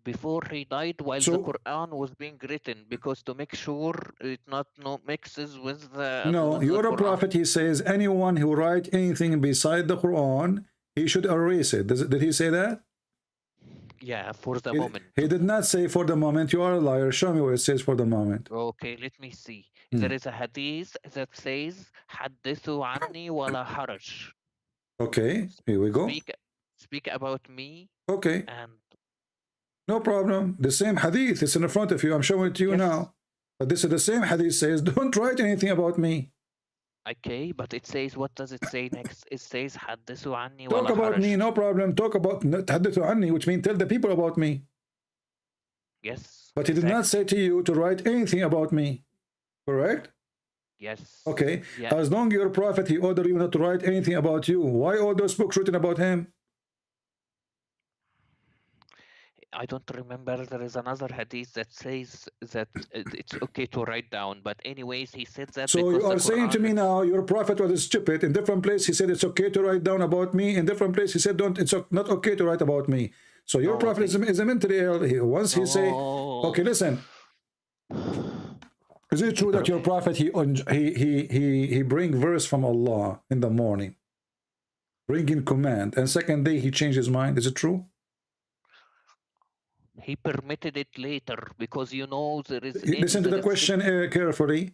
Before he died, while the Quran was being written, because to make sure it not mixes with the. No, you're a prophet. He says anyone who write anything beside the Quran, he should erase it. Did he say that? Yeah, for the moment. He did not say for the moment. You are a liar. Show me where it says for the moment. Okay, let me see. There is a hadith that says, "Hadithu anni wala haraj." Okay, here we go. Speak about me. Okay. And no problem. The same hadith is in front of you. I'm showing it to you now. But this is the same hadith says, don't write anything about me. Okay, but it says, what does it say next? It says, Hadithu anni wala haraj. Talk about me, no problem. Talk about Hadithu anni, which means tell the people about me. Yes. But he did not say to you to write anything about me. Correct? Yes. Okay. Yeah. As long as you're a prophet, he ordered you not to write anything about you. Why all those books written about him? I don't remember. There is another hadith that says that it's okay to write down. But anyways, he said that So you because the are saying to Quran me now, your prophet was stupid. In different place, he said it's okay to write down about me. In different place, he said don't. It's not okay to write about me. So your Oh, prophet okay. is a mentally ill. Once he say, No. okay, listen. Is it true that your prophet he bring verse from Allah in the morning, bringing command, and second day he changed his mind? Is it true? He permitted it later because you know there is. Listen to the question carefully.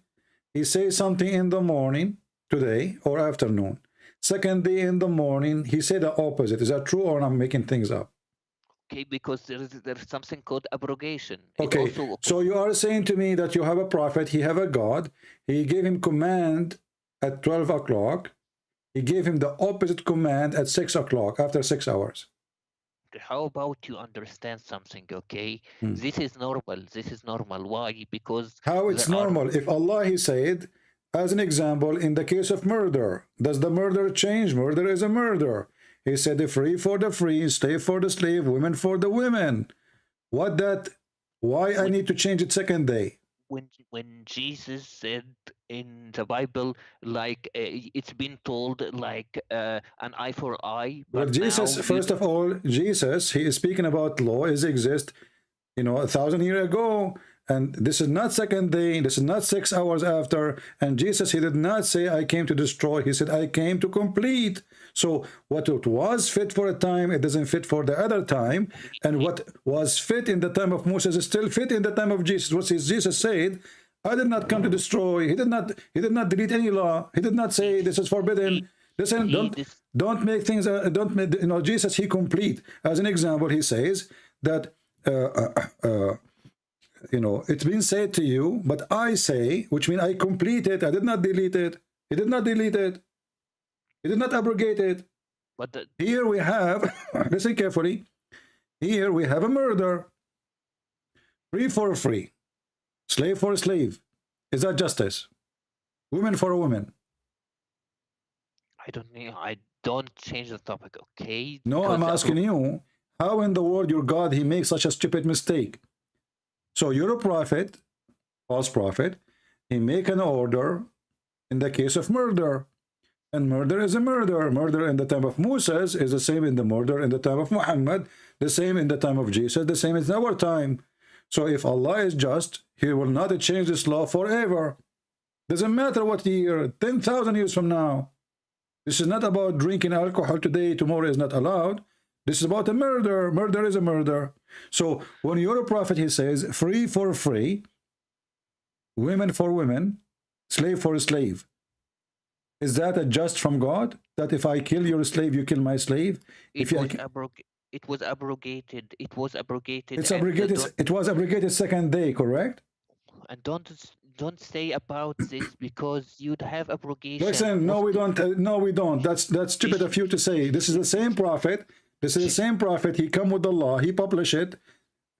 He says something in the morning today or afternoon. Second day in the morning, he said the opposite. Is that true or I'm making things up? Okay, because there's something called abrogation. Okay, so you are saying to me that you have a prophet, he have a God, he gave him command at 12 o'clock, he gave him the opposite command at 6 o'clock, after 6 hours. How about you understand something, okay? This is normal. This is normal. Why? Because how it's normal? If Allah, he said, as an example, in the case of murder, does the murder change? Murder is a murder. He said, the free for the free, slave for the slave, women for the women. What that? Why I need to change it second day? When Jesus said in the Bible, like it's been told, like an eye for eye. But Jesus, first of all, Jesus, he is speaking about law is exist, 1,000 years ago. And this is not second day, this is not 6 hours after. And Jesus, he did not say, I came to destroy. He said, I came to complete. So what it was fit for a time, it doesn't fit for the other time. And what was fit in the time of Moses is still fit in the time of Jesus. What Jesus said, I did not come to destroy. He did not delete any law. He did not say this is forbidden. Listen, don't make things, Jesus, he complete. As an example, he says that, it's been said to you, but I say, which means I complete it. I did not delete it. He did not delete it. He did not abrogate it. But here we have, listen carefully, here we have a murder. Free for a free. Slave for a slave. Is that justice? Women for a woman. I don't change the topic, okay? No, I'm asking you, how in the world your God, he makes such a stupid mistake? So you're a prophet, false prophet, he make an order in the case of murder. And murder is a murder. Murder in the time of Moses is the same in the murder in the time of Muhammad, the same in the time of Jesus, the same in our time. So if Allah is just, he will not change this law forever. Doesn't matter what year, 10,000 years from now. This is not about drinking alcohol today, tomorrow is not allowed. This is about a murder. Murder is a murder. So when you're a prophet, he says, free for free, women for women, slave for a slave. Is that a just from God? That if I kill your slave, you kill my slave? It was abrogated. It was abrogated. It's abrogated. It was abrogated second day, correct? And don't say about this because you'd have abrogation. Listen, no, we don't. No, we don't. That's stupid of you to say. This is the same prophet. This is the same prophet. He come with the law. He published it.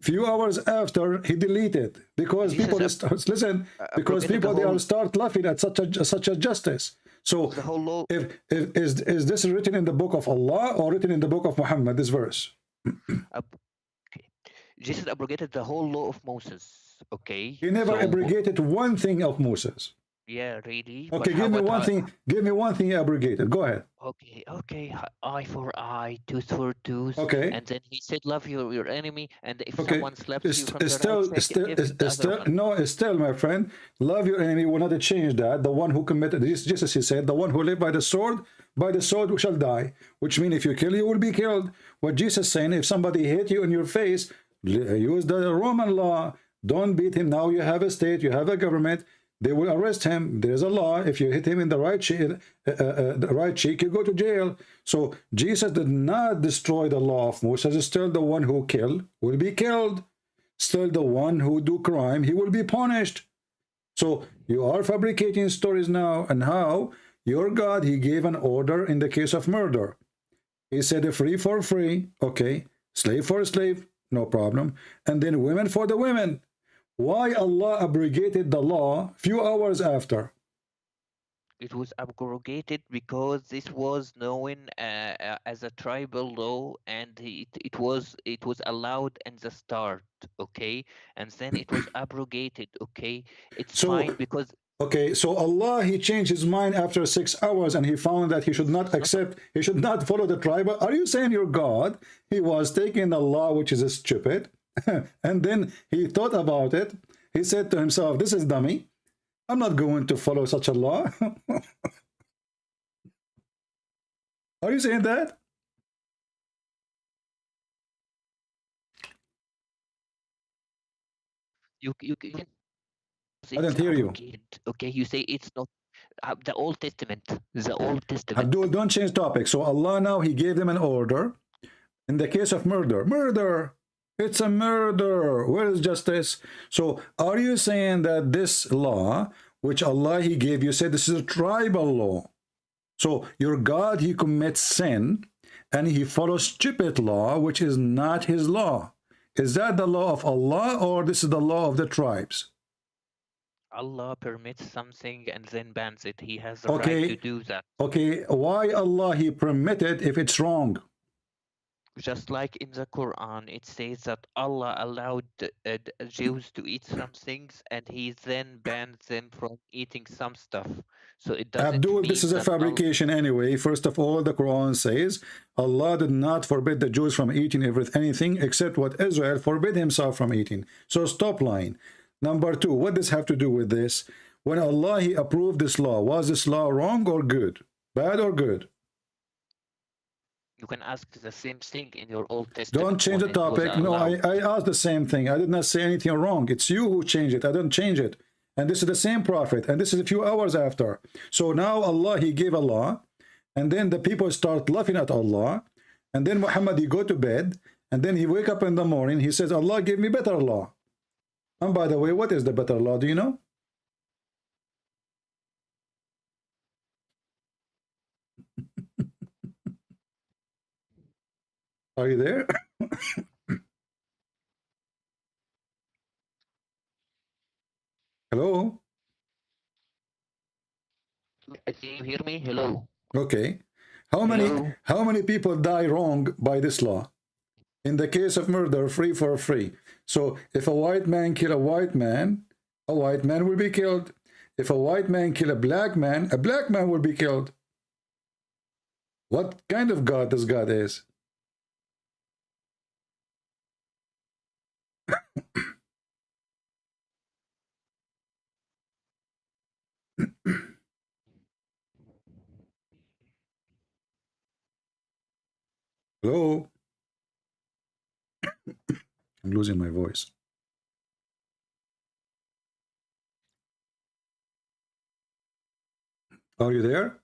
Few hours after, he deleted because people listen. Because people they will start laughing at such a justice. So the whole law. Is this written in the book of Allah or written in the book of Muhammad? This verse. Okay. Jesus abrogated the whole law of Moses. Okay. He never abrogated one thing of Moses. Yeah, really. Okay, give me one thing. Give me one thing abrogated. Go ahead. Okay. Eye for eye, tooth for tooth. Okay. And then he said, "Love your enemy." And if someone slaps you from still, my friend, love your enemy will not change that. The one who committed this, Jesus, he said, the one who lived by the sword shall die. Which means if you kill, you will be killed. What Jesus saying, if somebody hit you in your face, use the Roman law. Don't beat him. Now you have a state, you have a government. They will arrest him. There's a law. If you hit him in the right cheek, you go to jail. So Jesus did not destroy the law of Moses. Still the one who kill will be killed. Still the one who do crime, he will be punished. So you are fabricating stories now. And how your God, he gave an order in the case of murder. He said free for free. Okay. Slave for slave. No problem. And then women for the women. Why Allah abrogated the law few hours after? It was abrogated because this was known as a tribal law, and it was allowed in the start, okay, and then it was abrogated, okay. It's So, fine because okay, so Allah, he changed his mind after 6 hours and he found that he should not it's not accept, he should not follow the tribal. Are you saying your God, he was taking the law, which is stupid, and then he thought about it. He said to himself, this is dummy. I'm not going to follow such a law. Are you saying that? you can I didn't it's hear you. abrogated, okay. You say it's not the Old Testament. The Old Testament. Abdul, don't change topic. So Allah now, he gave them an order. In the case of murder, it's a murder. Where is justice? So are you saying that this law, which Allah, he gave you, said this is a tribal law? So your God, he commits sin and he follows stupid law, which is not his law. Is that the law of Allah, or this is the law of the tribes? Allah permits something and then bans it. He has the right to do that. Okay, why Allah, he permitted if it's wrong? Just like in the Quran, it says that Allah allowed Jews to eat some things, and He then banned them from eating some stuff. So it doesn't Abdul, mean this is a that fabrication anyway. First of all, the Quran says Allah did not forbid the Jews from eating anything except what Israel forbid himself from eating. So stop lying. Number two, what does have to do with this? When Allah, he approved this law, was this law wrong or good? Bad or good? you can ask the same thing in your Old Testament. Don't change the topic. No, I asked the same thing. I did not say anything wrong. It's you who changed it. I didn't change it. And this is the same prophet. And this is a few hours after. So now Allah, he gave a law. And then the people start laughing at Allah. And then Muhammad, he go to bed. And then he wake up in the morning. He says, Allah gave me better law. And by the way, what is the better law? Do you know? Are you there? Hello? Can you hear me? Hello. Okay. How many people die wrong by this law? In the case of murder, free for free. So if a white man kill a white man will be killed. If a white man kill a black man will be killed. What kind of God this God is? Hello? I'm losing my voice. Are you there?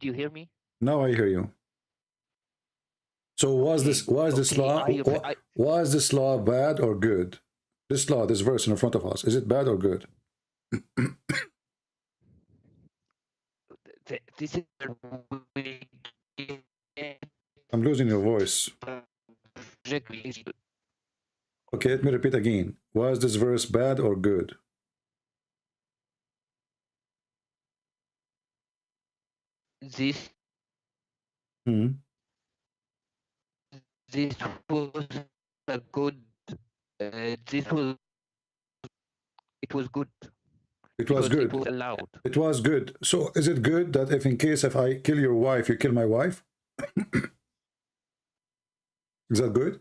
Do you hear me? Now I hear you. So was this law bad or good? This law, this verse in front of us, is it bad or good? This is I'm losing your voice. Okay, let me repeat again. Was this verse bad or good? This was a good. It was good. It was good. It was allowed. It was good. So is it good that if in case if I kill your wife, you kill my wife? Is that good?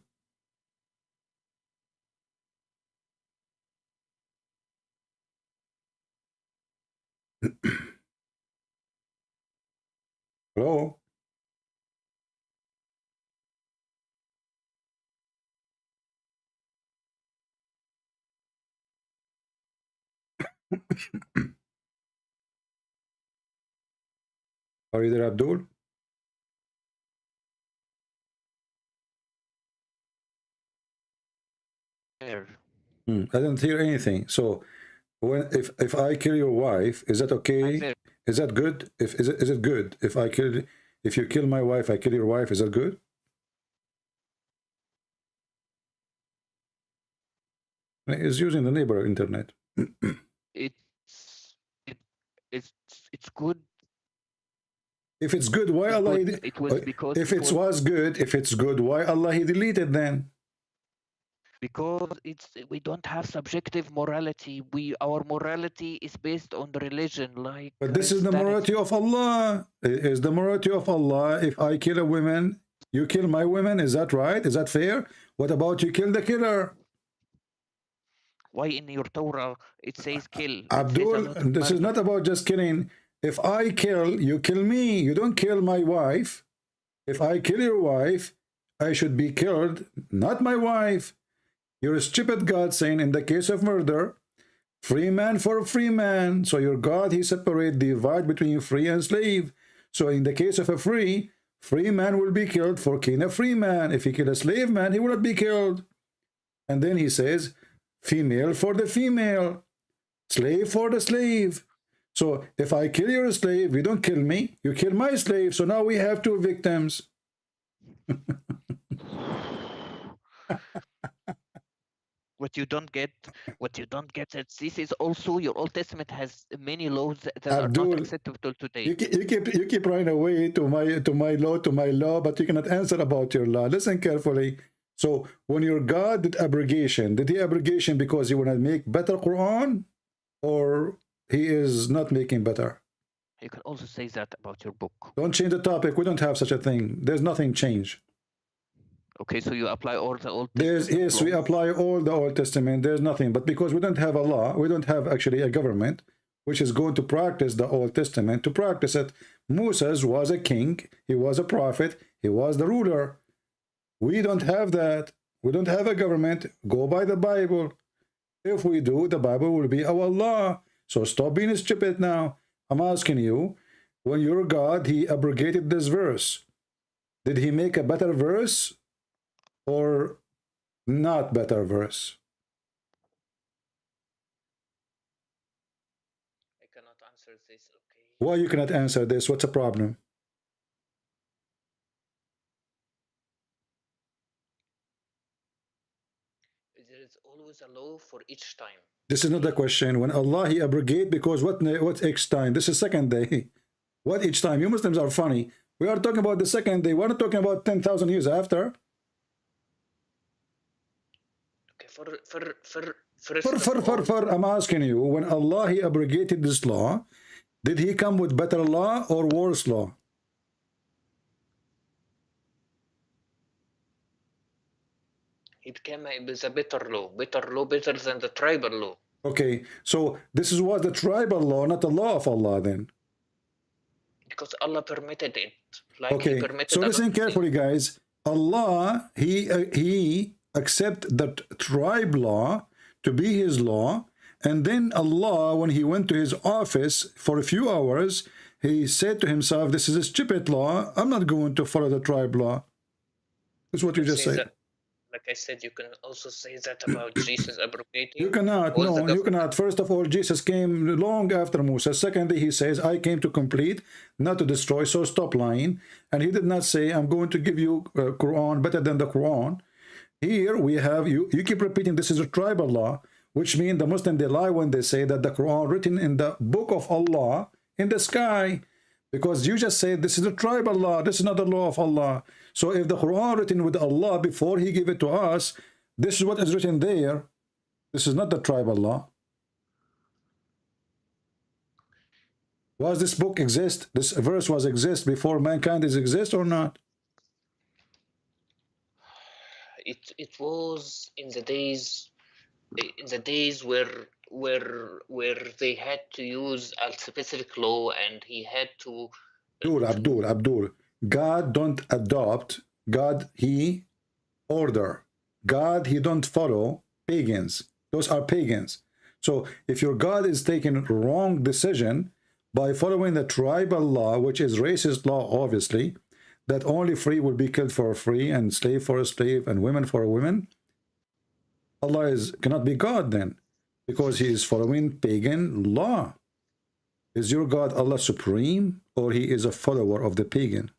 Hello? Are you there, Abdul? I didn't hear anything. So when if I kill your wife, is that okay? Is that good? Is it good if you kill my wife, I kill your wife? Is that good? He's using the neighbor internet. It's it's good. If it's good, why It's Allah? good. It was because If it was good, if it's good, why Allah he deleted then? because we don't have subjective morality. Our morality is based on the religion, like But this is the morality of Allah. Is the morality of Allah? If I kill a woman, you kill my women. Is that right? Is that fair? What about you kill the killer? Why in your Torah it says kill? Abdul, this is not about just killing. If I kill, you kill me. You don't kill my wife. If I kill your wife, I should be killed, not my wife. You're a stupid God saying in the case of murder, free man for a free man. So your God, he separate, divide between free and slave. So in the case of a free man will be killed for killing a free man. If he kill a slave man, he will not be killed. And then he says, female for the female, slave for the slave. So if I kill your slave, you don't kill me, you kill my slave. So now we have two victims. What you don't get that this is also your Old Testament has many laws that Abdul, are not acceptable today. You keep running away to my law, but you cannot answer about your law. Listen carefully. So when your God did abrogation, did he abrogation because he want to make better Quran, or he is not making better? You can also say that about your book. Don't change the topic. We don't have such a thing. There's nothing changed. Okay, so you apply all the Old Testament. Yes, we apply all the Old Testament. There's nothing. But because we don't have a law, we don't have actually a government which is going to practice the Old Testament, to practice it. Moses was a king. He was a prophet. He was the ruler. We don't have that. We don't have a government. Go by the Bible. If we do, the Bible will be our law. So stop being stupid now. I'm asking you, when your God, he abrogated this verse, did he make a better verse or not better verse? I cannot answer this, okay? Why you cannot answer this? What's the problem? There is always a law for each time. This is not the question. When Allah he abrogate, because what each time? This is second day. What each time? You Muslims are funny. We are talking about the second day. We're not talking about 10,000 years after. Okay, I'm asking you, when Allah he abrogated this law, did he come with better law or worse law? it came with a better law, better than the tribal law. Okay, so this was the tribal law, not the law of Allah then. Because Allah permitted it. Like okay, he permitted so listen carefully, guys. Allah, he accept that tribe law to be his law, and then Allah, when he went to his office for a few hours, he said to himself, this is a stupid law, I'm not going to follow the tribe law. That's what you just said. That, like I said, you can also say that about Jesus abrogating. You cannot, no, you cannot. First of all, Jesus came long after Moses. Secondly, he says, I came to complete, not to destroy, so stop lying. And he did not say, I'm going to give you Quran better than the Quran. Here we have, you keep repeating this is a tribal law, which means the Muslim, they lie when they say that the Quran written in the book of Allah in the sky, because you just say this is a tribal law, this is not the law of Allah. So if the Quran written with Allah before he gave it to us, this is what is written there. This is not the tribal law. Was this book exist? This verse was exist before mankind is exist or not? It was in the days where they had to use a specific law, and he had to Abdul, God don't adopt, God he order. God he don't follow pagans. Those are pagans. So if your God is taking wrong decision by following the tribal law, which is racist law, obviously, that only free will be killed for a free and slave for a slave and women for a woman, Allah cannot be God then, because he is following pagan law. Is your God Allah supreme, or he is a follower of the pagan?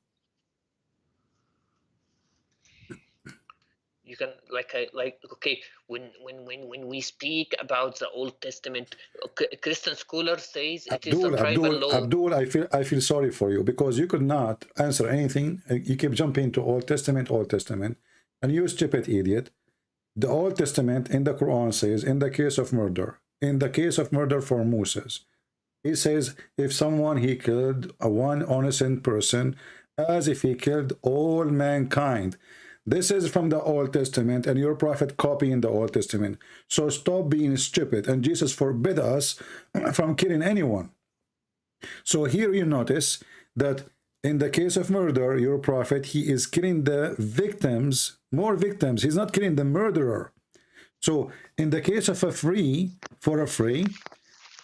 okay, when we speak about the Old Testament, Christian scholar says it is a tribal law. Abdul, I feel sorry for you because you could not answer anything. You keep jumping to Old Testament, and you stupid idiot. The Old Testament in the Quran says, in the case of murder for Moses, he says if someone he killed one innocent person as if he killed all mankind. This is from the Old Testament, and your prophet copying the Old Testament. So stop being stupid. And Jesus forbid us from killing anyone. So here you notice that in the case of murder, your prophet, he is killing the victims, more victims. He's not killing the murderer. So in the case of a free,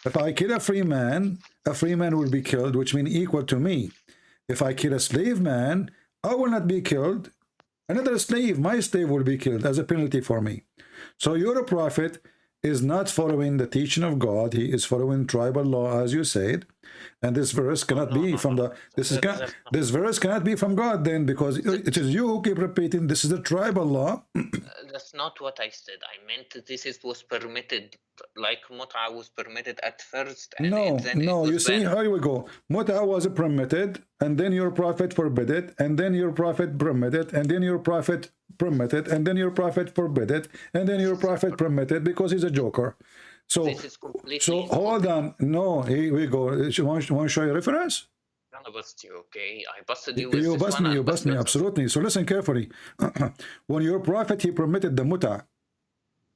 if I kill a free man will be killed, which means equal to me. If I kill a slave man, I will not be killed. Another slave, my slave, will be killed as a penalty for me. So your prophet is not following the teaching of God. He is following tribal law, as you said. And this verse cannot be from the this verse cannot be from God then, because it is you who keep repeating this is the tribal law. That's not what I said. I meant this was permitted, like Mut'a was permitted at first. And no, you see, here we go. Mut'a was permitted, and then your prophet forbid it, and then your prophet permitted, and then your prophet permitted, and then your prophet forbid it, and then your prophet permitted because he's a joker. So, hold on. No, here we go. You want to show you a reference? I bust you, okay? I busted you. You bust me, absolutely. So listen carefully. When your prophet, he permitted the Mut'a,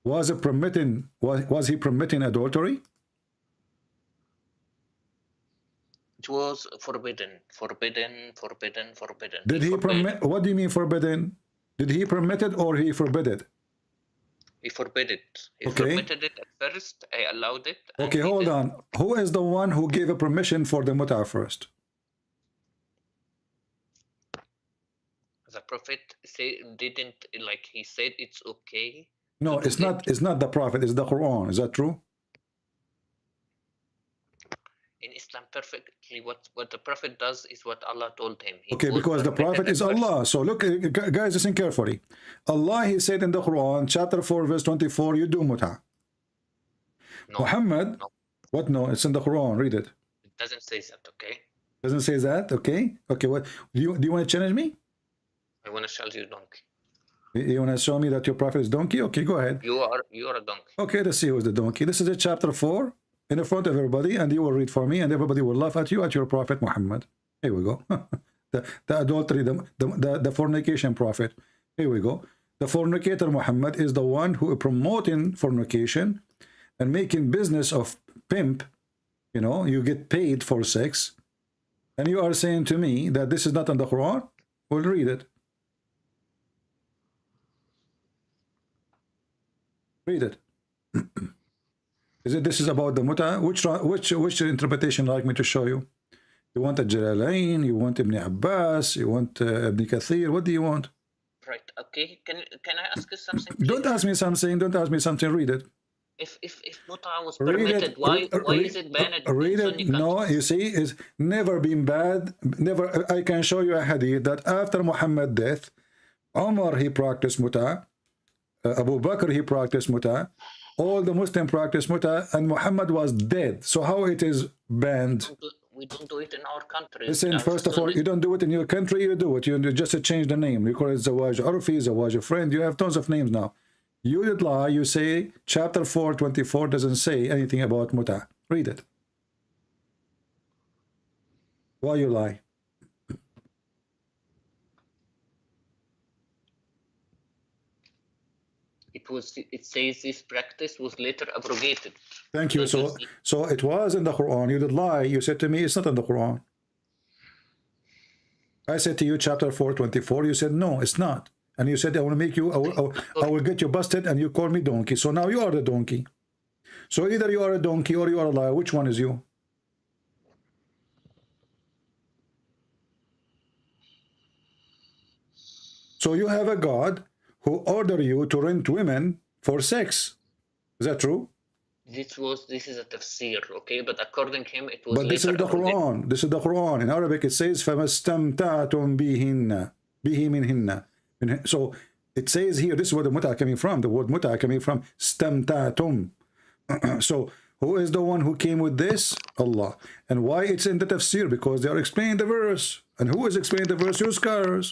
was he permitting adultery? It was forbidden. Did he permit? What do you mean forbidden? Did he permit it or he forbid it? He forbid it. He permitted it at first. I allowed it. Okay, hold on. Who is the one who gave a permission for the Mut'a first? The prophet didn't, like, he said it's okay. No, it's not the prophet, it's the Quran. Is that true? In Islam, perfectly what the prophet does is what Allah told him. Okay, because the prophet is Allah. So look, guys, listen carefully. Allah, he said in the Quran, chapter 4, verse 24, you do Mut'a. No, Muhammad, no. What? No, it's in the Quran. Read it. It doesn't say that, okay? Doesn't say that, okay? Okay, what do you want to challenge me? I want to show you donkey. You want to show me that your prophet is donkey? Okay, go ahead. You are a donkey. Okay, let's see who's the donkey. This is a chapter 4 in the front of everybody, and you will read for me, and everybody will laugh at you, at your prophet Muhammad. Here we go. the adultery, the fornication prophet. Here we go. The fornicator Muhammad is the one who is promoting fornication and making business of pimp. You know, you get paid for sex, and you are saying to me that this is not in the Quran? We'll read it. Read it. This is about the Mut'a? Which interpretation like me to show you? You want a Jalalain? You want Ibn Abbas? You want Ibn Kathir? What do you want? Right. Okay. Can I ask you something? Don't ask me something. Don't ask me something. Read it. If Mut'a was permitted, why is it banned? Read it. No, you see, it's never been bad. Never. I can show you a hadith that after Muhammad's death, Umar he practiced Mut'a. Abu Bakr he practiced Mut'a. All the Muslims practiced Mut'a, and Muhammad was dead. So how it is banned? We don't do it in our country. Listen, first of all, you don't do it in your country. You do it. You just change the name. You call it Zawaj Arfi, Zawaj Friend. You have tons of names now. You did lie. You say chapter 4:24 doesn't say anything about Mut'a. Read it. Why you lie? It says this practice was later abrogated. Thank you. So it was in the Quran. You did lie. You said to me it's not in the Quran. I said to you chapter 4:24. You said no, it's not. And you said I will make you. I will get you busted, and you call me donkey. So now you are the donkey. So either you are a donkey or you are a liar. Which one is you? So you have a God who order you to rent women for sex. Is that true? This is a tafsir, okay? But according to him, it was. But this is the Quran. This is the Quran. In Arabic, it says فَمَسْتَمْتَعْتُمْ بِهِنَّ بِهِ مِنْهِنَّ. So It says here, this is where the muta coming from. The word muta coming from stamtatum. So who is the one who came with this? Allah. And why it's in the tafsir? Because they are explaining the verse. And who is explaining the verse? Your scholars.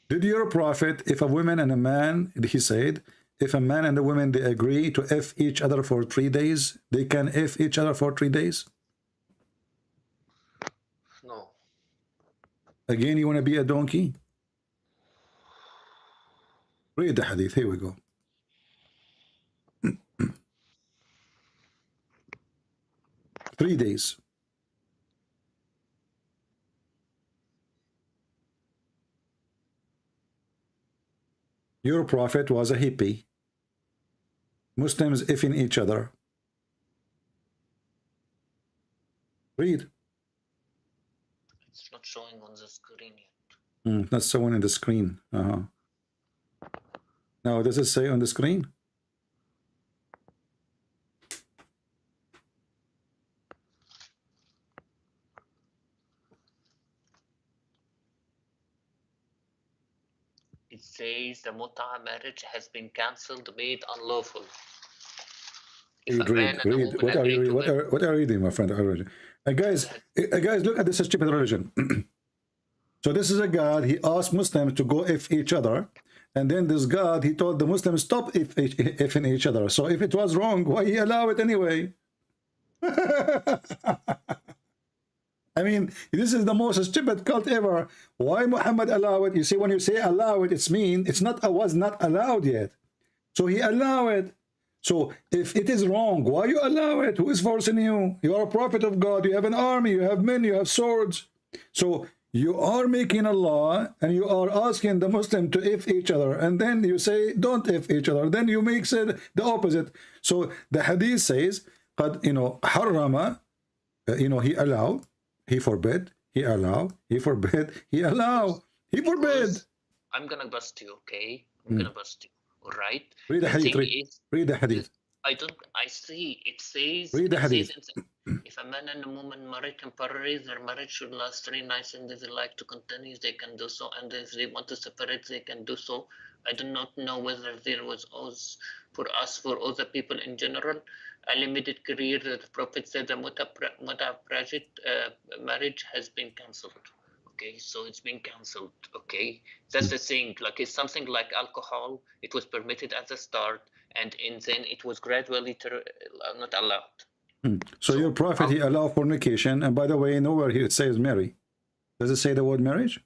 Did your prophet, if a woman and a man, he said, if a man and a woman, they agree to F each other for 3 days, they can F each other for 3 days? No. Again, you want to be a donkey? Read the hadith. Here we go. Three days. Your prophet was a hippie. Muslims effing each other. Read. It's not showing on the screen yet. That's someone in the screen. Now, does it say on the screen? It says the muta marriage has been cancelled, made unlawful. Read. What are you reading, my friend? Guys, look at this stupid religion. So this is a God, he asked Muslims to go if each other, and then this God, he told the Muslims stop if in each other. So if it was wrong, why he allow it anyway? I mean, this is the most stupid cult ever. Why Muhammad allow it? You see, when you say allow it, it's mean it's not was not allowed yet. So he allow it. So if it is wrong, why you allow it? Who is forcing you? You are a prophet of God. You have an army. You have men. You have swords. So you are making a law, and you are asking the Muslim to if each other, and then you say don't if each other. Then you make it the opposite. So the hadith says, "Qad harrama," he allow. He forbid, he allow, he forbid, he allow, he forbid. I'm gonna bust you, okay? I'm gonna bust you, all right? Read the hadith. Read the hadith. I see. It says. Read the hadith. If a man and a woman marry temporarily, their marriage should last 3 nights, and if they like to continue, they can do so. And if they want to separate, they can do so. I do not know whether there was for other people in general. A limited career that the Prophet said the marriage has been cancelled. Okay, so it's been cancelled. Okay, that's the thing. Like it's something like alcohol. It was permitted at the start, and then it was gradually not allowed. So your prophet, he allowed fornication, and by the way, nowhere here it says marry. Does it say the word marriage?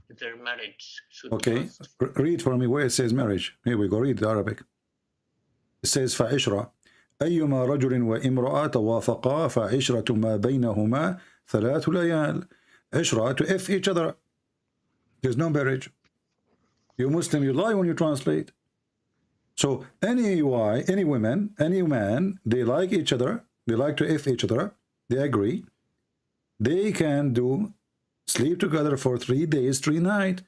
Their marriage should. Okay, read for me where it says marriage. Here we go. Read the Arabic. It says فعشرة أيما رجل وامرأة توافقا فعشرة ما بينهما 3 ليال. عشرة, to if each other. There's no marriage. You Muslim, you lie when you translate. So any women, any man, they like each other, they like to if each other, they agree, they can sleep together for 3 days, 3 nights.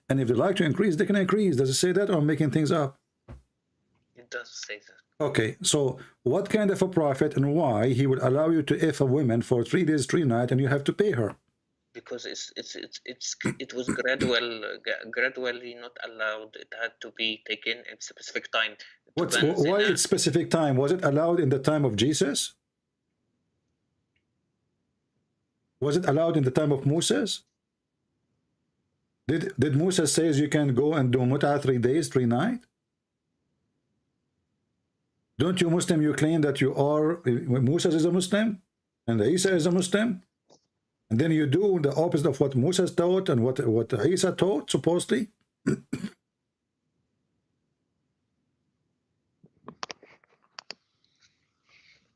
And if they like to increase, they can increase. Does it say that, or I'm making things up? Does say that. Okay, so what kind of a prophet and why he would allow you to if a woman for 3 days, 3 nights, and you have to pay her? Because it was gradually not allowed. It had to be taken at a specific time. Why it's specific time? Was it allowed in the time of Jesus? Was it allowed in the time of Moses? Did Moses says you can go and do mut'ah 3 days, 3 nights? Don't you Muslim, you claim that you are, Moses is a Muslim and Isa is a Muslim, and then you do the opposite of what Moses taught and what Isa taught, supposedly?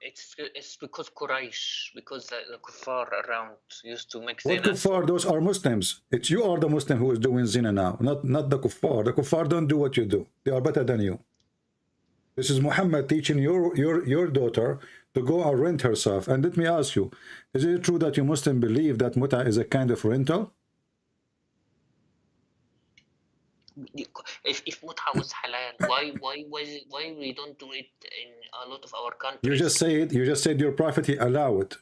It's because Quraysh, because the kuffar around used to make zina. What kuffar? Those are Muslims. It's you are the Muslim who is doing zina now, not the kuffar. The kuffar don't do what you do. They are better than you. This is Muhammad teaching your daughter to go and rent herself. And let me ask you, is it true that you Muslim believe that muta is a kind of rental? If muta was halal, why we don't do it in a lot of our countries? You just said your prophet he allow it.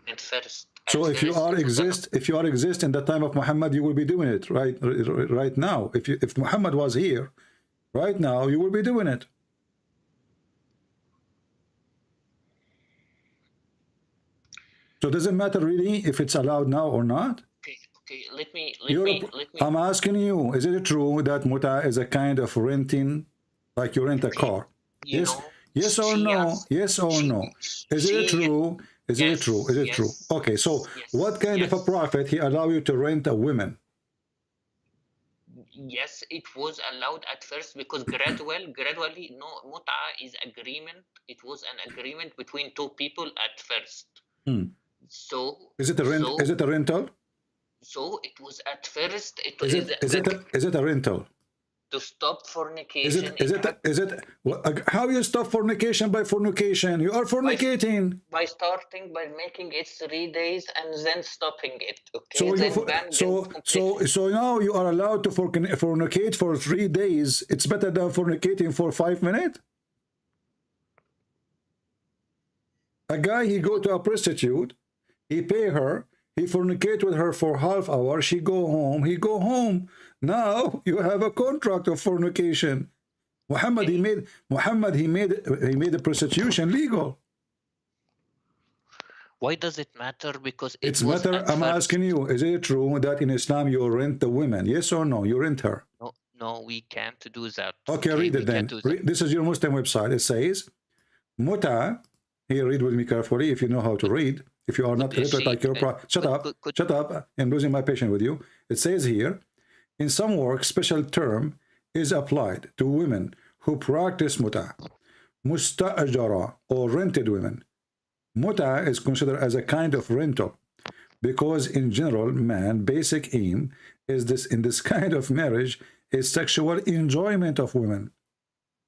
At first. So if you are exist in the time of Muhammad, you will be doing it right now. If Muhammad was here right now, you will be doing it. So does it matter really if it's allowed now or not? Okay, let me. I'm asking you, is it true that muta is a kind of renting, like you rent a car? Yes or no? Yes or no? Is it true? Is it true? Is it true? Okay, so what kind of a prophet he allow you to rent a woman? Yes, it was allowed at first because gradually, no, muta is agreement. It was an agreement between two people at first. So is it a rent? Is it a rental? So it was at first. Is it a rental? To stop fornication. How you stop fornication by fornication? You are fornicating. By making it 3 days and then stopping it. Okay. So now you are allowed to fornicate for 3 days. It's better than fornicating for 5 minutes. A guy, he go to a prostitute, he pay her, he fornicate with her for half hour, she go home, he go home. Now you have a contract of fornication. Muhammad, he made the prostitution legal. Why does it matter? Because it's matter. I'm asking you, is it true that in Islam you rent the women? Yes or no? You rent her. No, we can't do that. Okay, read it then. This is your Muslim website. It says, muta. Here, read with me carefully if you know how to read. If you are not illiterate like your shut up. I'm losing my patience with you. It says here, in some works, special term is applied to women who practice muta, musta'ajara, or rented women. Muta is considered as a kind of rental because in general, man, basic aim is this in this kind of marriage is sexual enjoyment of women.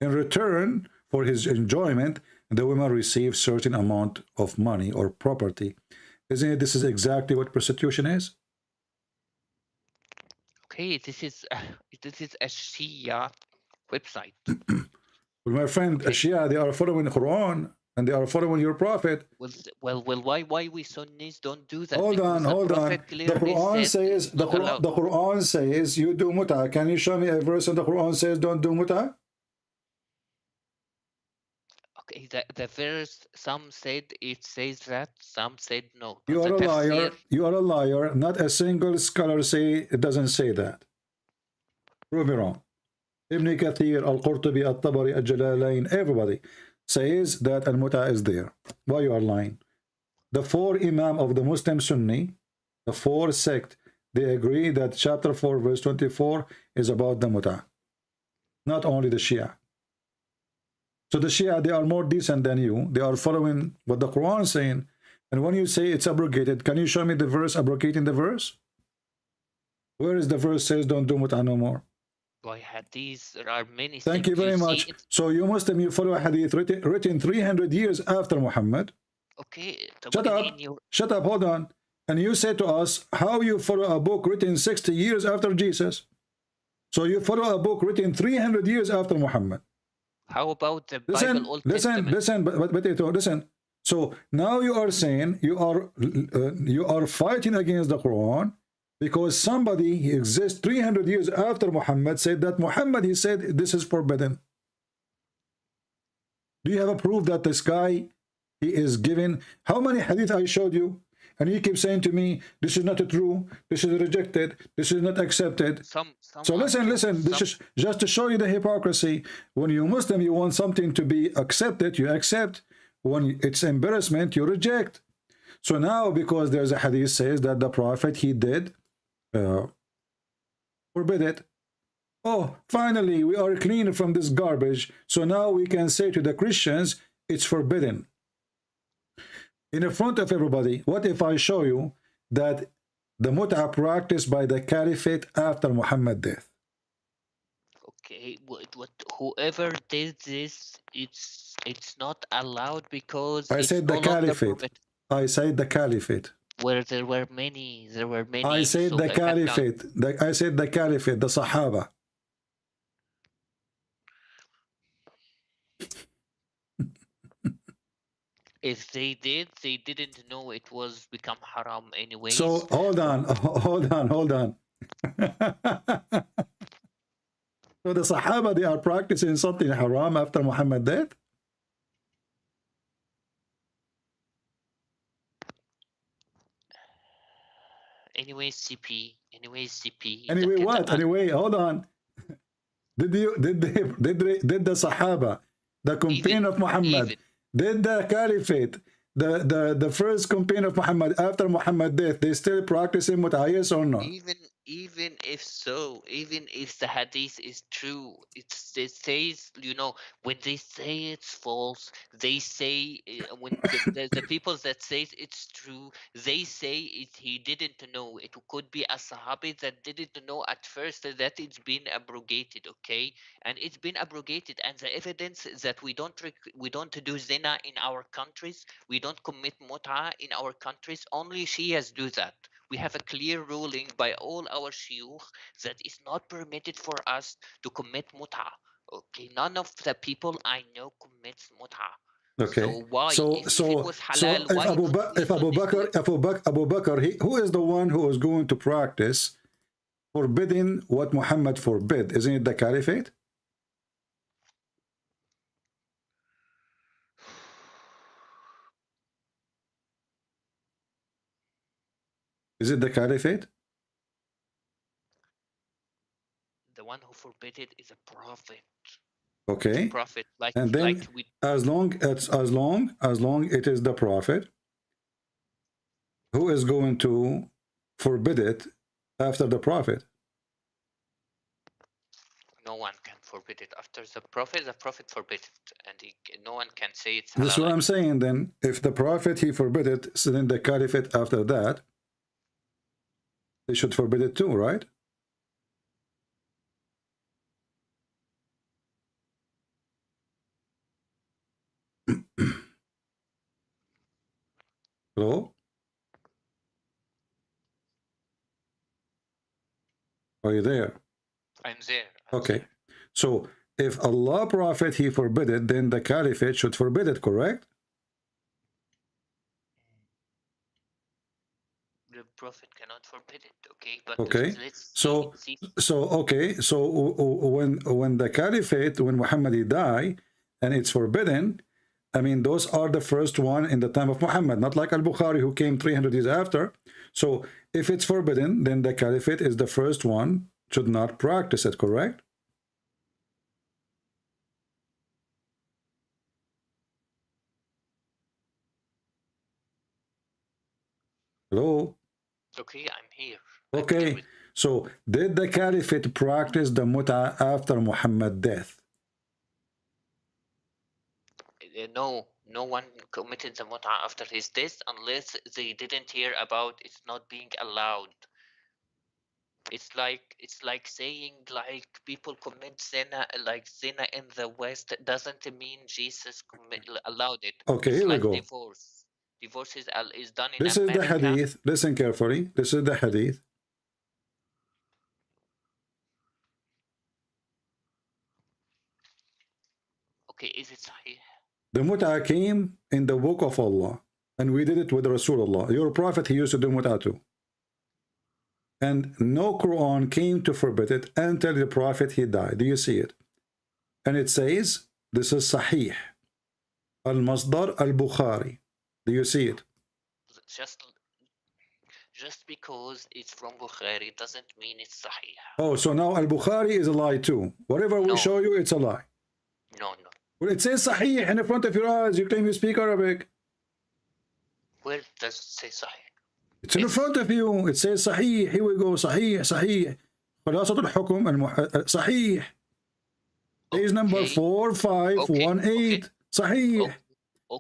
In return for his enjoyment, the women receive certain amount of money or property. Isn't it? This is exactly what prostitution is. Okay, this is a Shia website. Well, my friend, Shia, they are following the Quran and they are following your prophet. Well, why we Sunnis don't do that? Hold on. The Quran says you do muta. Can you show me a verse in the Quran says don't do muta? Okay, the verse, some said it says that, some said no. You are a liar. You are a liar. Not a single scholar say it doesn't say that. Prove me wrong. Ibn Kathir, Al-Qurtubi, Al-Tabari, Al-Jalalain, everybody says that Al-Muta is there. Why you are lying? The 4 Imam of the Muslim Sunni, the 4 sect, they agree that chapter 4 verse 24 is about the Muta. Not only the Shia. So the Shia, they are more decent than you. They are following what the Quran is saying. And when you say it's abrogated, can you show me the verse abrogating the verse? Where is the verse says don't do muta no more? By hadith, there are many. Thank you very much. So you Muslim, you follow a hadith written 300 years after Muhammad. Okay. Shut up, hold on. And you say to us, how you follow a book written 60 years after Jesus? So you follow a book written 300 years after Muhammad. How about the Bible Old Testament? Listen. So now you are saying you are fighting against the Quran because somebody exists 300 years after Muhammad said that Muhammad, he said this is forbidden. Do you have a proof that this guy, he is given how many hadith I showed you? And you keep saying to me, this is not true, this is rejected, this is not accepted. So listen, this is just to show you the hypocrisy. When you're Muslim, you want something to be accepted, you accept. When it's embarrassment, you reject. So now, because there's a hadith says that the Prophet, he did forbid it. Oh, finally, we are clean from this garbage. So now we can say to the Christians, it's forbidden. In front of everybody, what if I show you that the muta practiced by the caliphate after Muhammad's death? Okay, whoever did this, it's not allowed because I said the caliphate. I said the caliphate. Where there were many. I said the caliphate. I said the caliphate, the Sahaba. If they did, they didn't know it was become haram anyways. So hold on. So the Sahaba, they are practicing something haram after Muhammad's death? Anyway, CP. Anyway, what? Anyway, hold on. Did the Sahaba, the companion of Muhammad, did the Caliphate, the first companion of Muhammad after Muhammad's death, they still practicing mut'ah, yes or no? Even if so, even if the hadith is true, it says, you know, when they say it's false, they say, when the people that says it's true, they say he didn't know. It could be a sahabi that didn't know at first that it's been abrogated, okay? And it's been abrogated, and the evidence that we don't do zina in our countries, we don't commit mut'ah in our countries, only Shias do that. We have a clear ruling by all our shuyukh that it's not permitted for us to commit mut'ah. Okay, none of the people I know commits mut'ah. Okay. So why? If it was halal, if Abu Bakr, who is the one who is going to practice forbidding what Muhammad forbid? Isn't it the Caliphate? Is it the Caliphate? The one who forbid it is a prophet. Okay. Prophet, and then as long it is the prophet who is going to forbid it after the prophet. No one can forbid it after the prophet forbid it, and no one can say it's halal. That's what I'm saying. Then if the prophet he forbid it, so then the caliphate after that, they should forbid it too, right? Hello? Are you there? I'm there. Okay. So if Allah Prophet he forbid it, then the Caliphate should forbid it, correct? The Prophet cannot forbid it, okay? But okay. Let's so see. When the Caliphate, when Muhammad died, and it's forbidden, I mean, those are the first one in the time of Muhammad, not like Al-Bukhari who came 300 years after. So if it's forbidden, then the Caliphate is the first one, should not practice it, correct? Hello? Okay, I'm here. Okay, so did the Caliphate practice the mut'ah after Muhammad's death? No one committed the mut'ah after his death unless they didn't hear about it's not being allowed. It's like saying like people commit zina, like zina in the West doesn't mean Jesus allowed it. Okay, it's here like we go. Divorce is done in this America. Is the hadith. Listen carefully. This is the hadith. Okay, is it sahih? The mut'ah came in the book of Allah, and we did it with Rasulullah. Your prophet, he used to do mut'ah too. And no Quran came to forbid it until the prophet he died. Do you see it? And it says, this is Sahih. Al-Masdar al-Bukhari. Do you see it? Just because it's from Bukhari doesn't mean it's Sahih. Oh, so now Al-Bukhari is a lie too. Whatever we show you, it's a lie. No. Well, it says Sahih in front of your eyes. You claim you speak Arabic. Where does it say Sahih? It's in front of you. It says Sahih. Here we go. Sahih. خلاصة الحكم صحيح. Page number 4518. Sahih.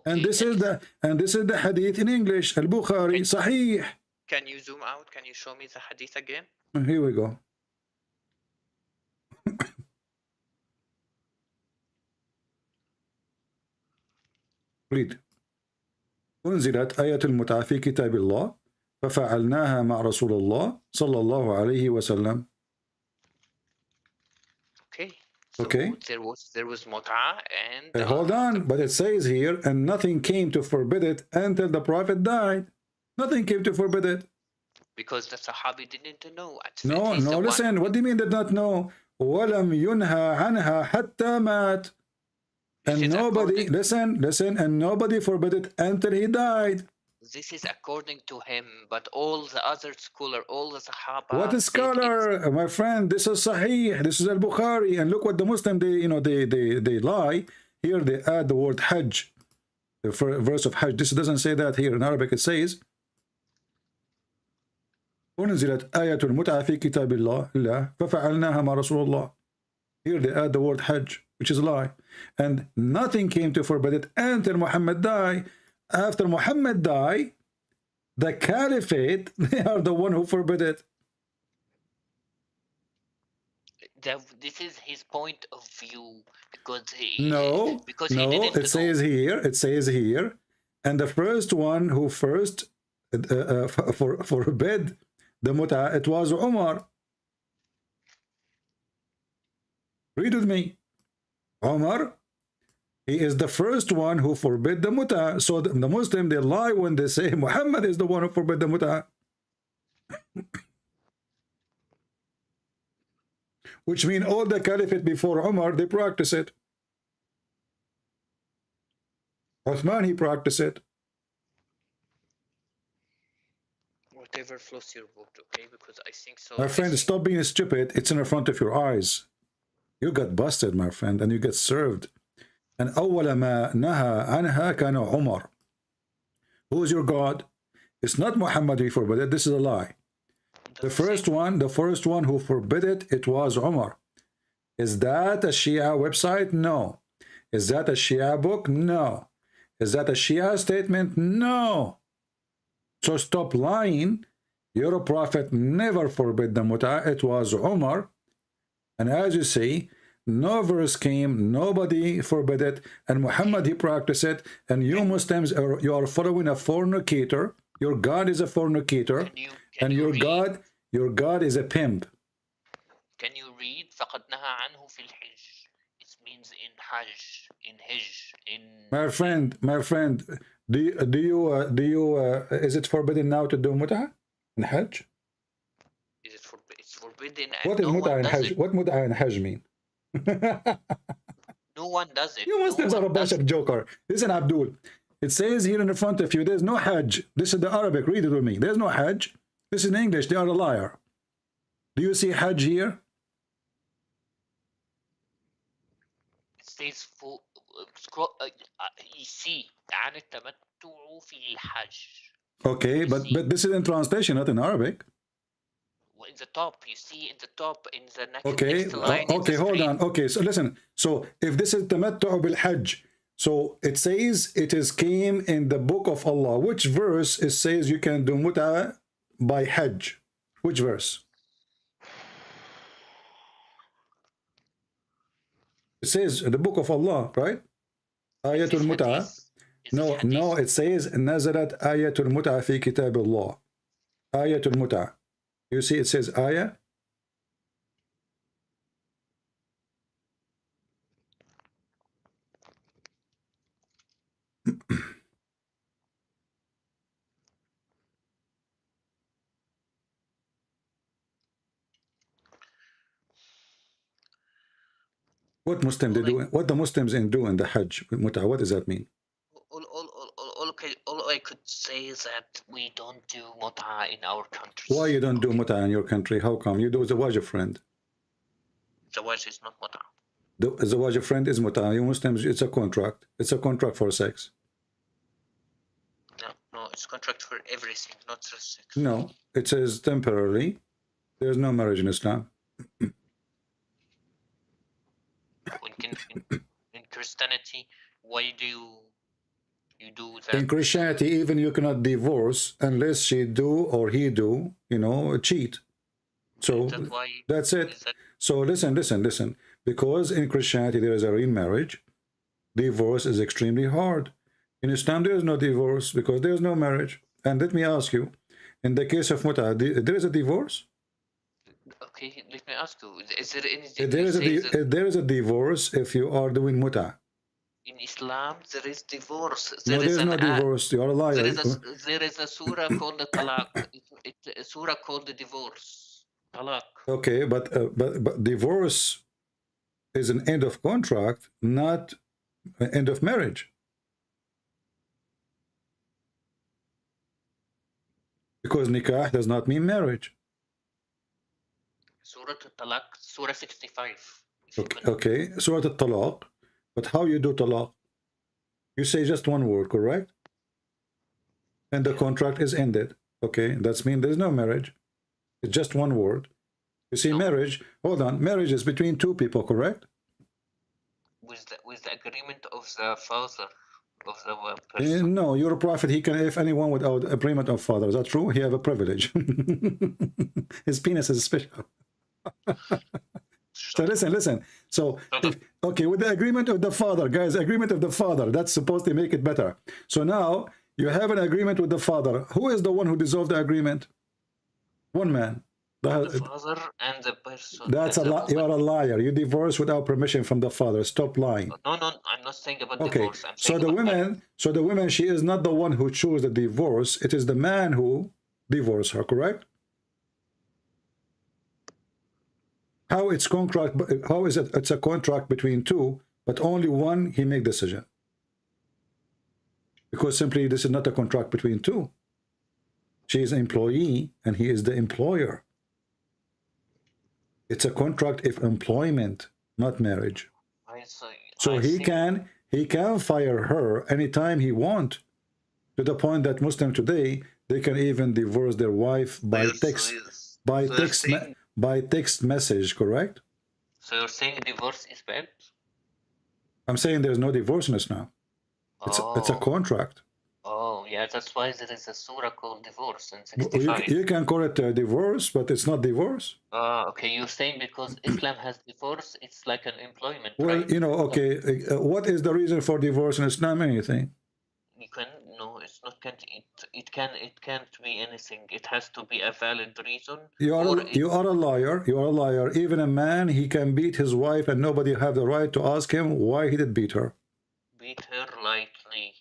And this is the hadith in English. Al-Bukhari. Sahih. Can you zoom out? Can you show me the hadith again? Here we go. read. أنزلت آية المتعة في كتاب الله ففعلناها مع رسول الله صلى الله عليه وسلم. Okay, So Okay. there was mut'a and Hold on, but it says here, and nothing came to forbid it until the Prophet died. Nothing came to forbid it. because the Sahabi didn't know. No, no, listen, what do you mean did not know? وَلَمْ يُنْهَى عَنْهَا حَتَّى مَاتْ. And nobody, listen, and nobody forbid it until he died. This is according to him, but all the other scholar, all the Sahaba. What is scholar, my friend? This is Sahih. This is Al-Bukhari. And look what the Muslim, they lie. Here they add the word Hajj, the verse of Hajj. This doesn't say that here in Arabic. It says, "أنزلت آية المتعة في كتاب الله ففعلناها مع رسول الله." Here they add the word Hajj, which is a lie. And nothing came to forbid it until Muhammad died. After Muhammad died, the caliphate, they are the one who forbid it. This is his point of view because it says here, and the first one who first forbid the mut'ah, it was Umar. Read with me. Umar, he is the first one who forbid the mut'ah. So the Muslim, they lie when they say Muhammad is the one who forbid the mut'ah. Which means all the caliphate before Umar, they practice it. Uthman, he practiced it. Whatever flows your boat, okay? Because I think so. My friend, stop being stupid. It's in front of your eyes. You got busted, my friend, and you get served. And أول ما نهى عنها كان عمر. Who is your God? It's not Muhammad who forbid it. This is a lie. The first one who forbid it, it was Umar. Is that a Shia website? No. Is that a Shia book? No. Is that a Shia statement? No. So stop lying. Your prophet never forbid the mut'ah. It was Umar. And as you see, no verse came, nobody forbid it, and Muhammad, he practiced it, and you Muslims, you are following a fornicator. Your God is a fornicator, and your God is a pimp. Can you read فَقَدْ نَهَى عَنْهُ فِي الْحِجِّ? It means in Hajj, in Hajj, in... My friend, is it forbidden now to do mut'ah in Hajj? It's forbidden. What is mut'ah and Hajj? What mut'ah and Hajj mean? No one does it. You Muslims are a bunch of joker. Listen, Abdul. It says here in the front of you, there's no Hajj. This is the Arabic. Read it with me. There's no Hajj. This is in English. They are a liar. Do you see Hajj here? It says you see عن التمتع في الحج. Okay, but this is in translation, not in Arabic. In the top, you see in the top, in the next, okay, next line. Okay, hold on. Okay, so listen. So if this is tamattu bil hajj, so it says it is came in the book of Allah. Which verse it says you can do mut'ah by hajj? Which verse? It says the book of Allah, right? Ayatul mut'ah. No, it says nazalat ayatul mut'ah fi kitab Allah. Ayatul mut'ah. You see it says ayah. What Muslim they do? What the Muslims do in the Hajj mut'ah? What does that mean? All I could say is that we don't do mut'ah in our country. Why you don't do mut'ah in your country? How come? You do zawaj friend. Zawaj is not mut'ah. The zawaj friend is mut'ah. You Muslims, it's a contract. It's a contract for sex. No, it's contract for everything, not just sex. No, it says temporarily. There's no marriage in Islam. In Christianity, why do you do that? In Christianity, even you cannot divorce unless she do or he do, cheat. So that's it. So listen. Because in Christianity there is a real marriage, divorce is extremely hard. In Islam there is no divorce because there is no marriage. And let me ask you, in the case of mut'ah, there is a divorce? Okay, let me ask you, is there any There is a divorce if you are doing muta. in Islam there is divorce? No, There is there's no divorce. You are a liar. there is a surah called the talaq. It's a surah called the divorce. Talaq. Okay, but divorce is an end of contract, not an end of marriage. Because nikah does not mean marriage. Surah Talaq, Surah 65. Okay, Surah al-Talaq. But how you do talaq? You say just one word, correct? And the contract is ended. Okay, that's mean there's no marriage. It's just one word. You see, marriage, hold on, marriage is between two people, correct? With the agreement of the father of the person. No, you're a prophet. He can, if anyone without agreement of father. Is that true? He have a privilege. His penis is special. So listen. So, okay, with the agreement of the father, guys, agreement of the father, that's supposed to make it better. So now you have an agreement with the father. Who is the one who dissolved the agreement? One man. The father and the person. That's you are a liar. You divorce without permission from the father. Stop lying. No, I'm not saying about divorce. I'm saying so the woman, she is not the one who chose the divorce. It is the man who divorced her, correct? How it's contract? How is it? It's a contract between two, but only one he make decision. Because simply this is not a contract between two. She is an employee and he is the employer. It's a contract of employment, not marriage. So he can fire her anytime he want, to the point that Muslim today, they can even divorce their wife by text message, correct? So you're saying divorce is bad? I'm saying there's no divorceness now. It's a contract. Oh, yeah, that's why there is a surah called divorce in 65. You can call it a divorce, but it's not divorce. Okay, you're saying because Islam has divorce, it's like an employment, well, right? You know, okay, what is the reason for divorce in Islam? Anything? No, it's not. It can't be anything. It has to be a valid reason. You are a liar. You are a liar. Even a man, he can beat his wife, and nobody have the right to ask him why he did beat her. Beat her lightly.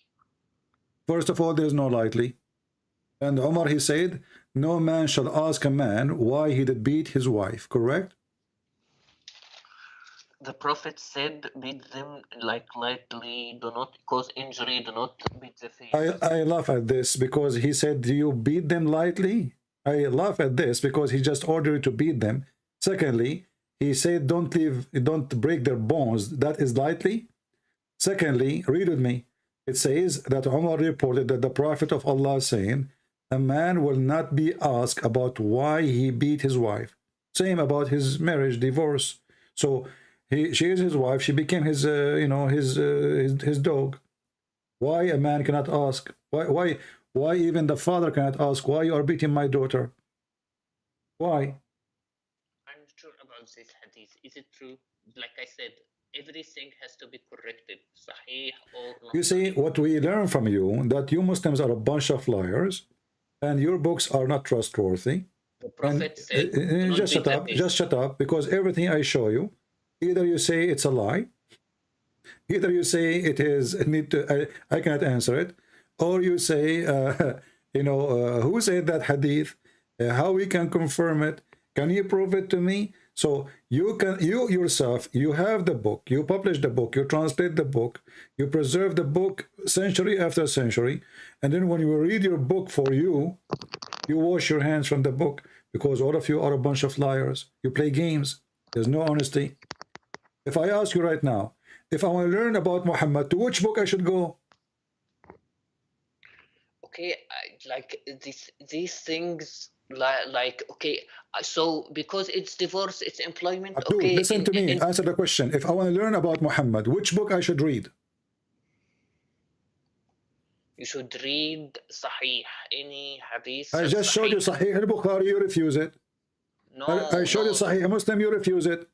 First of all, there's no lightly. And Omar, he said, no man shall ask a man why he did beat his wife, correct? The Prophet said, beat them like lightly, do not cause injury, do not beat the face. I laugh at this because he said, do you beat them lightly? I laugh at this because he just ordered you to beat them. Secondly, he said, don't break their bones. That is lightly. Secondly, read with me. It says that Umar reported that the Prophet of Allah saying, a man will not be asked about why he beat his wife. Same about his marriage, divorce. So she is his wife. She became his, his dog. Why a man cannot ask? Why even the father cannot ask why you are beating my daughter? Why? I'm not sure about this hadith. Is it true? Like I said, everything has to be corrected. Sahih or not. You see, what we learn from you, that you Muslims are a bunch of liars, and your books are not trustworthy. The Prophet said, just shut up, because everything I show you, either you say it's a lie, either you say it is I cannot answer it, or you say who said that hadith, how we can confirm it, can you prove it to me? So you yourself, you have the book, you publish the book, you translate the book, you preserve the book century after century, and then when you read your book for you wash your hands from the book, because all of you are a bunch of liars. You play games. There's no honesty. If I ask you right now, if I want to learn about Muhammad, to which book I should go? Okay, like these things, like okay, so because it's divorce, it's employment. Okay, listen to me. Answer the question. If I want to learn about Muhammad, which book I should read? You should read Sahih, any hadith. I just showed you Sahih al-Bukhari, you refuse it. No, I showed you Sahih Muslim, you refuse it.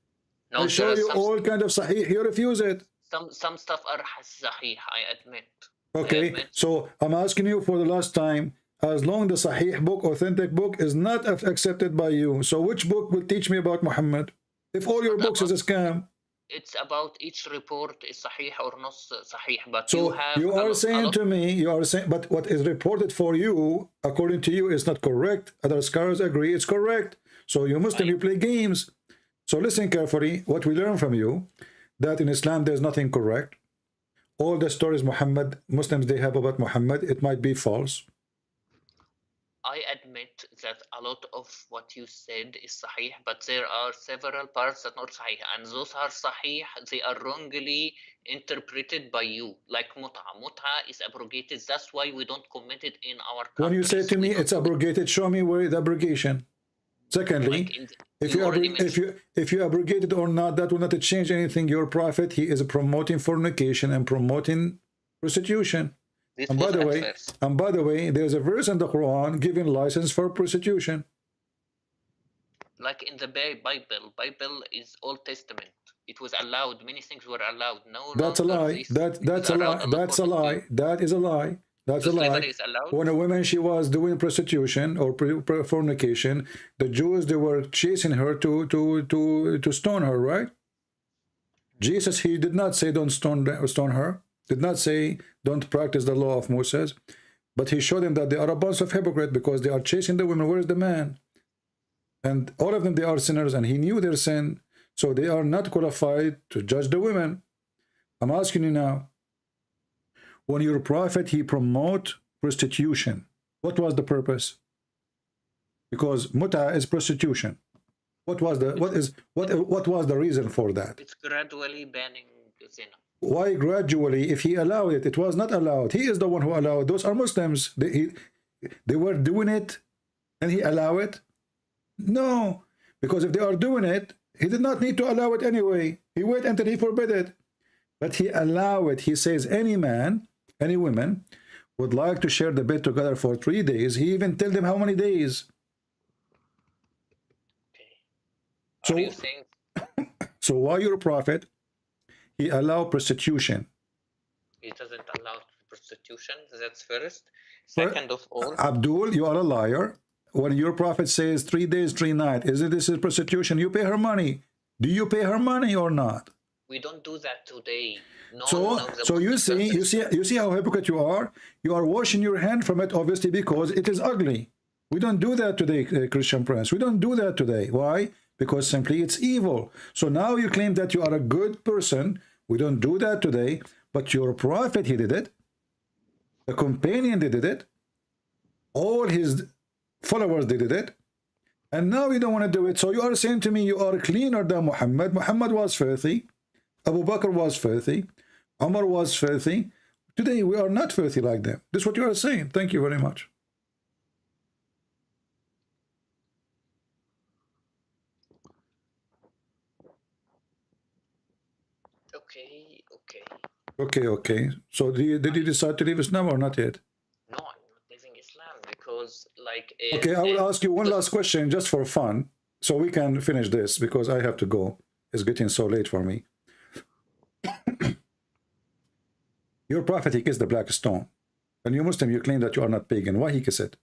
No, I show you all kind of Sahih, you refuse it. Some stuff are Sahih, I admit. Okay, so I'm asking you for the last time, as long the Sahih book, authentic book, is not accepted by you. So which book will teach me about Muhammad? If all your books is a scam. It's about each report is sahih or not sahih, but So you are saying to me, you are saying, but what is reported for you, according to you, is not correct. Other scholars agree it's correct. So you Muslim, you play games. So listen carefully. What we learn from you, that in Islam there's nothing correct. All the stories Muslims they have about Muhammad, it might be false. I admit that a lot of what you said is sahih, but there are several parts that are not sahih, and those are sahih, they are wrongly interpreted by you, like mut'a is abrogated. That's why we don't commit it in our countries. When you say to me it's abrogated, show me where the abrogation. Secondly, like if you abrogate it or not, that will not change anything. Your prophet, he is promoting fornication and promoting prostitution. And by the way, there's a verse in the Quran giving license for prostitution. Like in the Bible is Old Testament. It was allowed. Many things were allowed. No, that's a lie. That's a lie. That's a lie. That is a lie. That's a lie. When a woman she was doing prostitution or fornication, the Jews they were chasing her to stone her. Right? Jesus he did not say don't stone her. Did not say don't practice the law of Moses, but he showed them that they are a bunch of hypocrites because they are chasing the women. Where is the man? And all of them they are sinners, and he knew their sin, so they are not qualified to judge the women. I'm asking you now, when your prophet he promote prostitution, what was the purpose? Because mut'a is prostitution. What was the reason for that? It's gradually banning zina. Why gradually? If he allowed it, it was not allowed. He is the one who allowed. Those are Muslims. They were doing it, and he allowed it. No, because if they are doing it, he did not need to allow it anyway. He wait until he forbid it, but he allowed it. He says any man, any woman would like to share the bed together for 3 days. He even tell them how many days. Okay. So why your prophet? He allowed prostitution. He doesn't allow prostitution. That's first. Second of all, Abdul, you are a liar. When your prophet says 3 days, 3 nights, this is prostitution? You pay her money. Do you pay her money or not? We don't do that today. No, so you see how hypocrite you are. You are washing your hand from it, obviously, because it is ugly. We don't do that today, Christian Prince. We don't do that today. Why? Because simply it's evil. So now you claim that you are a good person. We don't do that today, but your prophet, he did it. The companion, they did it. All his followers, they did it. And now you don't want to do it. So you are saying to me, you are cleaner than Muhammad. Muhammad was filthy. Abu Bakr was filthy. Umar was filthy. Today we are not filthy like them. This is what you are saying. Thank you very much. Okay. So did you decide to leave Islam or not yet? No, I'm not leaving Islam because like... Okay, I will ask you one last question just for fun, so we can finish this because I have to go. It's getting so late for me. Your prophet, he kissed the black stone. And you Muslim, you claim that you are not pagan. Why he kissed it?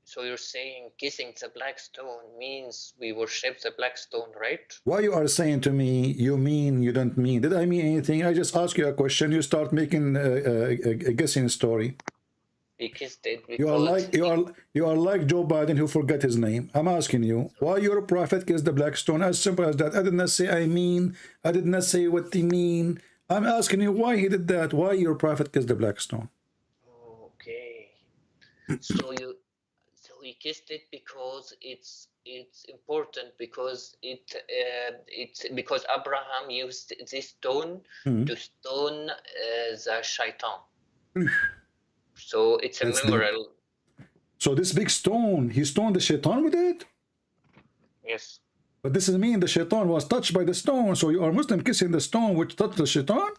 So you're saying kissing the black stone means we worship the black stone, right? Why you are saying to me, you mean, you don't mean? Did I mean anything? I just ask you a question. You start making a guessing story. He kissed it because you are like Joe Biden who forgot his name. I'm asking you, why your prophet kissed the black stone? As simple as that. I did not say I mean. I did not say what they mean. I'm asking you why he did that. Why your prophet kissed the black stone? Okay. So he kissed it because it's important because because Abraham used this stone to stone the shaitan. So it's a memorial. So this big stone, he stoned the shaitan with it? Yes. But this is mean the shaitan was touched by the stone. So you are Muslim kissing the stone which touched the shaitan?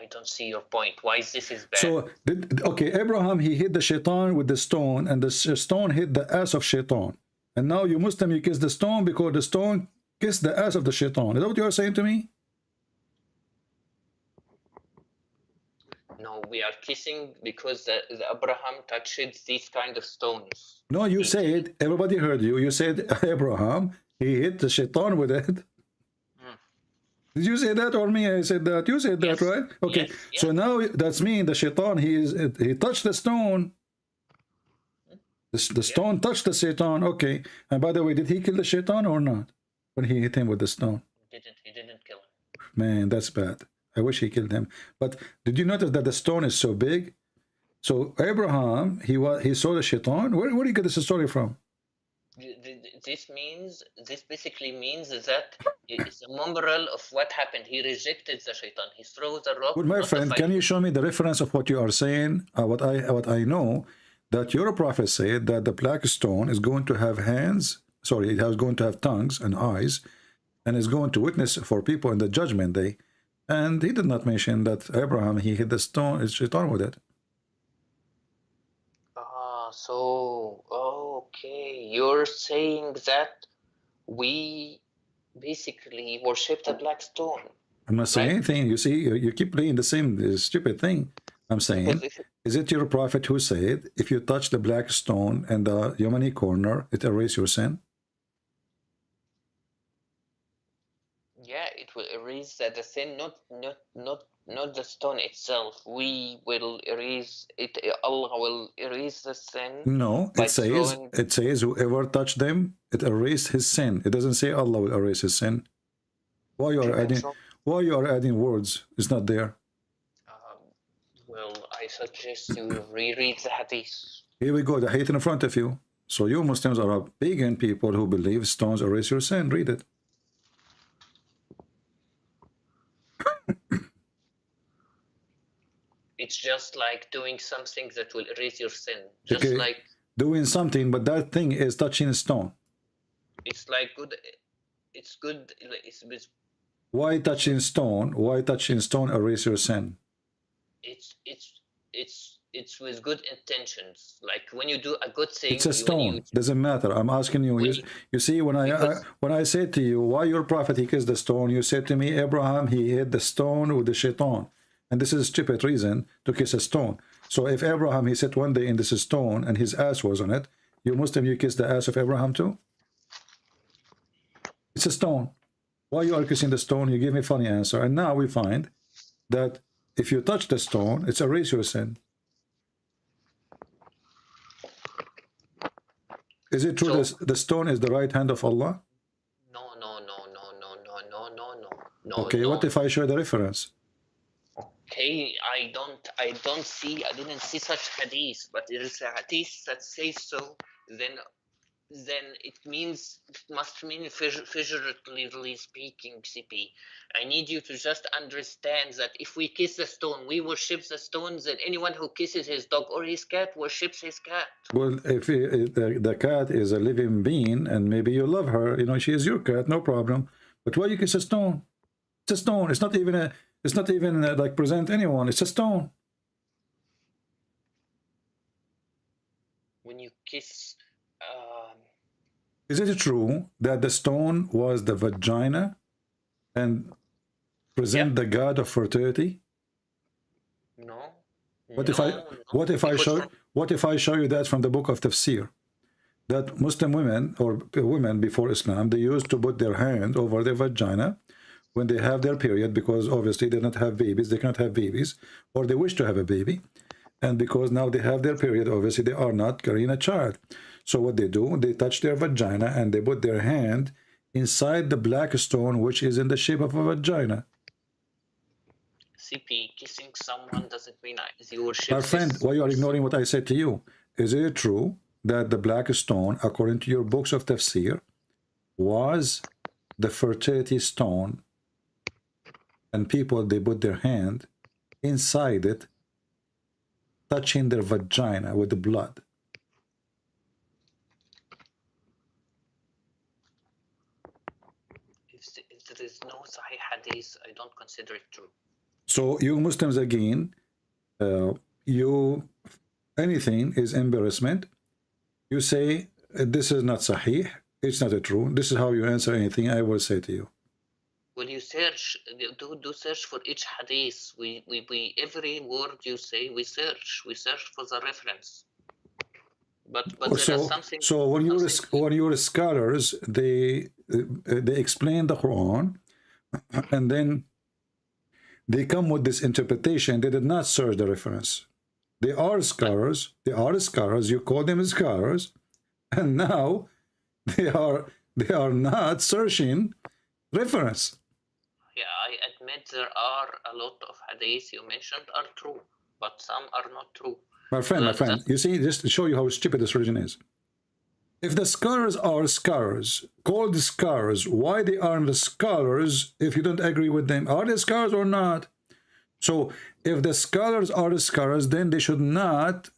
I don't see your point. Why this is bad? So, okay, Abraham, he hit the shaitan with the stone, and the stone hit the ass of shaitan. And now you Muslim, you kiss the stone because the stone kiss the ass of the shaitan. Is that what you are saying to me? No, we are kissing because the Abraham touched these kind of stones. No, you said, everybody heard you. You said Abraham, he hit the shaitan with it. Did you say that or me? I said that. You said that, right? Okay. Yes, So now that's mean the shaitan, he touched the stone. The stone touched the shaitan. Okay. And by the way, did he kill the shaitan or not? When he hit him with the stone? He didn't kill him. Man, that's bad. I wish he killed him. But did you notice that the stone is so big? So Abraham, he saw the shaitan. Where do you get this story from? This basically means that it's a memorial of what happened. He rejected the shaitan. He threw the rock. Well, my friend, can you show me the reference of what you are saying? What I know, that your prophet said that the black stone is going to have hands. Sorry, it is going to have tongues and eyes, and is going to witness for people in the judgment day. And he did not mention that Abraham, he hit the stone, shaitan with it. So, okay, you're saying that we basically worship the black stone. I'm not saying anything. You see, you keep playing the same stupid thing. I'm saying, is it your prophet who said, if you touch the black stone and the Yemeni corner, it erases your sin? Yeah, it will erase the sin, not the stone itself. We will erase it. Allah will erase the sin. No, it says whoever touched them, it erased his sin. It doesn't say Allah will erase his sin. Why you are adding words? It's not there. Well, I suggest you reread the hadith. Here we go, the hadith in front of you. So you Muslims are a pagan people who believe stones erase your sin. Read it. It's just like doing something that will erase your sin. Just okay. like doing something, but that thing is touching a stone. It's like good. It's good. Why touching stone? Why touching stone erase your sin? It's with good intentions. Like when you do a good thing. It's a stone. Doesn't matter. I'm asking you. You see, when I said to you, why your prophet he kissed the stone? You said to me, Abraham he hit the stone with the shaitan. And this is a stupid reason to kiss a stone. So if Abraham, he sat one day in this stone and his ass was on it, you Muslim, you kiss the ass of Abraham too? It's a stone. Why you are kissing the stone? You give me a funny answer. And now we find that if you touch the stone, it's erase your sin. Is it true that the stone is the right hand of Allah? No. Okay, what if I show the reference? Okay, I didn't see such hadith, but there is a hadith that says so. Then it must mean figuratively speaking, CP. I need you to just understand that if we kiss the stone, we worship the stone. That anyone who kisses his dog or his cat worships his cat. Well, if the cat is a living being and maybe you love her, you know, she is your cat, no problem. But why you kiss a stone? It's a stone. It's not even like present anyone. It's a stone. When you kiss. Is it true that the stone was the vagina and present the god of fertility? No. What if I show you that from the book of Tafsir? That Muslim women or women before Islam, they used to put their hand over their vagina when they have their period, because obviously they don't have babies, they cannot have babies, or they wish to have a baby. And because now they have their period, obviously they are not carrying a child. So what they do, they touch their vagina and they put their hand inside the black stone, which is in the shape of a vagina. CP, kissing someone doesn't mean you worship. My friend, why you are ignoring what I said to you? Is it true that the black stone, according to your books of tafsir, was the fertility stone, and people, they put their hand inside it, touching their vagina with the blood? If there is no Sahih hadith, I don't consider it true. So you Muslims again, anything is embarrassment. You say this is not Sahih, It's not true. This is how you answer anything I will say to you. When you search, do search for each hadith. We every word you say, we search for the reference. But there is something. So when you're scholars, they explain the Quran, and then they come with this interpretation. They did not search the reference. They are scholars. They are scholars. You call them scholars, and now they are not searching reference. Yeah, I admit there are a lot of hadiths you mentioned are true, but some are not true. My friend, you see, just to show you how stupid this religion is. If the scholars are scholars, called scholars, why they aren't the scholars if you don't agree with them? Are they scholars or not? So if the scholars are the scholars, then they should not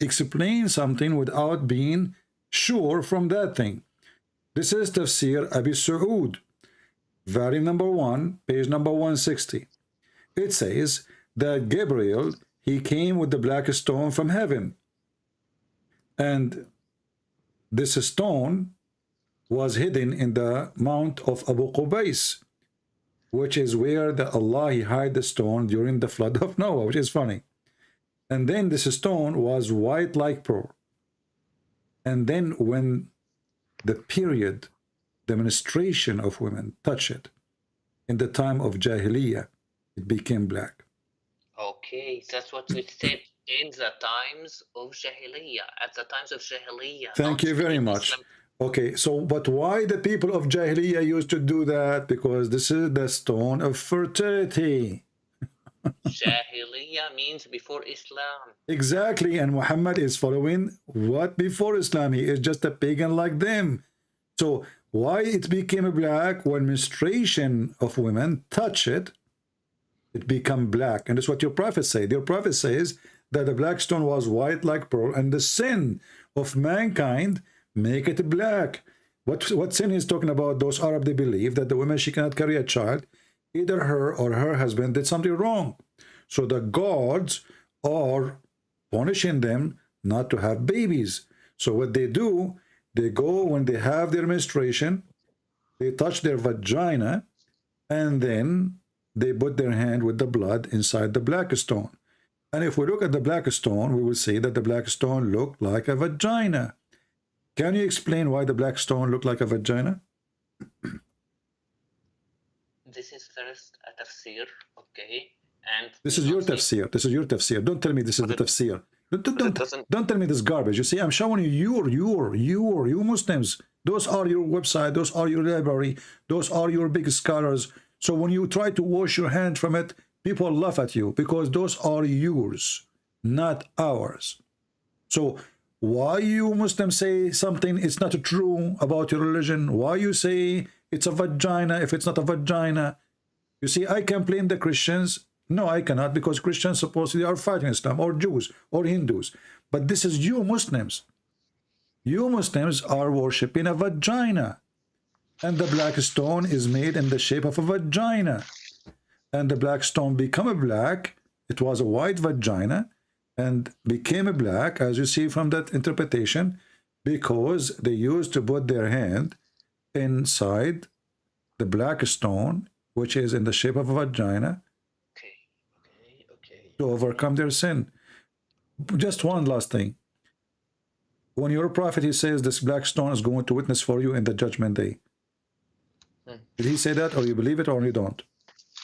explain something without being sure from that thing. This is Tafsir Abi Saud, volume number 1, page number 160. It says that Gabriel, he came with the black stone from heaven, and this stone was hidden in the mount of Abu Qubais, which is where Allah he hid the stone during the flood of Noah, which is funny. And then this stone was white like pearl. And then when the period, the menstruation of women touch it in the time of Jahiliyyah, it became black. Okay, that's what we said in the times of Jahiliyyah, at the times of Jahiliyyah. Thank you very much. Islam. Okay, so but why the people of Jahiliyyah used to do that? Because this is the stone of fertility. Jahiliyyah means before Islam. Exactly, and Muhammad is following what before Islam? He is just a pagan like them. So why it became black? When menstruation of women touch it, it become black. And that's what your prophet said. Your prophet says that the black stone was white like pearl, and the sin of mankind make it black. What sin is talking about? Those Arab, they believe that the woman, she cannot carry a child. Either her or her husband did something wrong. So the gods are punishing them not to have babies. So what they do, they go when they have their menstruation, they touch their vagina, and then they put their hand with the blood inside the black stone. And if we look at the black stone, we will see that the black stone looked like a vagina. Can you explain why the black stone looked like a vagina? This is first a tafsir, okay? And this is your tafsir. This is your tafsir. Don't tell me this is the tafsir. Don't tell me this garbage. You see, I'm showing you you Muslims. Those are your website. Those are your library. Those are your big scholars. So when you try to wash your hand from it, people laugh at you because those are yours, not ours. So why you Muslims say something it's not true about your religion? Why you say it's a vagina if it's not a vagina? You see, I can blame the Christians. No, I cannot, because Christians supposedly are fighting Islam, or Jews, or Hindus. But this is you Muslims. You Muslims are worshipping a vagina. And the black stone is made in the shape of a vagina. And the black stone became a black. It was a white vagina and became a black, as you see from that interpretation, because they used to put their hand inside the black stone, which is in the shape of a vagina, to overcome their sin. Just one last thing. When your prophet, he says this black stone is going to witness for you in the judgment day. Did he say that, or you believe it, or you don't?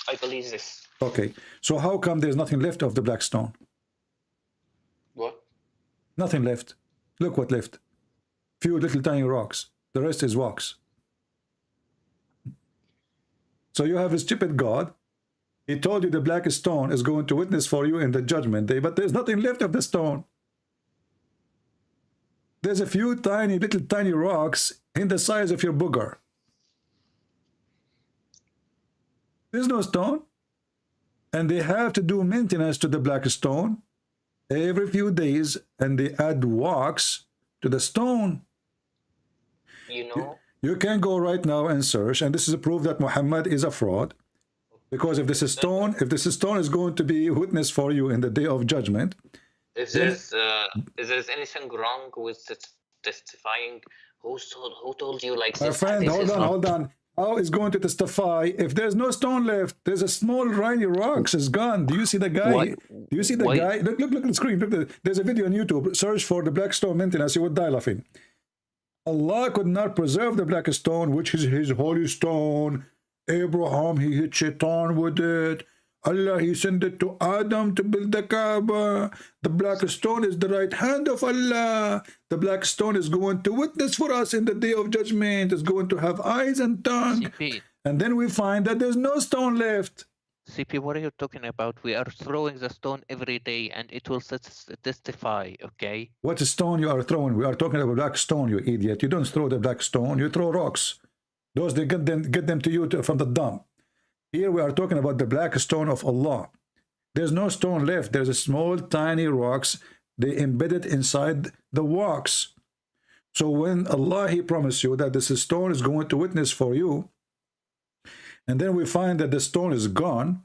I believe this. Okay. So how come there's nothing left of the black stone? What? Nothing left. Look what left. Few little tiny rocks. The rest is wax. So you have a stupid God. He told you the black stone is going to witness for you in the judgment day, but there's nothing left of the stone. There's a few little tiny rocks in the size of your booger. There's no stone. And they have to do maintenance to the black stone every few days, and they add wax to the stone. You know? You can go right now and search, and this is a proof that Muhammad is a fraud. Because if this stone is going to be witness for you in the day of judgment, if there's anything wrong with testifying Who told you like My this? friend, This hold is on, not. hold on. How is going to testify if there's no stone left? There's a small tiny rocks is gone. Do you see the guy? Why? Do you see the Why? guy? Look at the screen. Look, there's a video on YouTube. Search for the black stone maintenance. You would die laughing. Allah could not preserve the black stone, which is his holy stone. Abraham, he hit Shaitan with it. Allah, he sent it to Adam to build the Kaaba. The black stone is the right hand of Allah. The black stone is going to witness for us in the day of judgment. It's going to have eyes and tongue. CP, And then we find that there's no stone left. CP, what are you talking about? We are throwing the stone every day, and it will testify. Okay. What stone you are throwing? We are talking about black stone, you idiot. You don't throw the black stone. You throw rocks. Those, they get them to you from the dump. Here we are talking about the black stone of Allah. There's no stone left. There's a small, tiny rocks. They embedded inside the rocks. So when Allah, he promised you that this stone is going to witness for you, and then we find that the stone is gone,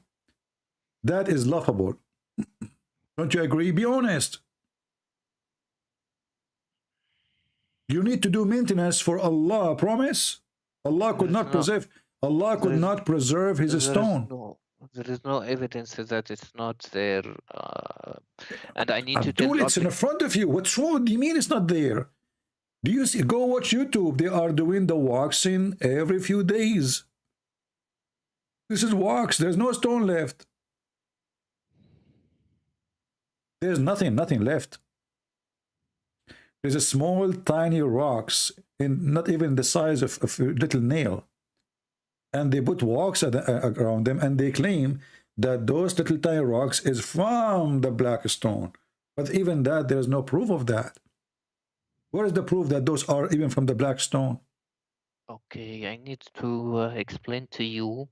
that is laughable. Don't you agree? Be honest. You need to do maintenance for Allah, promise. Allah could not preserve. Allah could not preserve his stone. There is no evidence that it's not there, and I need to tell Abdul, it's in front of you. What's wrong? What do you mean it's not there? Do you see? Go watch YouTube. They are doing the waxing every few days. This is wax. There's no stone left. There's nothing left. There's a small, tiny rocks, in not even the size of a little nail. And they put wax around them, and they claim that those little tiny rocks is from the black stone. But even that, there's no proof of that. Where is the proof that those are even from the black stone? Okay, I need to explain to you.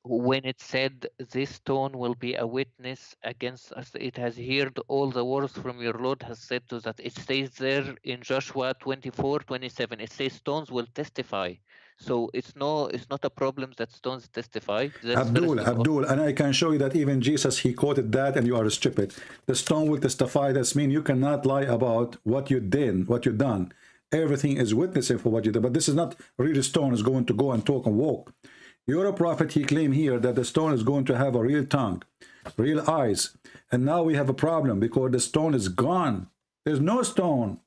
When it said this stone will be a witness against us, it has heard all the words from your Lord has said to that. It says there in Joshua 24:27. It says stones will testify. So it's not a problem that stones testify. Abdul, and I can show you that even Jesus, he quoted that, and you are stupid. The stone will testify. That means you cannot lie about what you did, what you done. Everything is witnessing for what you did. But this is not real stone is going to go and talk and walk. You're a prophet, he claimed here that the stone is going to have a real tongue, real eyes. And now we have a problem because the stone is gone. There's no stone.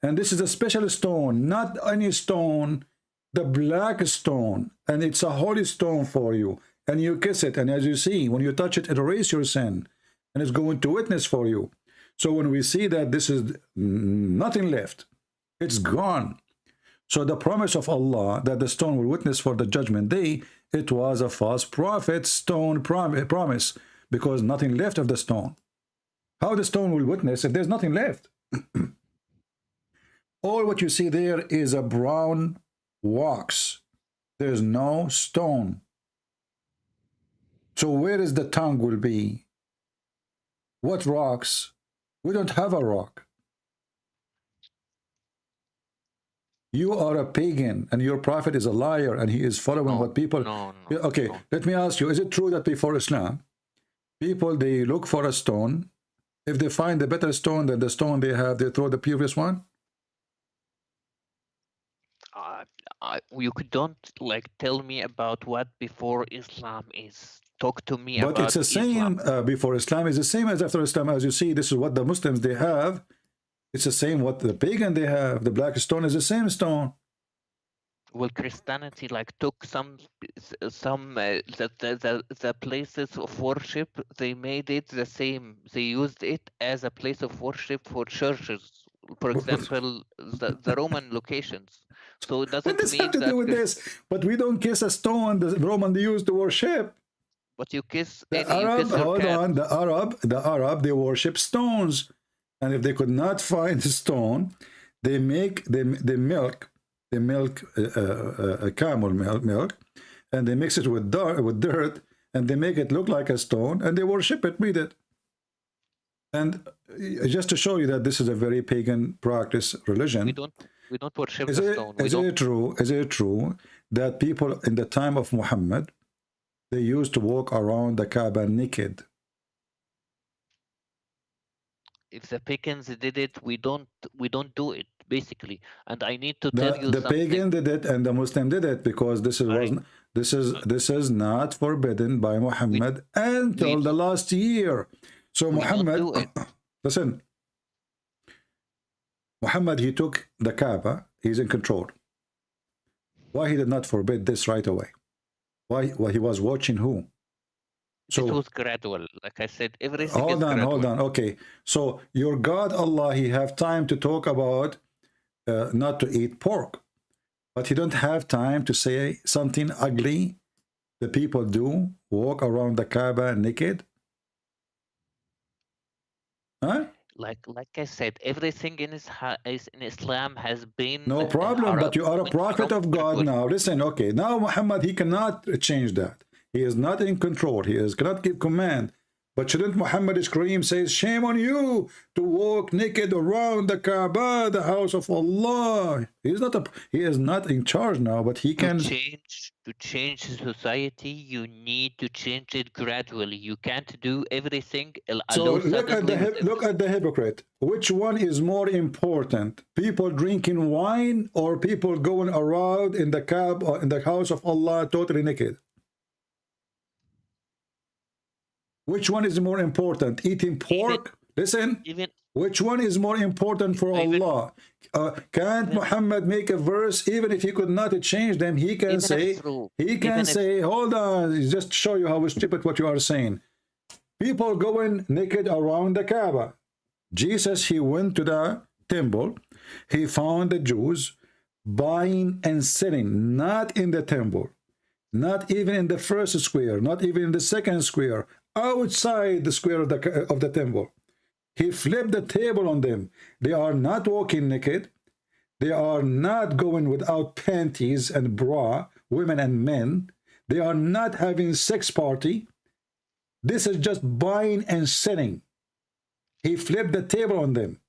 And this is a special stone, not any stone, the black stone. And it's a holy stone for you. And you kiss it. And as you see, when you touch it, it erases your sin. And it's going to witness for you. So when we see that this is nothing left, it's gone. So the promise of Allah that the stone will witness for the judgment day, it was a false prophet stone promise, because nothing left of the stone. How the stone will witness if there's nothing left? All what you see there is a brown wax. There's no stone. So where is the tongue will be? What rocks? We don't have a rock. You are a pagan, and your prophet is a liar, and he is following what people... Okay, let me ask you, is it true that before Islam, people, they look for a stone? If they find a better stone than the stone they have, they throw the previous one? You don't tell me about what before Islam is. Talk to me about But it's the same before Islam. Is the same as after Islam. As you see, this is what the Muslims, they have. It's the same what the pagan they have. The black stone is the same stone. Well, Christianity took the places of worship. They made it the same. They used it as a place of worship for churches. For example, the Roman locations. So it doesn't mean have to do with this. But we don't kiss a stone the Roman they used to worship. But you kiss the Arab, they worship stones. And if they could not find the stone, they milk camel milk, and they mix it with dirt, and they make it look like a stone, and they worship it with it. And just to show you that this is a very pagan practice religion. We don't worship the stone. Is it true that people in the time of Muhammad, they used to walk around the Kaaba naked? If the pagans did it, we don't do it, basically. And I need to tell you The something. pagan did it and the Muslim did it, because this is not forbidden by Muhammad until the last year. So Muhammad, listen, Muhammad, he took the Kaaba, he's in control. Why he did not forbid this right away? Why he was watching who? So it was gradual, like I said, everything hold is on, gradual. hold on. Okay, so your God Allah, he have time to talk about not to eat pork, but he don't have time to say something ugly the people do, walk around the Kaaba naked. Huh? Like I said, everything in Islam has been No problem, but you are a prophet of God now. Listen, okay, now Muhammad, he cannot change that. He is not in control. He cannot give command. But shouldn't Muhammad scream, says, shame on you to walk naked around the Kaaba, the house of Allah. He is not in charge now, but he can to change society. You need to change it gradually. You can't do everything. So look at the hypocrite. Which one is more important? People drinking wine or people going around in the Kaaba or in the house of Allah totally naked? Which one is more important? Eating pork? Listen, which one is more important for Allah? Can't Muhammad make a verse, even if he could not change them? He can say, hold on, just show you how stupid what you are saying. People going naked around the Kaaba. Jesus, he went to the temple. He found the Jews buying and selling, not in the temple, not even in the first square, not even in the second square, outside the square of the temple. He flipped the table on them. They are not walking naked. They are not going without panties and bra, women and men. They are not having sex party. This is just buying and selling. He flipped the table on them.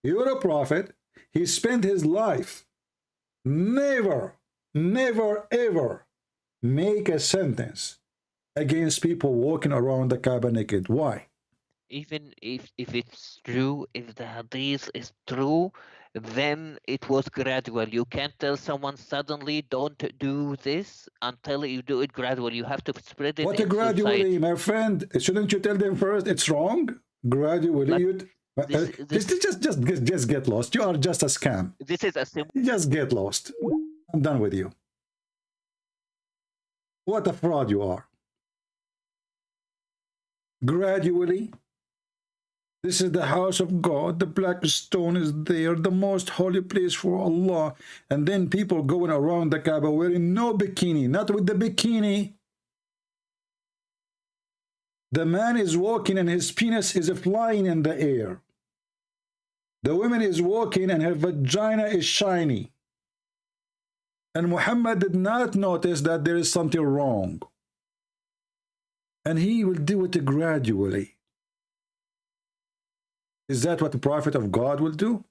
You're a prophet. He spent his life never, ever make a sentence against people walking around the Kaaba naked. Why? Even if it's true, if the hadith is true, then it was gradual. You can't tell someone suddenly don't do this until you do it gradually. You have to spread it. What a gradually, society. My friend? Shouldn't you tell them first it's wrong? Gradually, just get lost. You are just a scam. This is a simple. Just get lost. I'm done with you. What a fraud you are. Gradually, this is the house of God. The black stone is there, the most holy place for Allah. And then people going around the Kaaba wearing no bikini, not with the bikini. The man is walking and his penis is flying in the air. The woman is walking and her vagina is shiny. And Muhammad did not notice that there is something wrong. And he will do it gradually. Is that what the prophet of God will do?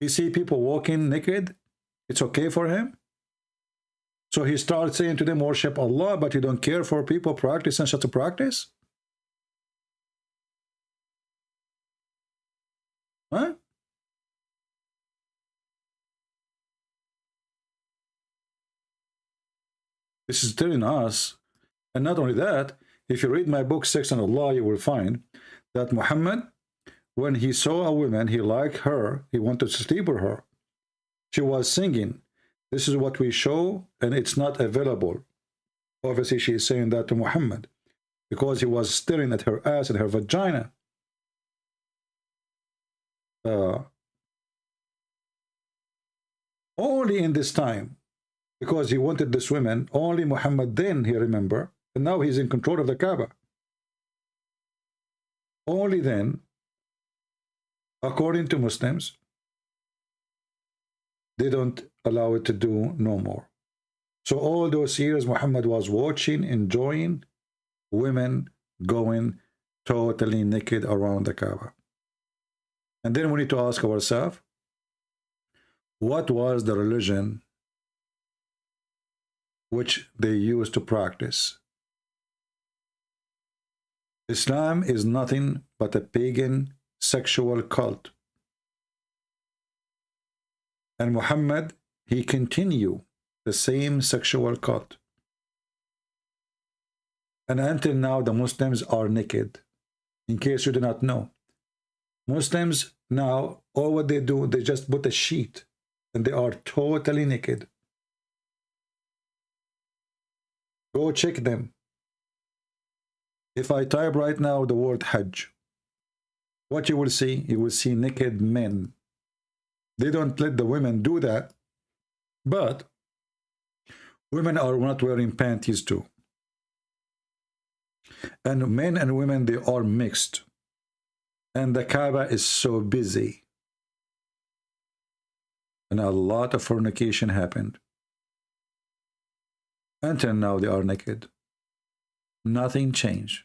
You see people walking naked, it's okay for him? So he starts saying to them, worship Allah, but you don't care for people practicing such a practice? Huh? This is telling us, and not only that, if you read my book, Sex and Allah, you will find that Muhammad, when he saw a woman, he liked her, he wanted to sleep with her. She was singing. This is what we show, and it's not available. Obviously, she is saying that to Muhammad because he was staring at her ass and her vagina. Only in this time, because he wanted this woman, only Muhammad then, he remember, and now he's in control of the Kaaba. Only then, according to Muslims, they don't allow it to do no more. So all those years Muhammad was watching, enjoying women going totally naked around the Kaaba. And then we need to ask ourselves, what was the religion which they used to practice? Islam is nothing but a pagan sexual cult. And Muhammad, he continued the same sexual cult. And until now, the Muslims are naked. In case you do not know, Muslims now, all what they do, they just put a sheet and they are totally naked. Go check them. If I type right now the word Hajj, what you will see naked men. They don't let the women do that, but women are not wearing panties too. And men and women, they are mixed. And the Kaaba is so busy. And a lot of fornication happened. Until now, they are naked. Nothing changed.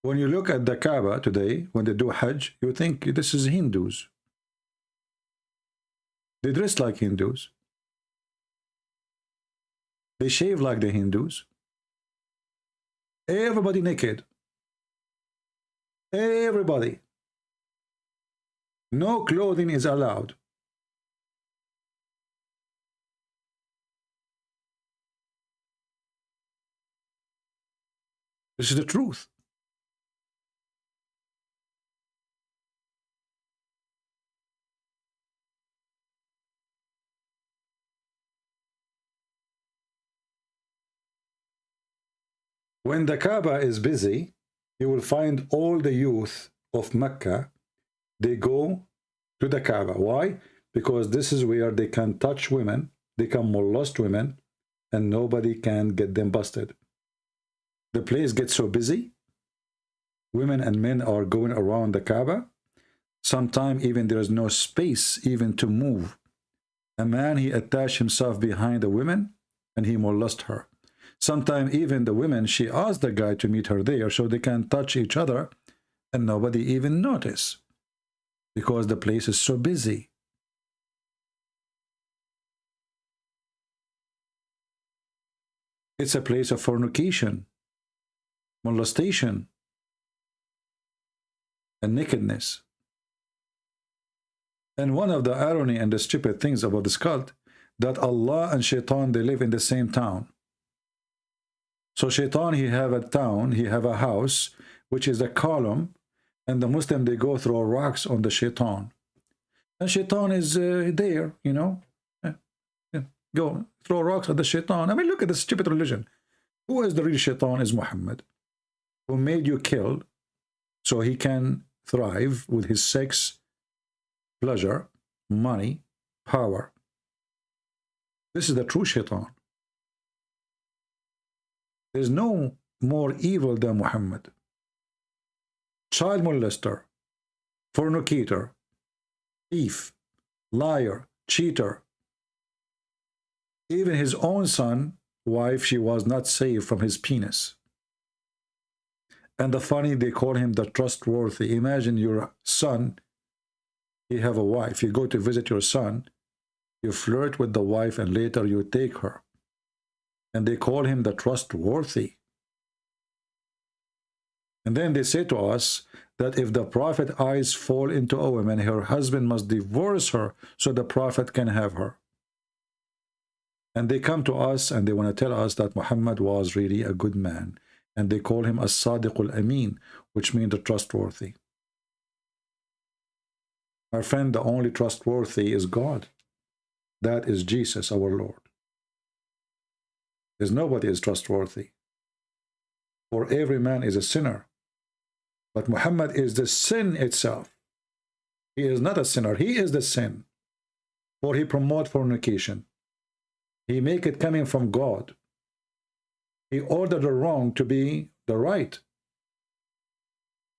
When you look at the Kaaba today, when they do Hajj, you think this is Hindus. They dress like Hindus. They shave like the Hindus. Everybody naked. Everybody. No clothing is allowed. This is the truth. When the Kaaba is busy, you will find all the youth of Mecca, they go to the Kaaba. Why? Because this is where they can touch women, they can molest women, and nobody can get them busted. The place gets so busy, women and men are going around the Kaaba. Sometimes even there is no space even to move. A man, he attached himself behind the women and he molest her. Sometimes even the women, she asked the guy to meet her there so they can touch each other and nobody even notice because the place is so busy. It's a place of fornication, molestation, and nakedness. And one of the irony and the stupid things about this cult, that Allah and Shaitan, they live in the same town. So Shaitan, he have a town, he have a house, which is a column, and the Muslim, they go throw rocks on the Shaitan. And Shaitan is there, you know. Go throw rocks at the Shaitan. I mean, look at the stupid religion. Who is the real Shaitan? Is Muhammad, who made you kill so he can thrive with his sex, pleasure, money, power. This is the true Shaitan. There's no more evil than Muhammad. Child molester, fornicator, thief, liar, cheater. Even his own son, wife, she was not saved from his penis. And the funny, they call him the trustworthy. Imagine your son, you have a wife, you go to visit your son, you flirt with the wife, and later you take her. And they call him the trustworthy. And then they say to us that if the prophet's eyes fall into a woman, her husband must divorce her so the prophet can have her. And they come to us and they want to tell us that Muhammad was really a good man. And they call him as-Sadiq al-Amin, which means the trustworthy. My friend, the only trustworthy is God. That is Jesus, our Lord. There's nobody is trustworthy. For every man is a sinner. But Muhammad is the sin itself. He is not a sinner. He is the sin. For he promotes fornication. He make it coming from God. He ordered the wrong to be the right.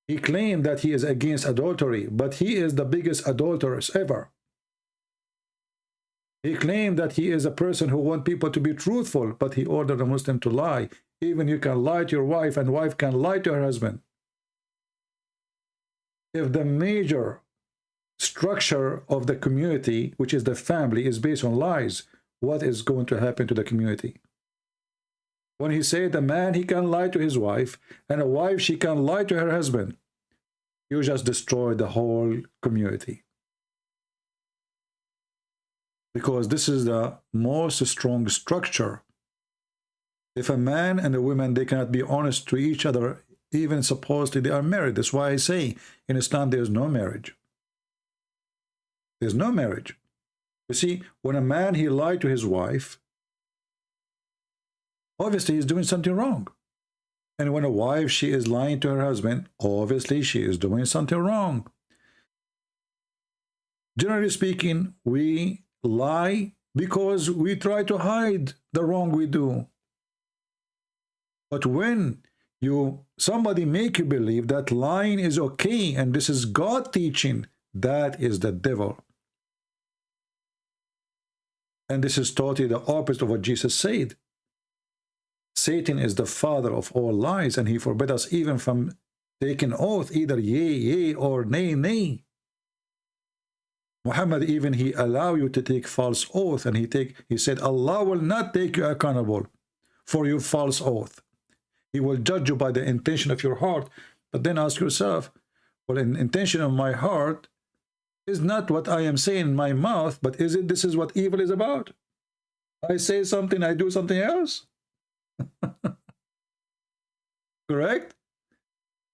He claimed that he is against adultery, but he is the biggest adulteress ever. He claimed that he is a person who wants people to be truthful, but he ordered a Muslim to lie. Even you can lie to your wife, and wife can lie to her husband. If the major structure of the community, which is the family, is based on lies, what is going to happen to the community? When he said a man, he can lie to his wife, and a wife, she can lie to her husband. you just destroy the whole community. Because this is the most strong structure. If a man and a woman, they cannot be honest to each other, even supposedly they are married. That's why I say in Islam there is no marriage. There's no marriage. You see, when a man, he lied to his wife, obviously he's doing something wrong. And when a wife, she is lying to her husband, obviously she is doing something wrong. Generally speaking, we lie because we try to hide the wrong we do. But when somebody make you believe that lying is okay and this is God teaching, that is the devil. And this is totally the opposite of what Jesus said. Satan is the father of all lies, and he forbid us even from taking oath, either yea, yea, or nay, nay. Muhammad, even he allow you to take false oath, and he said, Allah will not take you accountable for your false oath. He will judge you by the intention of your heart. But then ask yourself, well, the intention of my heart is not what I am saying in my mouth, but this is what evil is about? I say something, I do something else. Correct?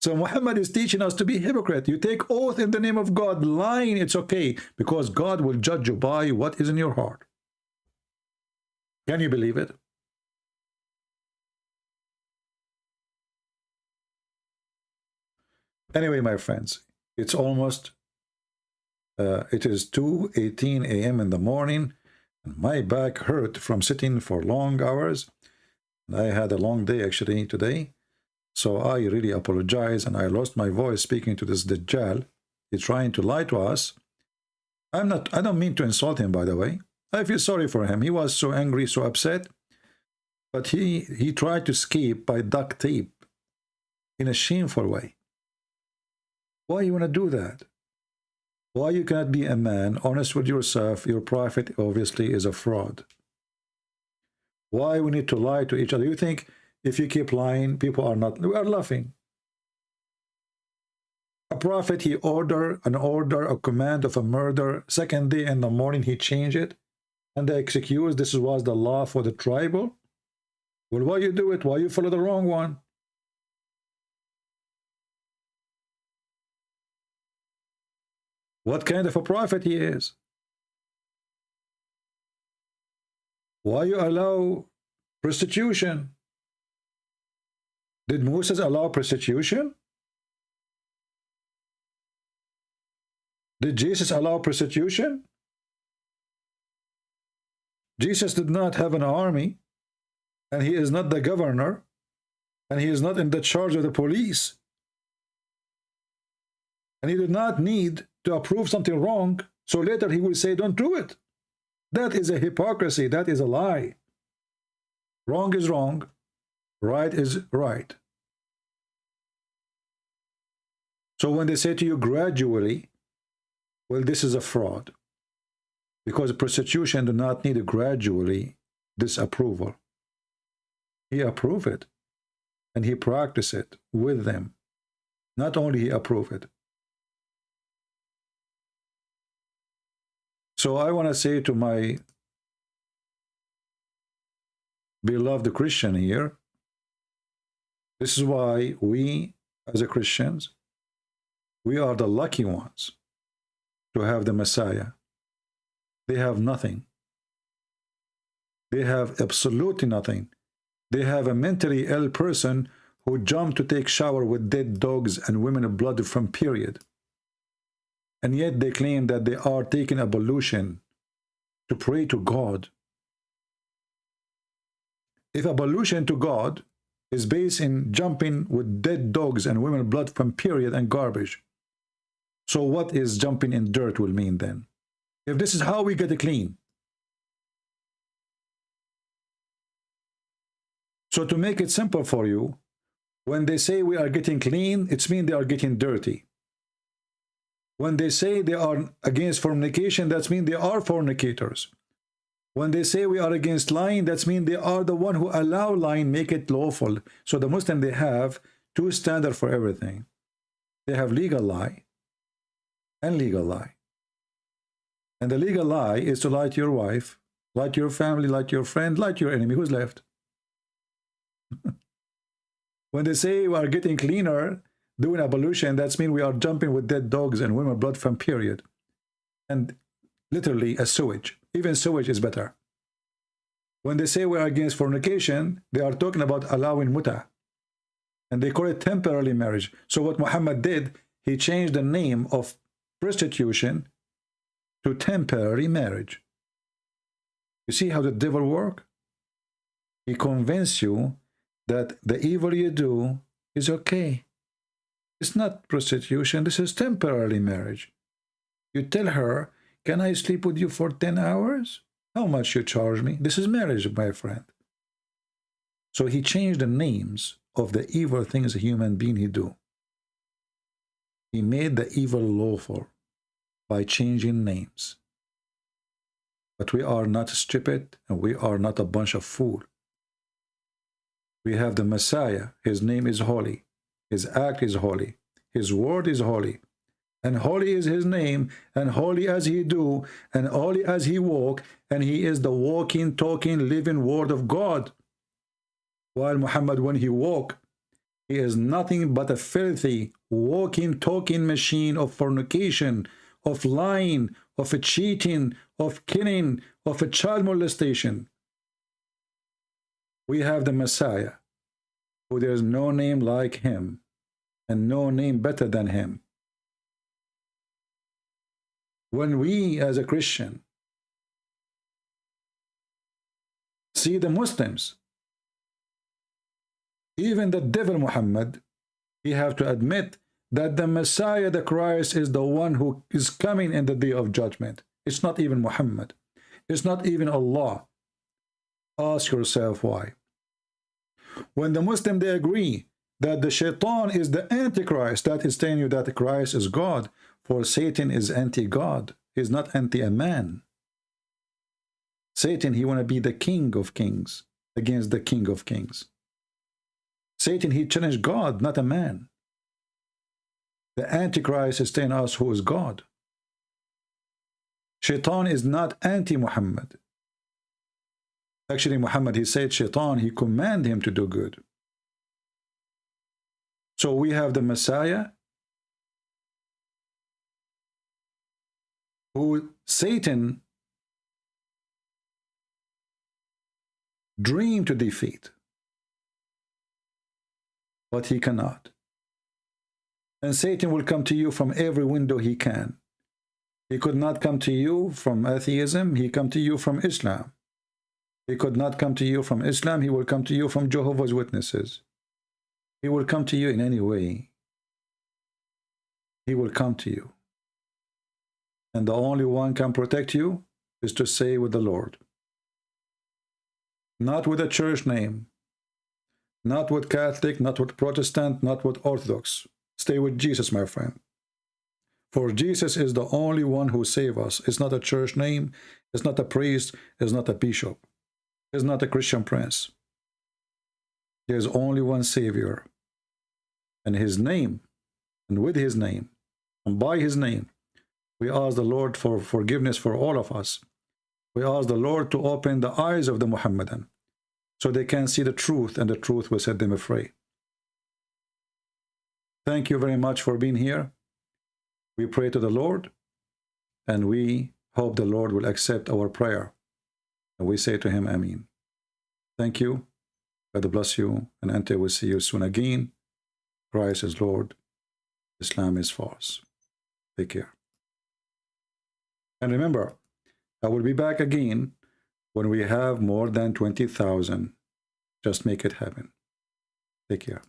So Muhammad is teaching us to be hypocrite. You take oath in the name of God, lying, it's okay, because God will judge you by what is in your heart. Can you believe it? Anyway, my friends, it's almost it is 2:18 a.m. in the morning, and my back hurt from sitting for long hours. I had a long day actually today, so I really apologize, and I lost my voice speaking to this Dajjal. He's trying to lie to us. I don't mean to insult him, by the way. I feel sorry for him. He was so angry, so upset, but he tried to escape by duct tape in a shameful way. Why you want to do that? Why you cannot be a man, honest with yourself? Your prophet obviously is a fraud. Why we need to lie to each other? You think if you keep lying, people are not, we are laughing. A prophet, he order, a command of a murder, second day in the morning he changed it, and the excuse, this was the law for the tribal. Well, why you do it? Why you follow the wrong one? What kind of a prophet he is? Why you allow prostitution? Did Moses allow prostitution? Did Jesus allow prostitution? Jesus did not have an army, and he is not the governor, and he is not in the charge of the police. And he did not need to approve something wrong, so later he will say, don't do it. That is a hypocrisy. That is a lie. Wrong is wrong. Right is right. So when they say to you gradually, well, this is a fraud. Because prostitution do not need a gradually disapproval. He approved it. And he practiced it with them. Not only he approved it. So I want to say to my beloved Christian here, this is why we as Christians, we are the lucky ones to have the Messiah. They have nothing. They have absolutely nothing. They have a mentally ill person who jumped to take shower with dead dogs and women of blood from period. And yet they claim that they are taking ablution to pray to God. If ablution to God is based in jumping with dead dogs and women blood from period and garbage, so what is jumping in dirt will mean then? If this is how we get clean. So to make it simple for you, when they say we are getting clean, it means they are getting dirty. When they say they are against fornication, that means they are fornicators. When they say we are against lying, that means they are the one who allow lying, make it lawful. So the Muslim, they have two standards for everything. They have legal lie and legal lie. And the legal lie is to lie to your wife, lie to your family, lie to your friend, lie to your enemy. Who's left? When they say we are getting cleaner, doing ablution, that's mean we are jumping with dead dogs and women blood from period. And literally a sewage. Even sewage is better. When they say we are against fornication, they are talking about allowing muta. And they call it temporary marriage. So what Muhammad did, he changed the name of prostitution to temporary marriage. You see how the devil works? He convinces you that the evil you do is okay. It's not prostitution, this is temporary marriage. You tell her, can I sleep with you for 10 hours? How much you charge me? This is marriage, my friend. So he changed the names of the evil things a human being he do. He made the evil lawful by changing names. But we are not stupid and we are not a bunch of fools. We have the Messiah. His name is holy. His act is holy. His word is holy. And holy is his name, and holy as he do, and holy as he walk, and he is the walking, talking, living word of God. While Muhammad, when he walk, he is nothing but a filthy, walking, talking machine of fornication, of lying, of cheating, of killing, of a child molestation. We have the Messiah, who there is no name like him, and no name better than him. When we, as a Christian, see the Muslims, even the devil Muhammad, we have to admit that the Messiah, the Christ, is the one who is coming in the day of judgment. It's not even Muhammad. It's not even Allah. Ask yourself why. When the Muslim, they agree that the shaitan is the Antichrist, that is telling you that Christ is God, for Satan is anti-God. He's not anti a man. Satan, he want to be the king of kings against the king of kings. Satan, he challenged God, not a man. The Antichrist is telling us who is God. Shaitan is not anti-Muhammad. Actually, Muhammad, he said Shaitan, he commanded him to do good. So we have the Messiah, who Satan dreamed to defeat, but he cannot. And Satan will come to you from every window he can. He could not come to you from atheism, he come to you from Islam. He could not come to you from Islam, he will come to you from Jehovah's Witnesses. He will come to you in any way. He will come to you. And the only one can protect you is to stay with the Lord. Not with a church name. Not with Catholic, not with Protestant, not with Orthodox. Stay with Jesus, my friend. For Jesus is the only one who saves us. It's not a church name. It's not a priest. It's not a bishop. It's not a Christian prince. There's only one Savior. And his name, and with his name, and by his name, we ask the Lord for forgiveness for all of us. We ask the Lord to open the eyes of the Muhammadan so they can see the truth, and the truth will set them free. Thank you very much for being here. We pray to the Lord, and we hope the Lord will accept our prayer. And we say to him, Ameen. Thank you. God bless you, and until we see you soon again. Christ is Lord. Islam is false. Take care. And remember, I will be back again when we have more than 20,000. Just make it happen. Take care.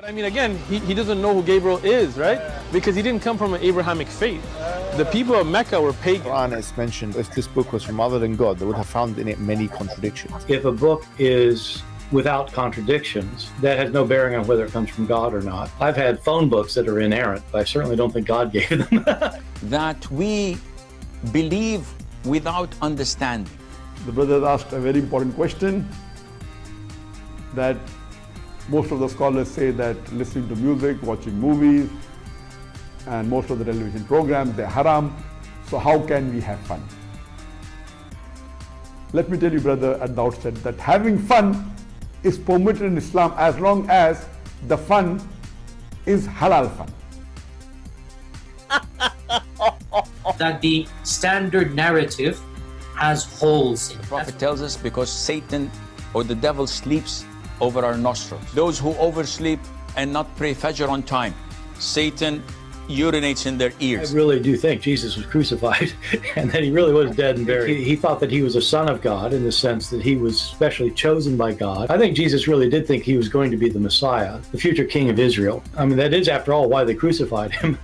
I mean, again, he doesn't know who Gabriel is, right? Because he didn't come from an Abrahamic faith. The people of Mecca were pagan. Quran is mentioned, if this book was from other than God, they would have found in it many contradictions. If a book is without contradictions, that has no bearing on whether it comes from God or not. I've had phone books that are inerrant, but I certainly don't think God gave them. That we believe without understanding. The brother asked a very important question, that most of the scholars say that listening to music, watching movies, and most of the television programs, they're haram. So how can we have fun? Let me tell you, brother, at the outset that having fun is permitted in Islam as long as the fun is halal fun. That the standard narrative has holes in it. The Prophet tells us because Satan or the devil sleeps over our nostrils. Those who oversleep and not pray Fajr on time, Satan urinates in their ears. I really do think Jesus was crucified and that he really was dead and buried. He thought that he was a son of God in the sense that he was specially chosen by God. I think Jesus really did think he was going to be the Messiah, the future king of Israel. I mean, that is, after all, why they crucified him.